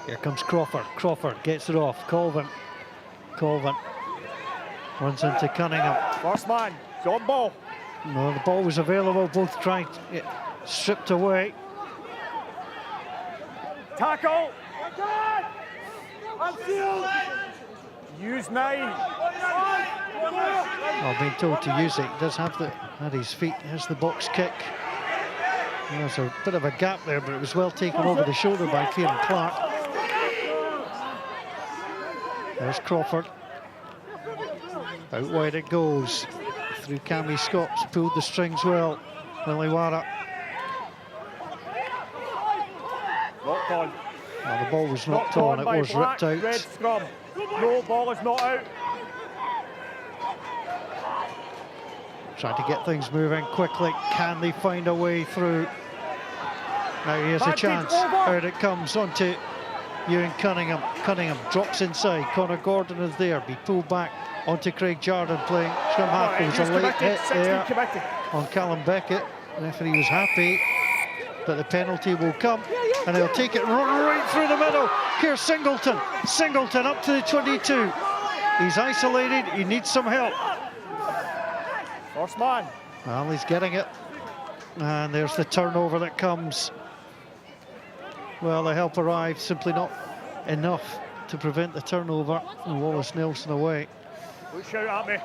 Here comes Crawford. Crawford gets it off. Colvin runs into Cunningham. First man, it's on ball. No, the ball was available. Both trying to get stripped away. Tackle. Use 9. I've been told to use it. He does have at his feet. There's the box kick. And there's a bit of a gap there, but it was well taken over the shoulder by Kieran Clark. There's Crawford. Out wide it goes. Through Cammy Scott's pulled the strings well. Liliwara. Knocked on. Well, the ball was knocked on. It was ripped out. Red scrum. No, ball is not out. Trying to get things moving quickly. Can they find a way through? Now here's a chance. Out it comes onto Ewan Cunningham. Cunningham drops inside. Connor Gordon is there. Be pulled back onto Craig Jarden playing scrum half. There was a late hit there on Callum Beckett. The referee was happy, but the penalty will come, and he'll take it right through the middle. Here's Singleton. Singleton up to the 22. He's isolated. He needs some help. First man. Well, he's getting it. And there's the turnover that comes. Well, the help arrived, simply not enough to prevent the turnover. And Wallace Nelson away. Don't shout at me.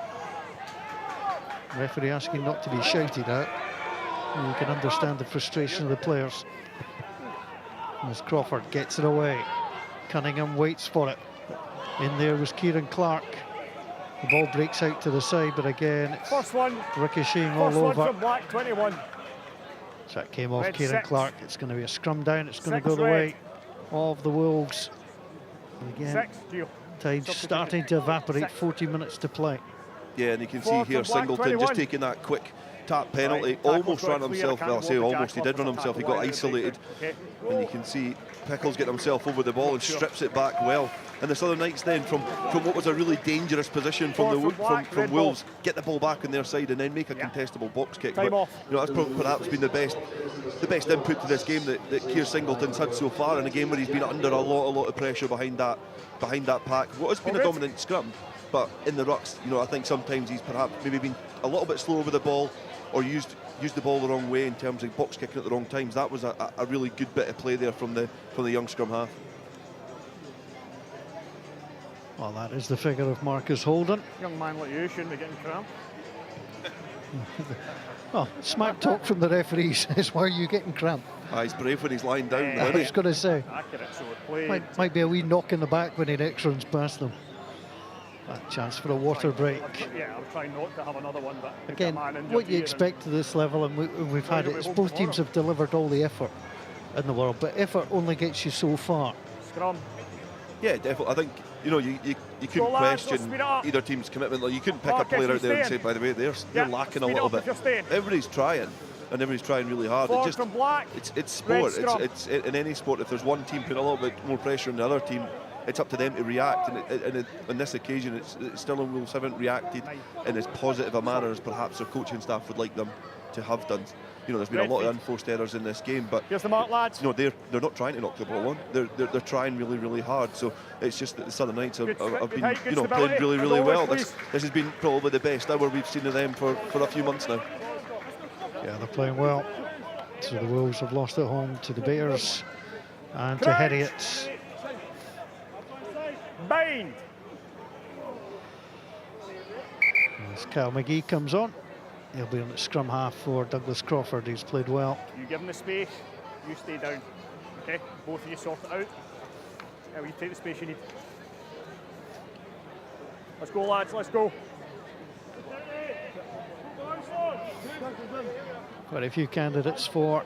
Referee asking not to be shouted at. And you can understand the frustration of the players. As Crawford gets it away. Cunningham waits for it. In there was Kieran Clark. The ball breaks out to the side, but again, it's first one, ricocheting all over. First one from Black 21. So that came off Red Kieran 6. Clark. It's going to be a scrum down. It's going to 6 go the red. way of the Wolves. And again, 6, Gio. time's starting to evaporate. 40 minutes to play. Yeah, and you can see here Singleton just taking that quick tap penalty, almost ran himself. Well, I say almost, he did run himself. He got isolated, and you can see Pickles getting himself over the ball and strips it back well. And the Southern Knights then, from what was a really dangerous position from Wolves, get the ball back on their side and then make a contestable box kick. But, you know, that's perhaps been the best input to this game that Keir Singleton's had so far, in a game where he's been under a lot of pressure behind that pack. What has been a dominant scrum, but in the rucks, you know, I think sometimes he's perhaps maybe been a little bit slow over the ball, or used the ball the wrong way in terms of box kicking at the wrong times. That was a really good bit of play there from the young scrum half. Well, that is the figure of Marcus Holden. Young man like you shouldn't be getting cramp. Well, smack talk from the referees is why are you getting cramp? He's brave when he's lying down. I was going to say. Accurate, so it played. Might be a wee knock in the back when he next runs past them. A chance for a water break. Yeah, I'm trying not to have another one, but again, what you expect to this level, and we've had it, is both teams have delivered all the effort in the world, but effort only gets you so far. Scrum. Yeah, definitely. I think, you know, you couldn't question either team's commitment. Like, you couldn't pick a player out there and say, by the way, they're lacking a little bit. Everybody's trying, and everybody's trying really hard. It's sport. It's in any sport. If there's one team putting a little bit more pressure on the other team, it's up to them to react. And on this occasion, Stirling Wolves haven't reacted in as positive a manner as perhaps their coaching staff would like them to have done. You know, there's been a lot of unforced errors in this game, but here's the mark, lads. You know, they're not trying to knock the ball on. They're trying really hard. So it's just that the Southern Knights have been playing really well. This has been probably the best hour we've seen of them for a few months now. Yeah, they're playing well. So the Wolves have lost at home to the Bears and to Heriots. Bind. As Kyle McGee comes on, he'll be on the scrum half for Douglas Crawford, who's played well. You give him the space, you stay down. Okay, both of you sort it out. Now you take the space you need. Let's go, lads, let's go. Quite a few candidates for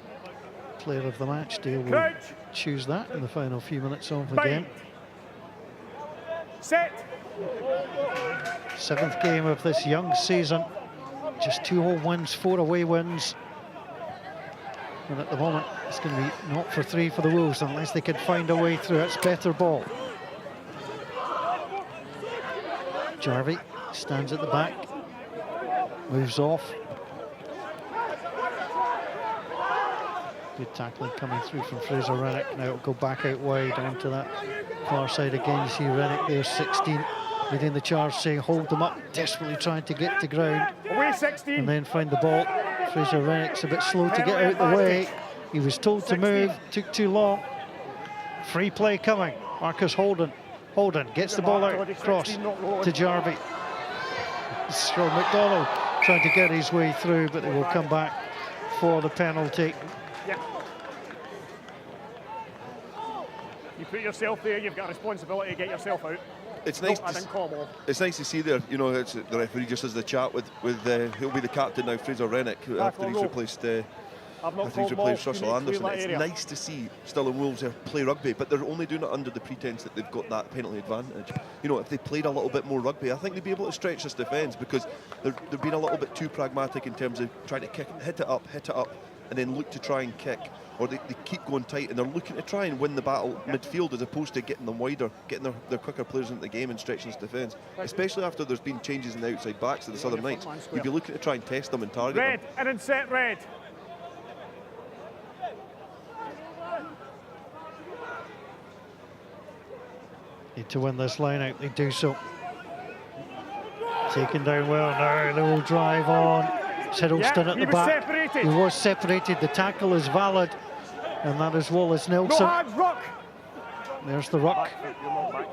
player of the match. Dale will choose that in the final few minutes of the game. Set. 7th game of this young season. Just 2 home wins, 4 away wins. And at the moment, it's going to be 0 for 3 for the Wolves unless they can find a way through. It's better ball. Jarvie stands at the back, moves off. Good tackling coming through from Fraser Rennick. Now it'll go back out wide onto that far side again. You see Rennick there, 16, leading the charge, saying hold them up, desperately trying to get to ground. Away 16. And then find the ball. Fraser Rennick's a bit slow to get out the way. He was told to move, took too long. Free play coming. Marcus Holden. Holden gets the ball out across to Jarvie. Sean McDonald trying to get his way through, but they will come back for the penalty. Yeah. You put yourself there, you've got a responsibility to get yourself out. It's nice. I didn't call him off. It's nice to see there. You know, the referee just has the chat with he'll be the captain now, Fraser Rennick, after he's replaced Russell Anderson. It's nice to see Stirling Wolves play rugby, but they're only doing it under the pretense that they've got that penalty advantage. You know, if they played a little bit more rugby, I think they'd be able to stretch this defence, because they've been a little bit too pragmatic in terms of trying to hit it up, and then look to try and kick. Or they keep going tight and they're looking to try and win the battle midfield, as opposed to getting them wider, getting their quicker players into the game and stretching this defence. Especially after there's been changes in the outside backs of the Southern Knights. You'd be looking to try and test them and target them. Red, in and set red. Need to win this line out, they do so. Taken down well now, they will drive on. Hiddleston at the back. Separated. He was separated. The tackle is valid, and that is Wallace Nelson. No hands, ruck. There's the ruck.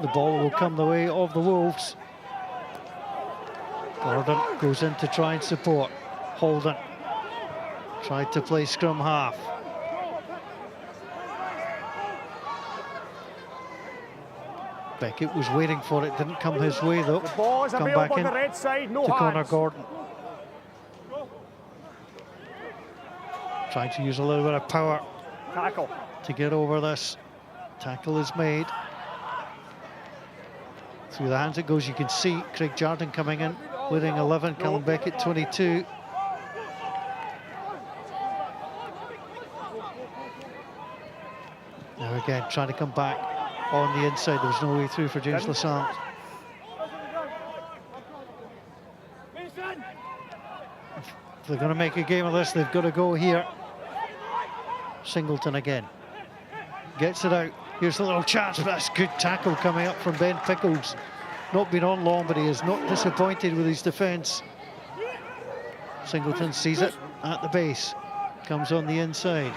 The ball will come the way of the Wolves. Gordon goes in to try and support. Holden tried to play scrum half. Beckett was waiting for it, didn't come his way though. The ball is available on the red side, no to hands. Connor Gordon. Trying to use a little bit of power to get over this. Tackle is made. Through the hands it goes. You can see Craig Jardine coming in, wearing 11, Callum Beckett 22. Again, trying to come back on the inside. There was no way through for James Lassant. If they're going to make a game of this, they've got to go here. Singleton again. Gets it out. Here's a little chance, but that's good tackle coming up from Ben Pickles. Not been on long, but he is not disappointed with his defence. Singleton sees it at the base. Comes on the inside.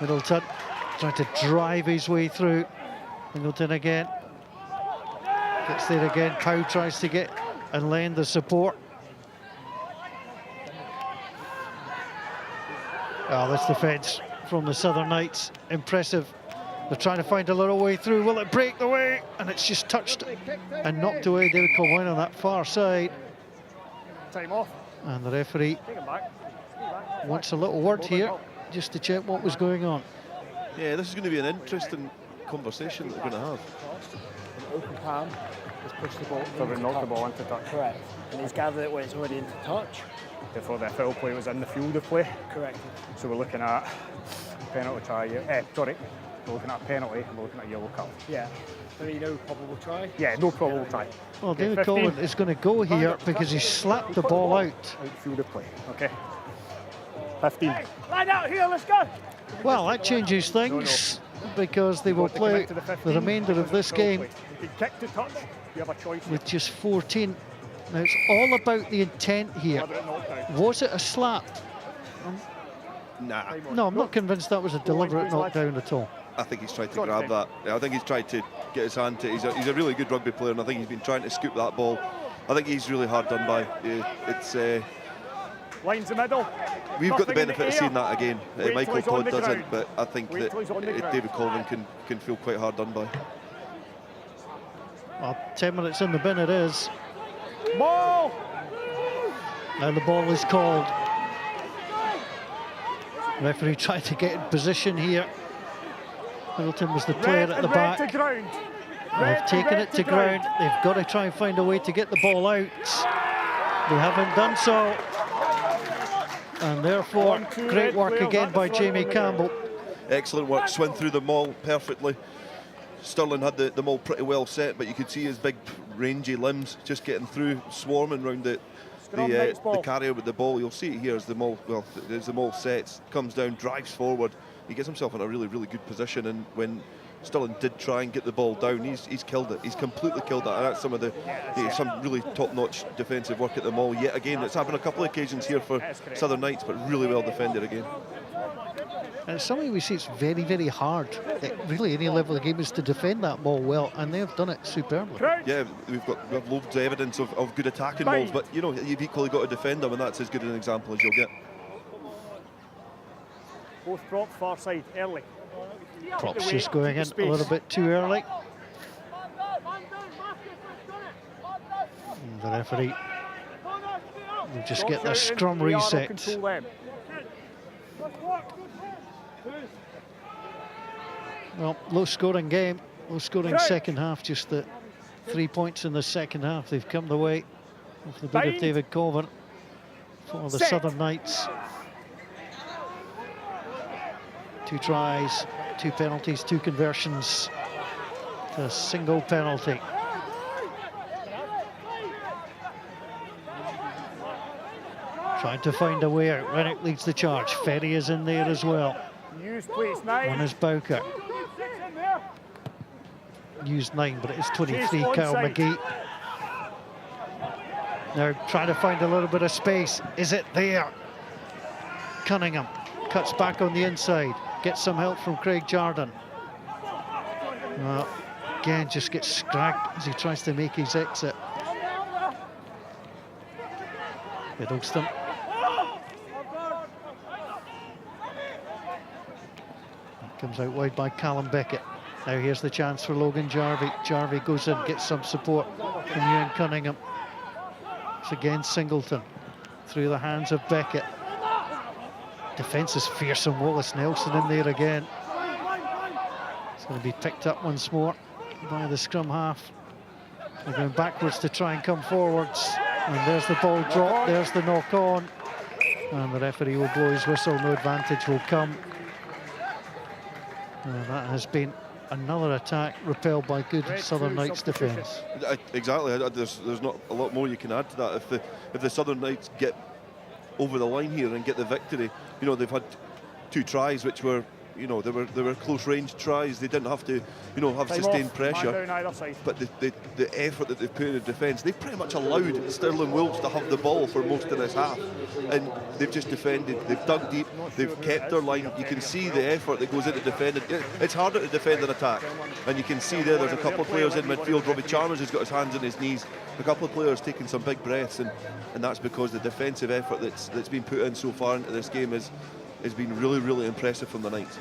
Middleton trying to drive his way through. Singleton again. Gets there again. Pow tries to get and lend the support. Oh, this defence from the Southern Knights, impressive. They're trying to find a little way through. Will it break the way? And it's just touched and knocked away. David Colwyn on that far side. Time off. And the referee wants a little word here, just to check what was going on. Yeah, this is going to be an interesting conversation that we're going to have. An open palm has pushed the ball. So we knocked the ball into touch. Correct. And he's gathered it when it's already into touch. Before the foul play was in the field of play. Correct. So we're looking at penalty try. Sorry, we're looking at a penalty and we're looking at a yellow card. Yeah. Maybe no probable try? Yeah, no probable try. Well, Okay, David Colwyn is going to go here because he slapped the ball out. Outfield of play. Okay. 15. Line out here, let's go! Well, that changes things because they will play the remainder of this game You can kick to touch, you have a choice. with just 14. Now, it's all about the intent here. Was it a slap? Nah. No, I'm not convinced that was a deliberate knockdown at all. I think he's tried to grab that. Yeah, I think he's tried to get his hand to it. He's a really good rugby player, and I think he's been trying to scoop that ball. I think he's really hard done by. It's Lines the middle. We've got the Nothing in benefit of air. seeing that again. Wait Michael till he's on Todd the doesn't, ground. but I think Wait that till he's on the ground. David Colvin can feel quite hard done by. Well, 10 minutes in the bin it is. Ball! Now the ball is called. Referee tried to get in position here. Middleton was the player at the back. To ground. They've taken it to ground. They've got to try and find a way to get the ball out. They haven't done so. And therefore, great work again by Jamie Campbell. Excellent work, swing through the maul perfectly. Stirling had the maul pretty well set, but you could see his big rangy limbs just getting through, swarming around the carrier with the ball. You'll see it here as the maul, well, as the maul sets, comes down, drives forward. He gets himself in a really, really good position, and when Stirling did try and get the ball down, he's killed it. He's completely killed it, and that's some of some really top-notch defensive work at the maul yet again. It's happened a couple of occasions here for Southern Knights, but really well defended again. And it's something we see it's very, very hard at really any level of the game is to defend that ball well, and they've done it superbly. Yeah, we have loads of evidence of good attacking balls, but you know, you've equally got to defend them, and that's as good an example as you'll get. Both props far side early. Props just going in a little bit too early. And the referee will just get the scrum reset. Well, low scoring game, low scoring second half, just the 3 points in the second half. They've come the way of the bit of David Colvin for the Southern Knights. 2 tries, 2 penalties, 2 conversions to a single penalty. Trying to find a way out. Rennick leads the charge. Ferry is in there as well. One is Bowker. Used 9, but it is 23, Kyle McGee. Now trying to find a little bit of space. Is it there? Cunningham cuts back on the inside. Gets some help from Craig Jardine. Well, again, just gets scragged as he tries to make his exit. Hiddleston. Comes out wide by Callum Beckett. Now here's the chance for Logan Jarvie. Jarvie goes in, gets some support from Ewan Cunningham. It's again Singleton through the hands of Beckett. Defence is fearsome. Wallace Nelson in there again. It's going to be picked up once more by the scrum half. They're going backwards to try and come forwards. And there's the ball drop, there's the knock on. And the referee will blow his whistle, no advantage will come. And that has been another attack repelled by good Southern Knights defence. Exactly. There's not a lot more you can add to that. If the Southern Knights get over the line here and get the victory, you know, they've had 2 tries which were, you know, they were close range tries. They didn't have to, you know, have sustained pressure. But the effort that they've put in the defence, they've pretty much allowed Stirling Wolves to have the ball for most of this half, and they've just defended. They've dug deep. They've kept their line. You can see the effort that goes into defending. It's harder to defend an attack, and you can see there's a couple of players in midfield. Robbie Chalmers has got his hands on his knees. A couple of players taking some big breaths, and that's because the defensive effort that's been put in so far into this game has been really, really impressive from the Knights.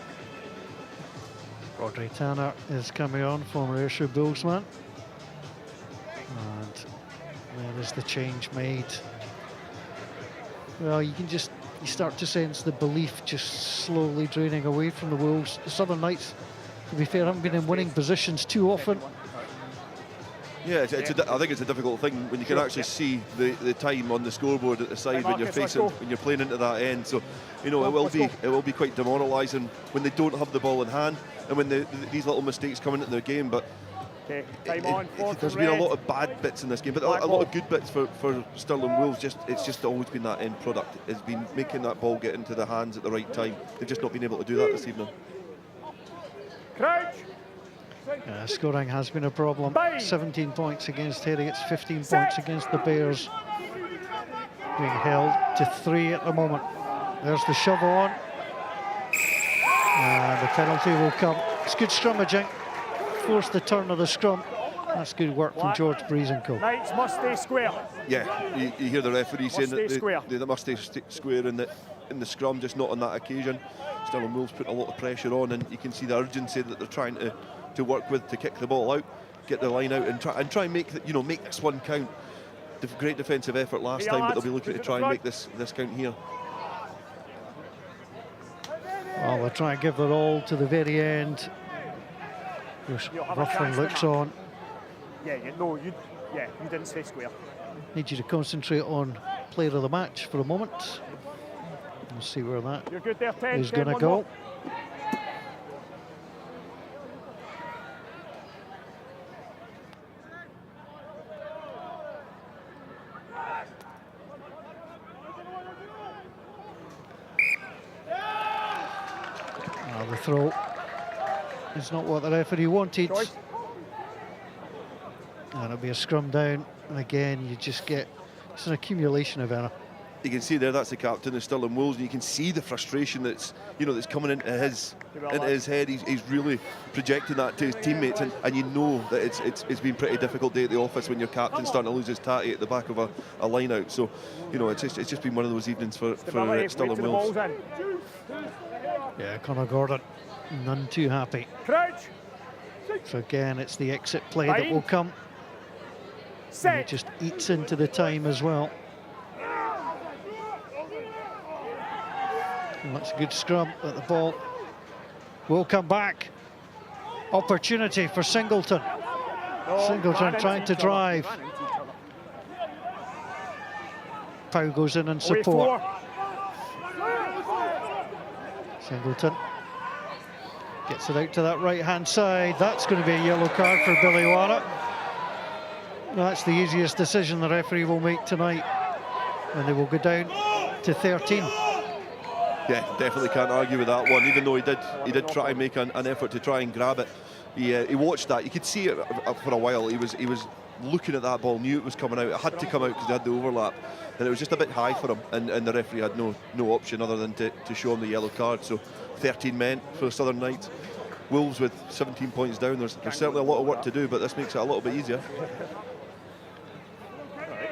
Rodri Tanner is coming on, former Ayrshire Bullsman. And there is the change made. Well, you start to sense the belief just slowly draining away from the Wolves. The Southern Knights, to be fair, haven't been in winning positions too often. Yeah, I think it's a difficult thing when you can actually see the time on the scoreboard at the side when you're playing into that end. So, you know, it will be quite demoralising when they don't have the ball in hand and when these little mistakes come into the game. But there's been a lot of bad bits in this game, but a lot of good bits for Stirling Wolves. It's just always been that end product. It's been making that ball get into the hands at the right time. They've just not been able to do that this evening. Scoring has been a problem. 17 points against Heriots, 15 points against the Bears. Being held to 3 at the moment. There's the shove on. And the penalty will come. It's good scrummaging. Force the turn of the scrum. That's good work from George Breezenco. Knights must stay square. Yeah, you hear the referee saying that they must stay square in the scrum, just not on that occasion. Stirling Wolves put a lot of pressure on, and you can see the urgency that they're trying to work with to kick the ball out, get the line out, and try and make this one count. The great defensive effort last time, but they'll be looking to try and make this count here. Well, they'll try and give it all to the very end. Ruffling looks on. You didn't stay square. Need you to concentrate on player of the match for a moment. We'll see where that is going to go. The throw is not what the referee wanted. And it'll be a scrum down. And again, you just get, it's an accumulation of error. You can see there, that's the captain of Stirling Wolves, and you can see the frustration that's coming into his head. He's really projecting that to his teammates, and you know that it's been pretty difficult day at the office when your captain's starting to lose his tatty at the back of a line out. So, you know, it's just been one of those evenings for Stirling Wolves. Yeah, Conor Gordon, none too happy. So again, it's the exit play that will come. And it just eats into the time as well. And that's a good scrum, but the ball will come back. Opportunity for Singleton. Singleton trying to drive. Pau goes in and support. Singleton gets it out to that right-hand side. That's going to be a yellow card for Billy Warrett. That's the easiest decision the referee will make tonight, and they will go down to 13. Yeah, definitely can't argue with that one. Even though he did try and make an effort to try and grab it, he watched that. You could see it for a while. He was looking at that ball, knew it was coming out. It had to come out because they had the overlap, and it was just a bit high for him. And the referee had no option other than to show him the yellow card. So 13 men for the Southern Knights. Wolves with 17 points down. There's certainly a lot of work to do, but this makes it a little bit easier.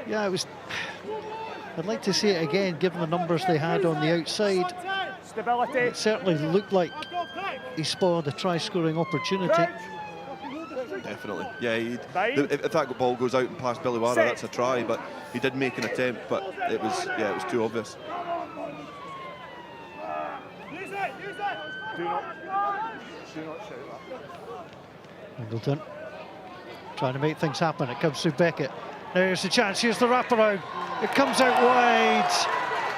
Yeah, I'd like to see it again, given the numbers they had on the outside. Stability. It certainly looked like he spawned a try-scoring opportunity. Definitely, yeah. If that ball goes out and past Billy Warrett, that's a try. But he did make an attempt, but it was too obvious. Do not shout that. Middleton trying to make things happen. It comes through Beckett. There's the chance. Here's the wraparound. It comes out wide,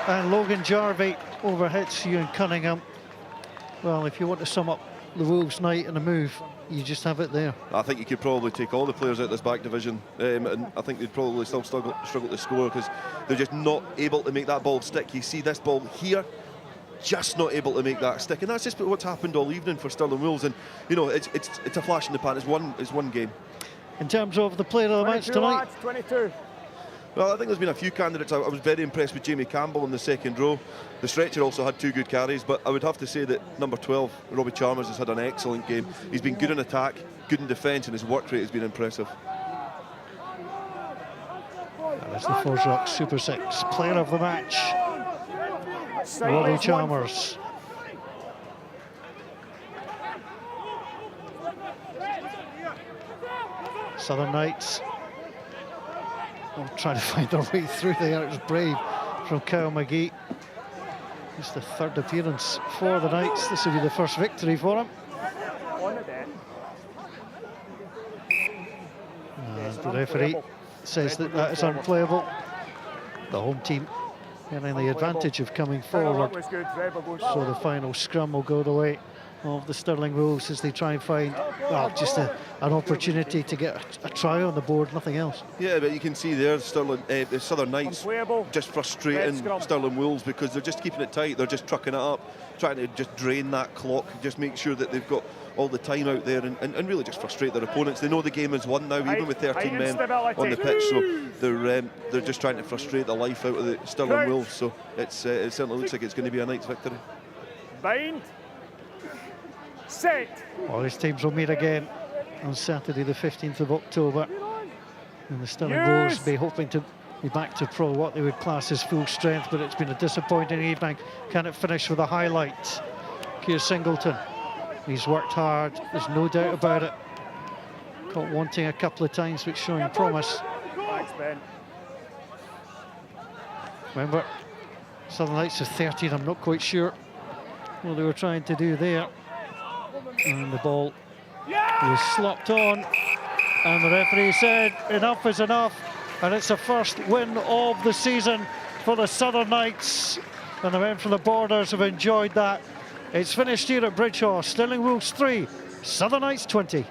and Logan Jarvie overhits Ewan Cunningham. Well, if you want to sum up the Wolves night and a move, you just have it there. I think you could probably take all the players out this back division, and I think they'd probably still struggle to score because they're just not able to make that ball stick. You see this ball here, just not able to make that stick, and that's just what's happened all evening for Stirling Wolves. And you know, it's a flash in the pan. It's one game. In terms of the player of the match tonight, lads, 22. Well, I think there's been a few candidates. I was very impressed with Jamie Campbell in the second row. The stretcher also had 2 good carries, but I would have to say that number 12, Robbie Chalmers, has had an excellent game. He's been good in attack, good in defence, and his work rate has been impressive. that is the FOSROC Super 6 player of the match, Robbie Chalmers. Southern Knights trying to find their way through there. It was brave from Kyle McGee. It's the 3rd appearance for the Knights. This will be the first victory for him. And the referee says that that is unplayable. The home team getting the advantage of coming forward. So the final scrum will go the way of the Stirling Wolves as they try and find just an opportunity to get a try on the board, nothing else. Yeah, but you can see there the Southern Knights just frustrating Stirling Wolves because they're just keeping it tight. They're just trucking it up, trying to just drain that clock, just make sure that they've got all the time out there and really just frustrate their opponents. They know the game is won now, even with 13 men on the pitch, so they're just trying to frustrate the life out of the Stirling Wolves. So it certainly looks like it's going to be a Knights victory. Bind. Set. All these teams will meet again on Saturday the 15th of October, and the Stirling Wolves be hoping to be back to what they would class as full strength, but it's been a disappointing evening. Can it finish with a highlight? Keir Singleton, he's worked hard, there's no doubt about it. Caught wanting a couple of times, but showing promise. Thanks, Ben. Remember, Southern Knights are 13, I'm not quite sure what they were trying to do there. And the ball was slopped on, and the referee said enough is enough, and it's the first win of the season for the Southern Knights, and the men from the Borders have enjoyed that. It's finished here at Bridgehorse. Stirling Wolves 3, Southern Knights 20.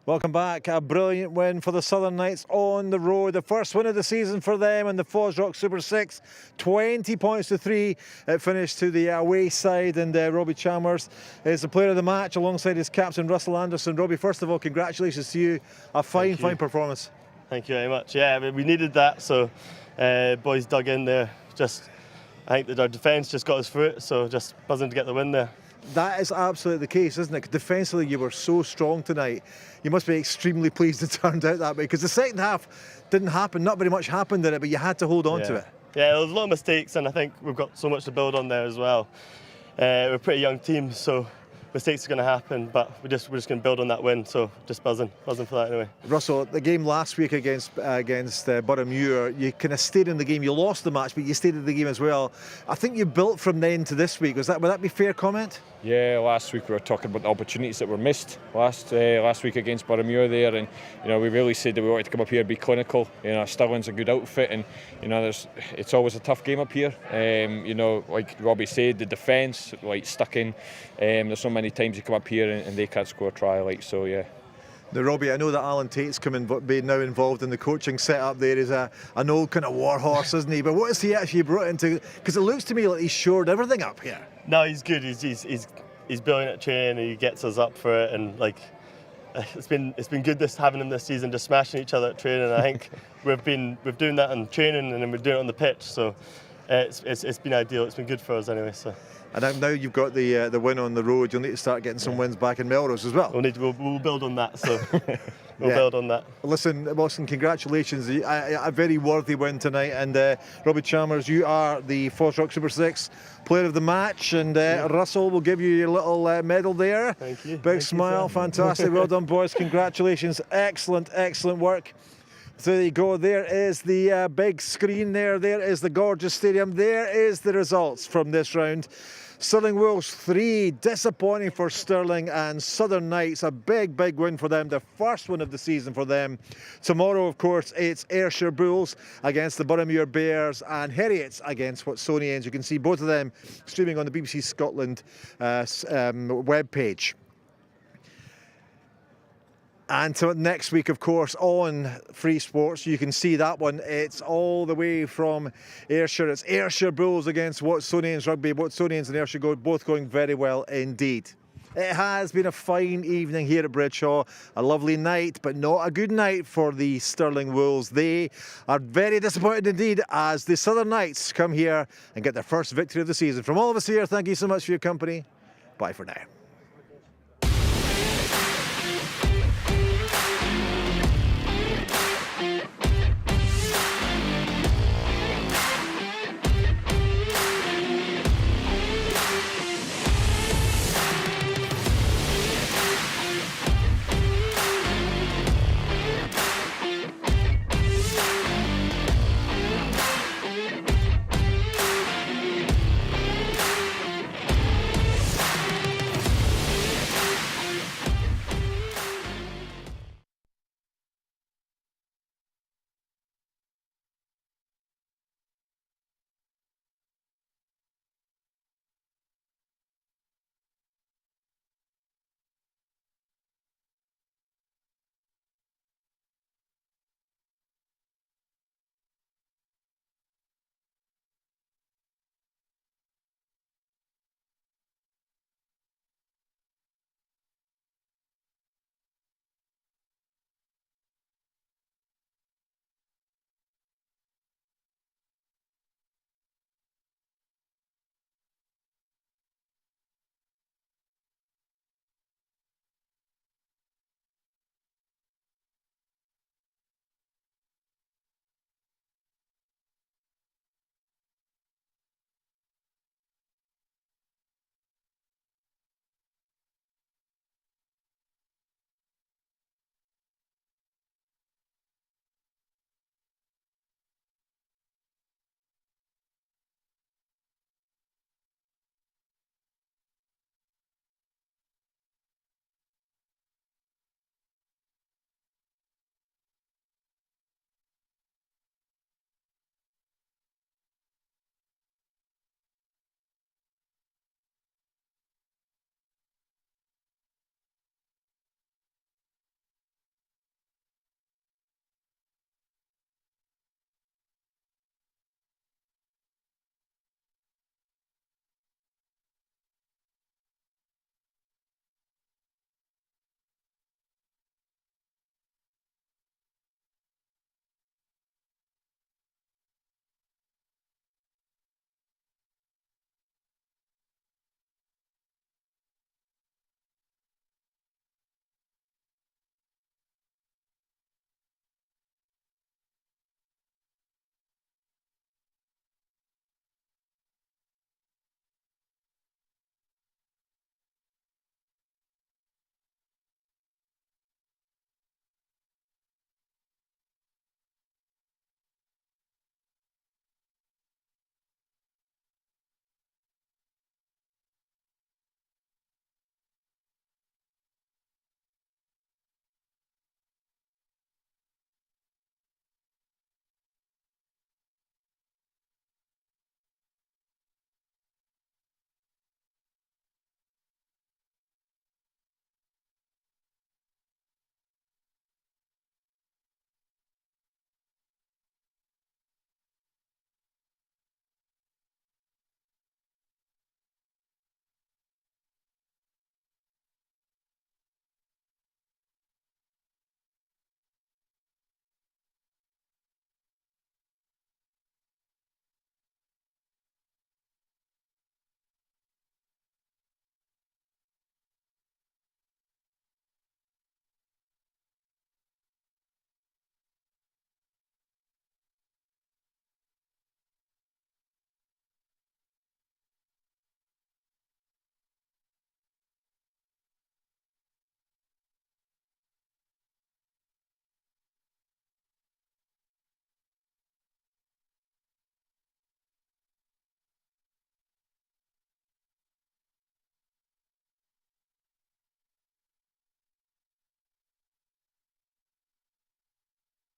Welcome back. A brilliant win for the Southern Knights on the road. The first win of the season for them and the FOSROC Super 6. 20 points to 3. It finished to the away side, and Robbie Chalmers is the player of the match alongside his captain Russell Anderson. Robbie, first of all, congratulations to you. A fine performance. Thank you very much. Yeah, I mean, we needed that, so boys dug in there. I think that our defence just got us through it, so just buzzing to get the win there. That is absolutely the case, isn't it? Defensively, you were so strong tonight. You must be extremely pleased it turned out that way, because the second half didn't happen. Not very much happened in it, but you had to hold on to it. Yeah, there was a lot of mistakes, and I think we've got so much to build on there as well. We're a pretty young team, so mistakes are going to happen, but we're just going to build on that win. So just buzzing for that anyway. Russell, the game last week against Boroughmuir, you kind of stayed in the game. You lost the match, but you stayed in the game as well. I think you built from then to this week. Would that be a fair comment? Yeah, last week we were talking about the opportunities that were missed last week against Boroughmuir there, and we really said that we wanted to come up here and be clinical. Stirling's a good outfit, and it's always a tough game up here. Like Robbie said, the defence stuck in. There's so many times you come up here and they can't score a try. Now, Robbie, I know that Alan Tate's being now involved in the coaching setup there. He's an old kind of war horse, isn't he? But what has he actually brought into? Because it looks to me like he's shored everything up here. No, he's good. He's brilliant at training, and he gets us up for it. And it's been good having him this season, just smashing each other at training. I think we've doing that in training, and then we're doing it on the pitch. So it's been ideal. It's been good for us anyway. So. And now you've got the win on the road. You'll need to start getting some wins back in Melrose as well. We'll build on that. So we'll build on that. Listen, Wilson, congratulations! A very worthy win tonight. And Robbie Chalmers, you are the FOSROC Super 6 player of the match. And Russell will give you your little medal there. Thank you. Big smile, fantastic. Well done, boys. Congratulations! Excellent work. So there you go, there is the big screen there is the gorgeous stadium, there is the results from this round. Stirling Wolves 3, disappointing for Stirling, and Southern Knights, a big win for them, the first win of the season for them. Tomorrow, of course, it's Ayrshire Bulls against the Boroughmuir Bears and Heriots against Watsonians. You can see both of them streaming on the BBC Scotland webpage. And so next week, of course, on Free Sports, you can see that one. It's all the way from Ayrshire. It's Ayrshire Bulls against Watsonians Rugby. Watsonians and Ayrshire both going very well indeed. It has been a fine evening here at Bridgeshaw. A lovely night, but not a good night for the Stirling Wolves. They are very disappointed indeed as the Southern Knights come here and get their first victory of the season. From all of us here, thank you so much for your company. Bye for now.